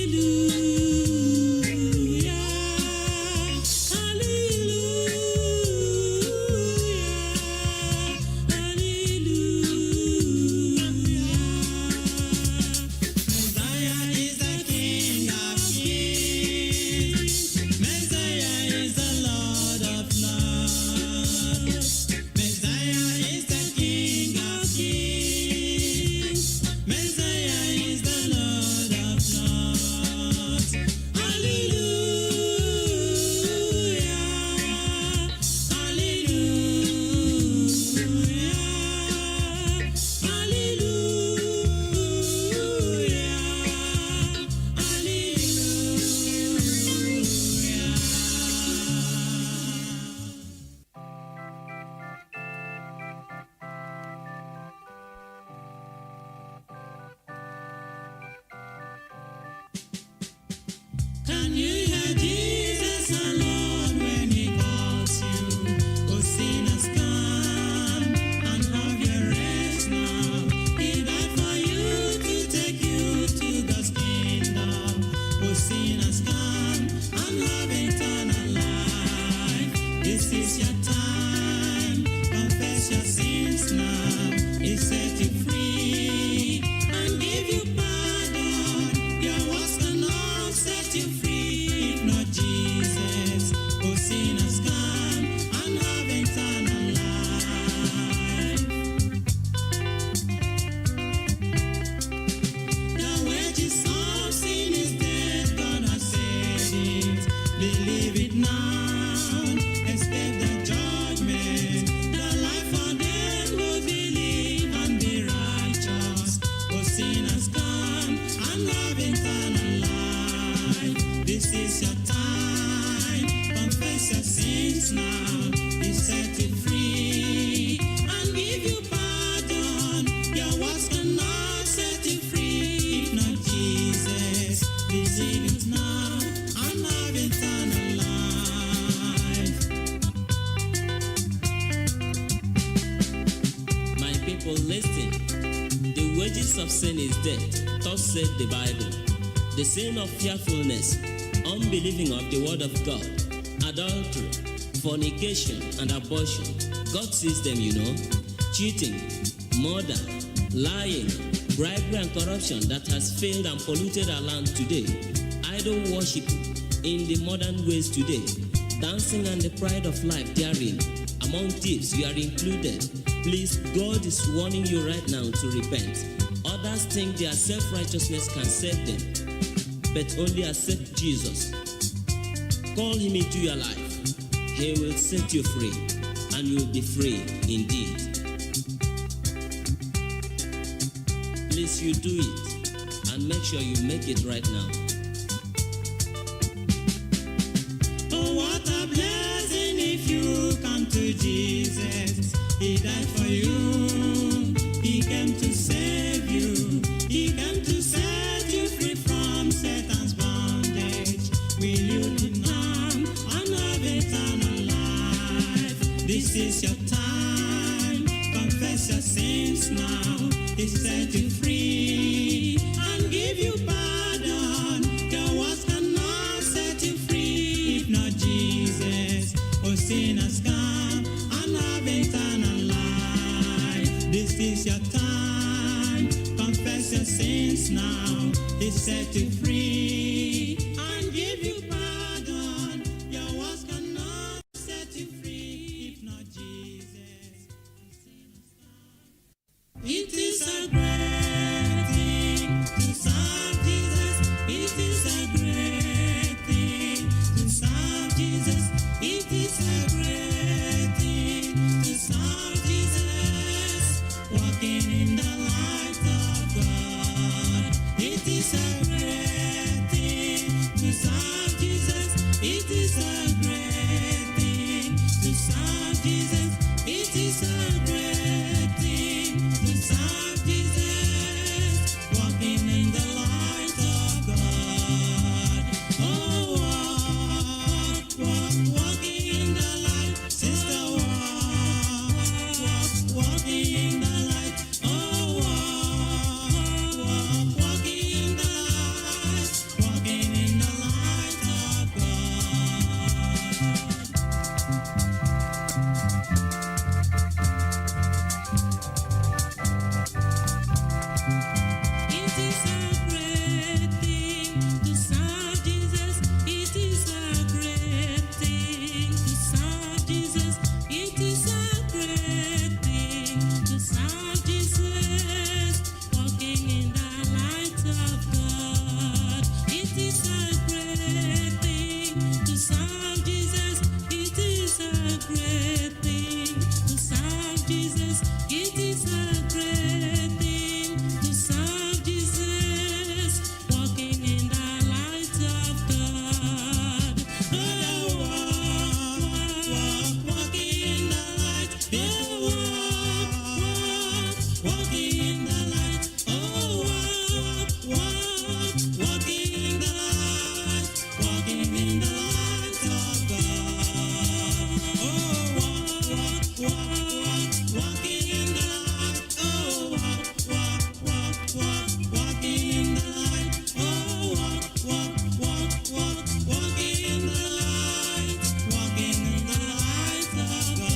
Can you hear Jesus our Lord when He calls you? Oh, sinners, come and have your rest now. He died for you to take you to God's kingdom. Oh, sinners, come and have eternal life. This is your time. Confess your sins now. He set you free and give you pardon. Your words cannot set you free if not Jesus. Oh, sinners, come and have eternal life. The wages of sin is death, God has said it. Believe it now, escape the judgment. The life for them who believe and be righteous. Oh, sinners, come and have eternal life. This is your time. Confess your sins now. He set you free and give you pardon. Your words cannot set you free if not Jesus. Believe it now and have eternal life. My people, listen. The wages of sin is death. Thus said the Bible. The sin of fearfulness, unbelieving of the word of God, adultery, fornication, and abortion. God sees them, you know. Cheating, murder, lying, bribery, and corruption that has failed and polluted our land today. Idol worship in the modern ways today. Dancing and the pride of life therein. Among thieves, you are included. Please, God is warning you right now to repent. Others think their self-righteousness can save them, but only accept Jesus. Call Him into your life. He will set you free, and you will be free indeed. Please, you do it, and make sure you make it right now. Oh, what a blessing if you come to Jesus. He died for you. He came to save you. He came to set you free from Satan's bondage. Will you lean on and have eternal life? This is your time. Confess your sins now. He set you free and give you pardon. Your words cannot set you free if not Jesus. Oh, sinners, come and have eternal life. This is your time. Confess your sins now. He set you free and give you pardon. Your words cannot set you free if not Jesus. walking in the light. Oh, walking in the light. Oh, walking in the light. Walking in the light of God.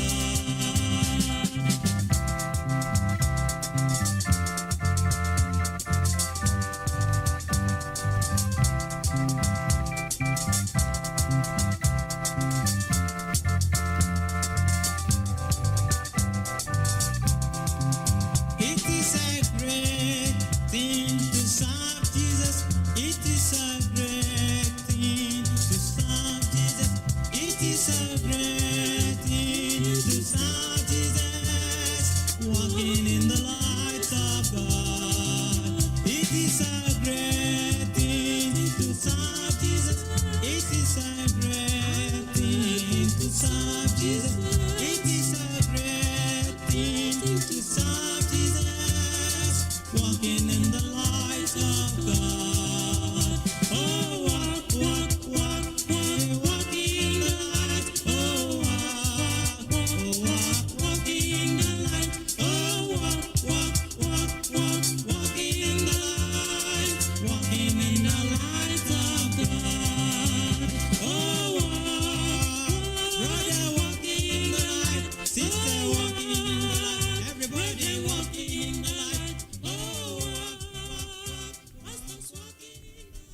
It is a great thing to serve Jesus. It is a great thing to serve Jesus. It is a great thing to serve Jesus. Walking in the light of God. It is a great thing to serve Jesus. It is a great thing to serve Jesus. It is a great thing to serve Jesus. Walking in the light of God. Oh, walking in the light. Oh, walking in the light. Oh, walking in the light. Walking in the light of God. Oh, brother walking in the light. Sister walking in the light. Everybody walking in the light. Oh, pastors walking in the light.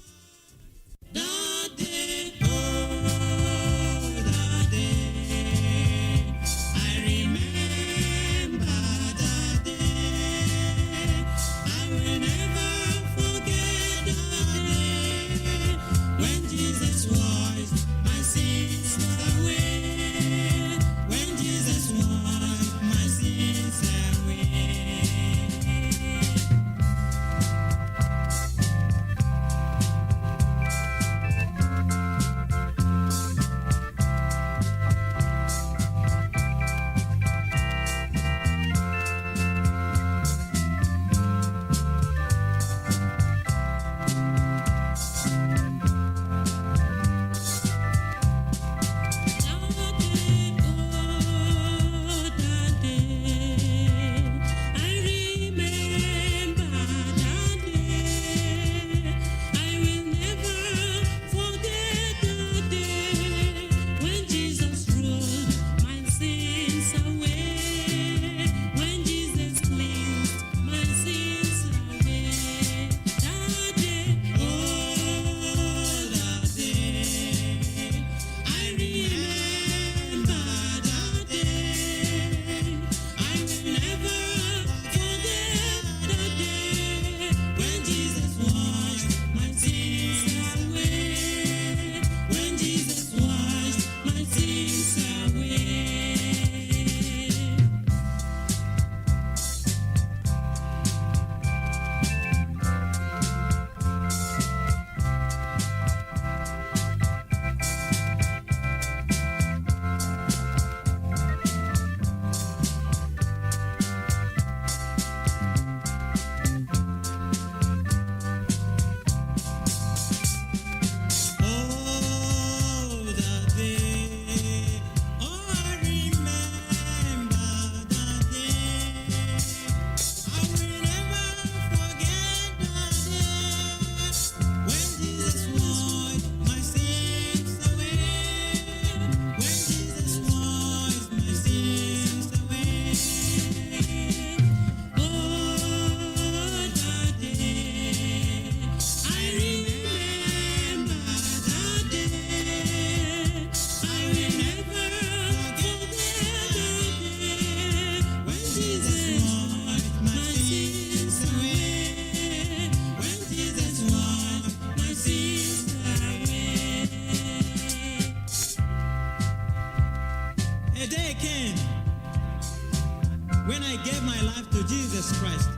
That day, oh, that day, I remember that day. I will never forget that day when Jesus washed my sins away. When Jesus washed my sins away. when I gave my life to Jesus Christ.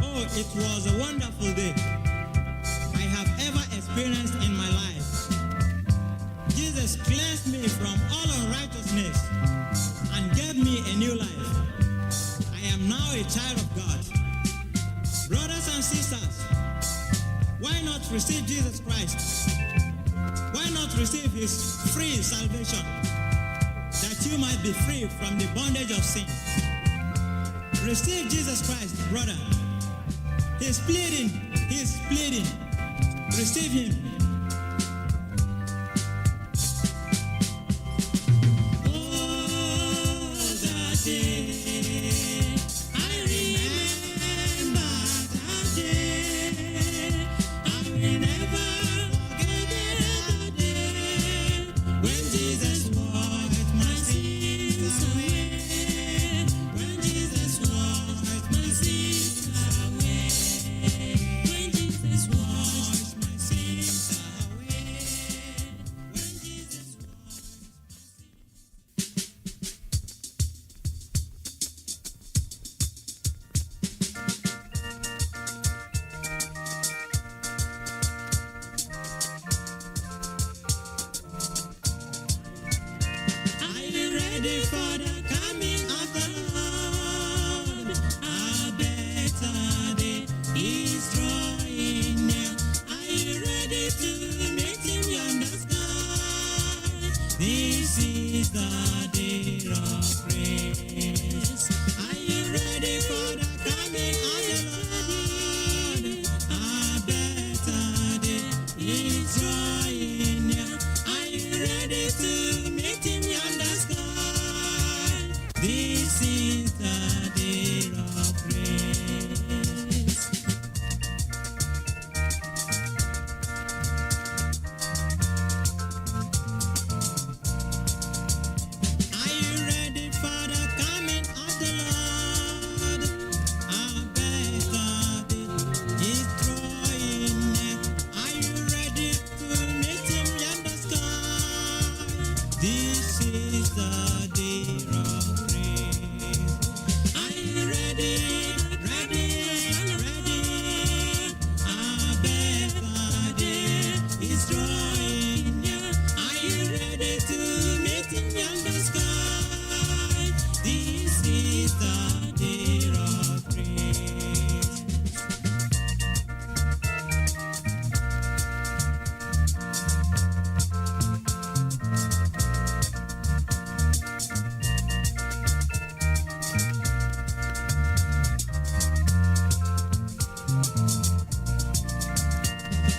Oh, it was a wonderful day I have ever experienced in my life. Jesus cleansed me from all unrighteousness and gave me a new life. I am now a child of God. Brothers and sisters, why not receive Jesus Christ? Why not receive his free salvation that that you might be free from the bondage of sin. Receive Jesus Christ, brother. He's pleading. He's pleading. Receive him. Oh, that day, I remember that day. I will never forget that day when Jesus washed my sins away. When Jesus washed my sins away. When Jesus washed my sins away. When Jesus Are you ready for the coming of the Lord? A better day is drawing near. Are you ready to meet him yonder sky? This is the day of praise. Are you ready for the coming of the Lord? A better day is drawing near. Are you ready to meet him yonder sky? This is the day of praise. Are you ready for the coming of the Lord? A better day is drawing near. Are you ready to meet him yonder sky? This is the day of praise. Are you ready? Ready? Ready? A better day is drawing near. Are you ready to meet him yonder sky? This is the day of praise.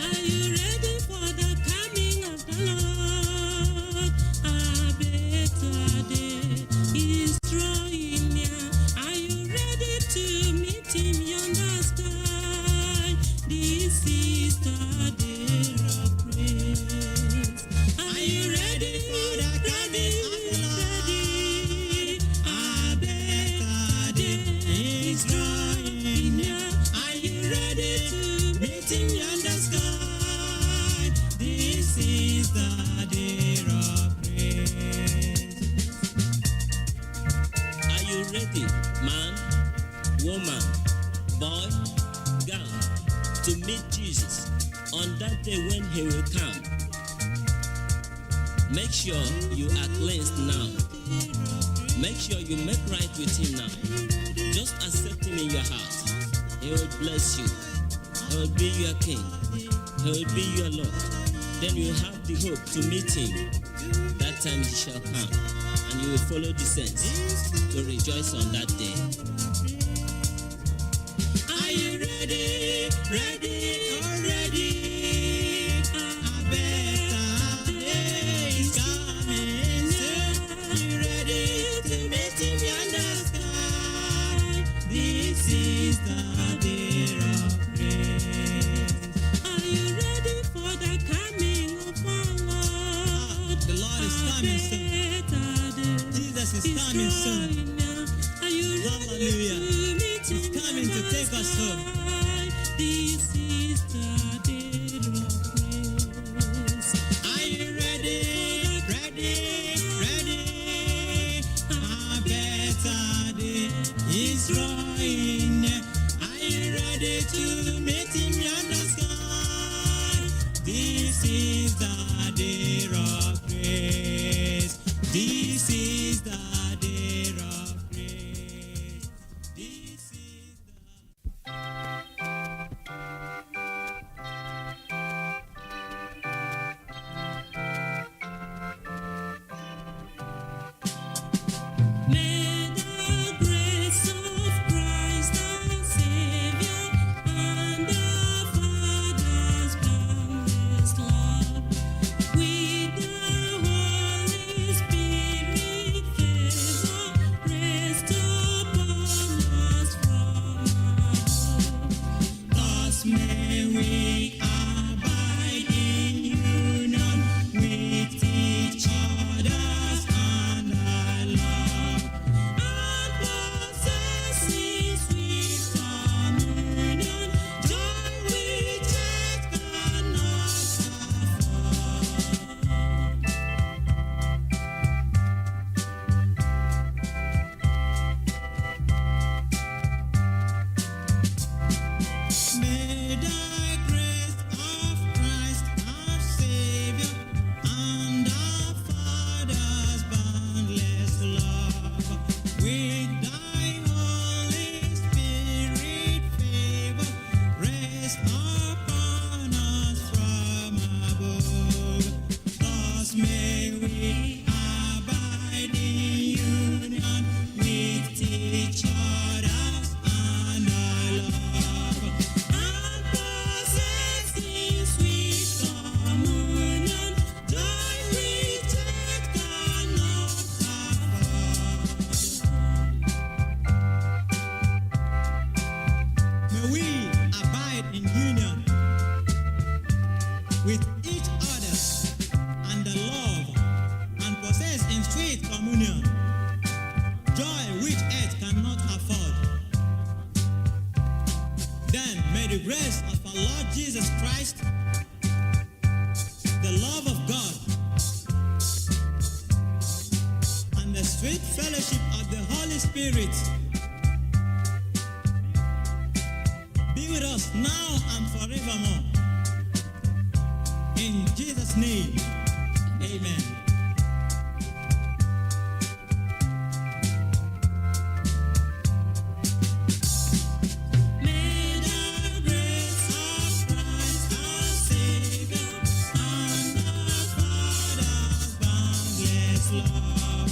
Are you ready for the coming of the Lord? A better day is drawing near. Are you ready to meet him yonder sky? This is the day of praise. Are you ready for the coming of the Lord? A better day is drawing near. Are you ready to meet him yonder sky? This is the day of praise. Are you ready, man, woman, boy, girl, to meet Jesus on that day when he will come? Make sure you are cleansed now. Make sure you make right with him now. Just accept him in your heart. He will bless you. He will be your king. He will be your Lord. Then you have the hope to meet him. That time he shall come, and you will follow the saints to rejoice on that day. Are you ready? Ready? Ready? A better day is coming soon. Are you ready to meet him yonder sky? This is the day of praise. Are you ready for the coming of our Lord? The Lord is coming soon. Jesus is coming soon. Are you Hallelujah. He's coming to take us home. This is the day of praise. Are you ready? Ready? Ready? A better day is drawing near. Are you ready to meet him yonder sky? This is the day of praise. This is the day of praise. This is the earth cannot afford. Then may the grace of our Lord Jesus Christ, the love of God, and the sweet fellowship of the Holy Spirit be with us now and forevermore. In Jesus' name, amen. May the grace of Christ our Savior and the Father's boundless love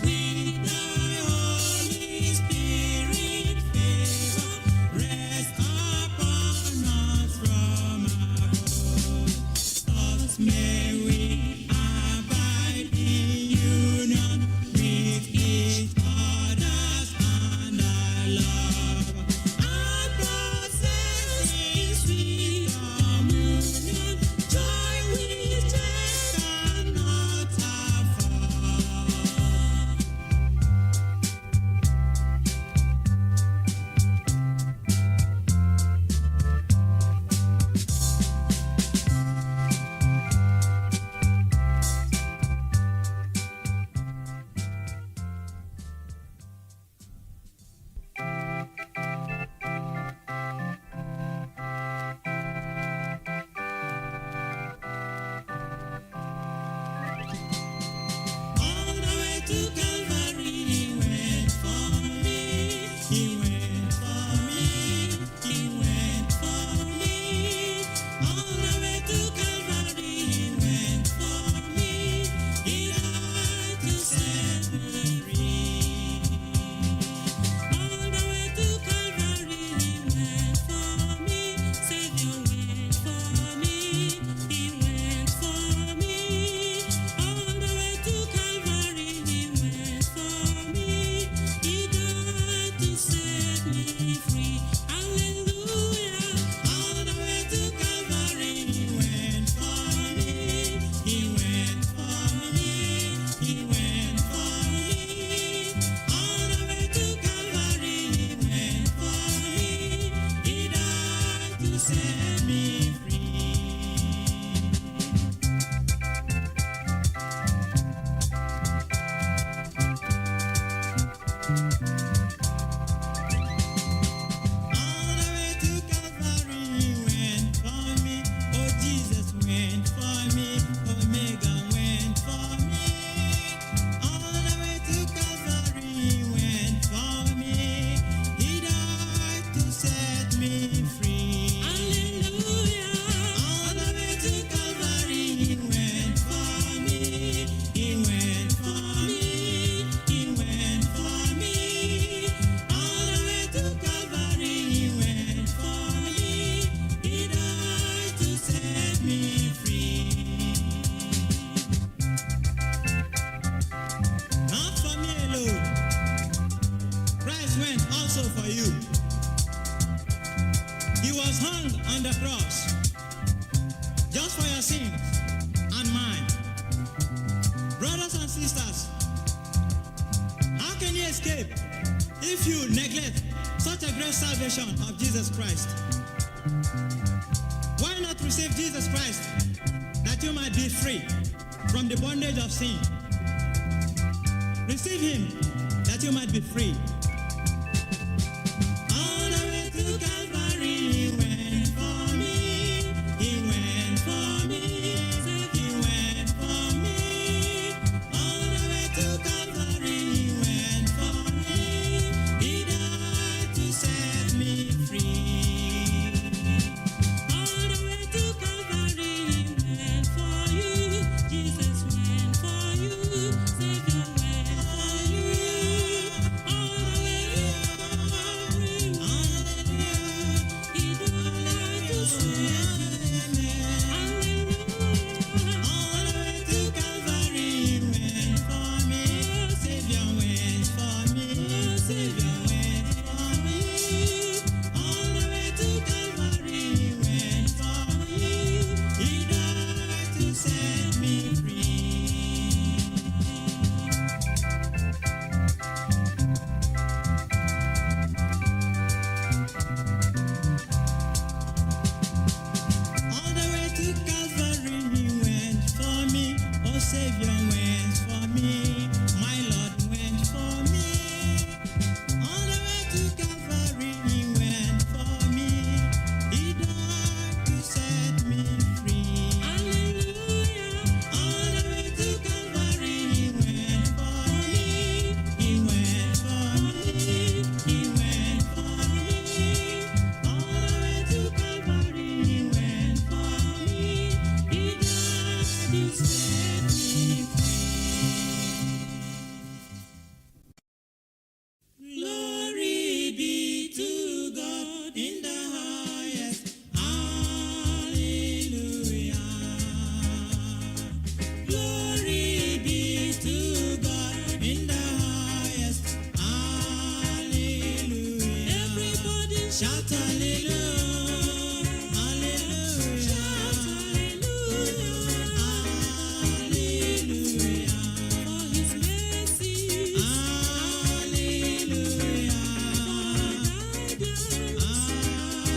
with the Holy Spirit favor rest upon us from above. Thus may we abide in union with each other and our love, and process in sweet communion, joy which death cannot afford. All the way to Calvary, he went for me. He went for me. He went for me. All the way to Calvary, he went for me. He died to set me free. All the way to Calvary, he went for me. Savior went for me. He went for me. All the way to Calvary, he went for me. He died to set me free. Hallelujah. All the way to Calvary, he went for me. He went for me. He went for me. All the way to Calvary, he went for me. He died to set me free. All the way to Calvary, he went for me. Oh, Jesus went for me. Omega went for me. All the way to Calvary, he went for me. He died to set me free. Hallelujah. All the way to Calvary, he went for me. He went for me. He went for me. All the way to Calvary, he went for me. He died to set me free. Not for me alone. Christ went also for you. He was hung on the cross just for your sins and mine. Brothers and sisters, how can you escape if you neglect such a great salvation of Jesus Christ? Why not receive Jesus Christ that you might be free from the bondage of sin? Receive him that you might be free. All the way to Calvary, he went for me. He went for me. He went for me. All the way to Calvary, he went for me. He died to set me free. All the way to Calvary, he went for you. Jesus went for you. Savior went for you. All the way Shout hallelujah, hallelujah, shout hallelujah, for His mercy, hallelujah,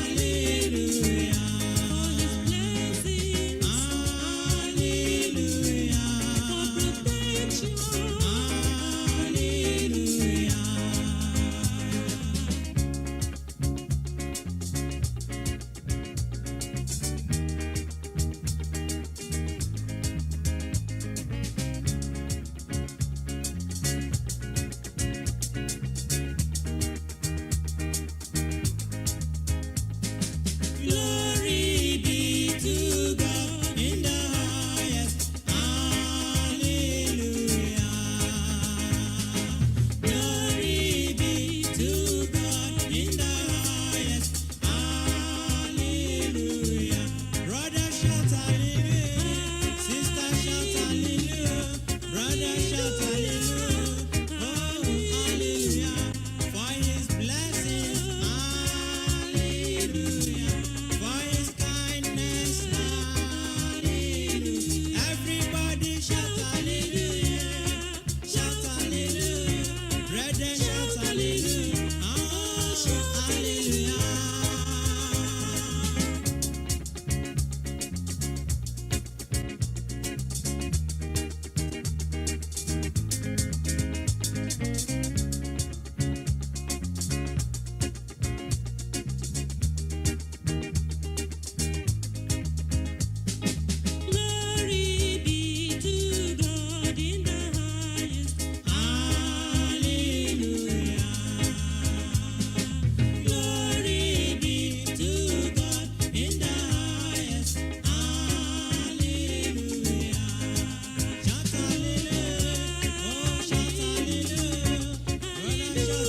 hallelujah, for His blessing, hallelujah, for protection, hallelujah. Glory be to God in the highest. Hallelujah. Glory be to God in the highest. Hallelujah. Brother shout hallelujah. Sister shout hallelujah. Brother shout hallelujah. Oh, hallelujah. For His blessings. Hallelujah. For His kindness, hallelujah. Everybody shout hallelujah, shout hallelujah. Brethren shout hallelujah, oh, hallelujah. Glory be to God in the highest. Hallelujah. Glory be to God in the highest. Hallelujah. Shout hallelujah. Oh, shout hallelujah. Brother, shout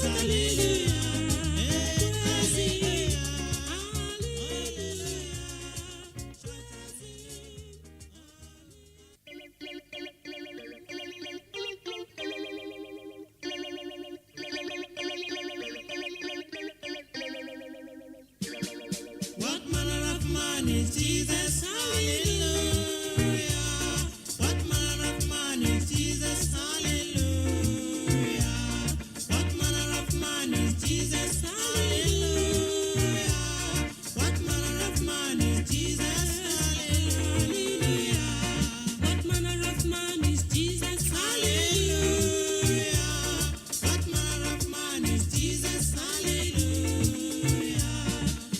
hallelujah. Hey, hallelujah. For His blessings. Hallelujah. What manner of man is Jesus? Hallelujah. What manner of man is Jesus? Hallelujah. What manner of man is Jesus? Hallelujah. What manner of man is Jesus? Hallelujah. What manner of man is Jesus? Hallelujah. What manner of man is Jesus? Hallelujah.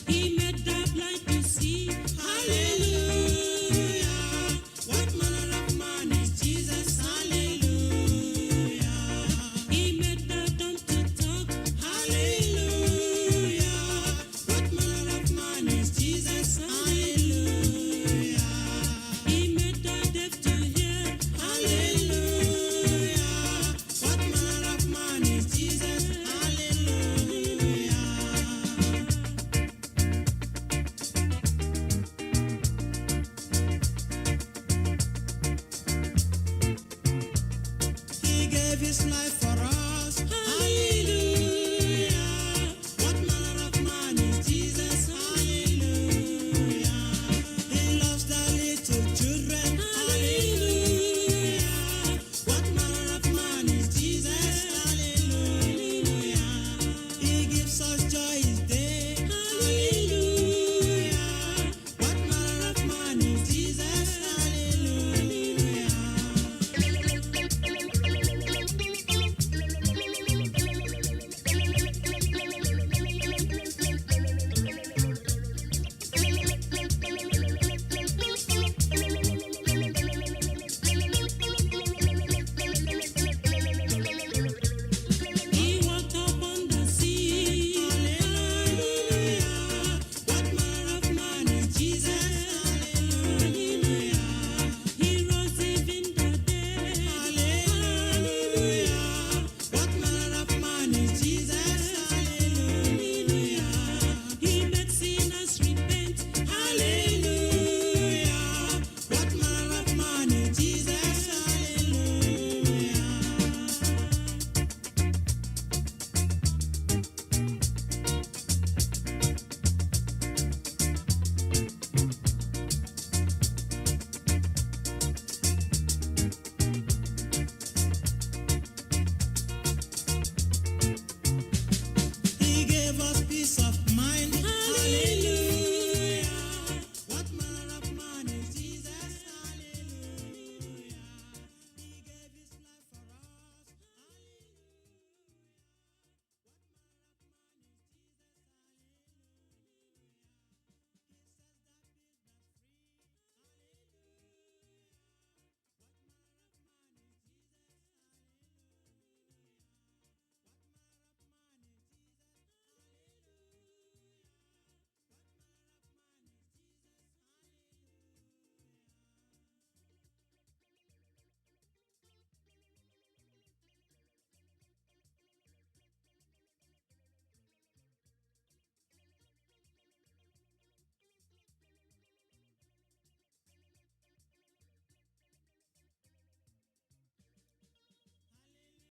He made the blind to see. Hallelujah. What manner of man is Jesus? Hallelujah. He made the dumb to talk. Hallelujah. What manner of man is Jesus? Hallelujah. He made the deaf to hear. Hallelujah. What manner of man is Jesus? Hallelujah. He gave His life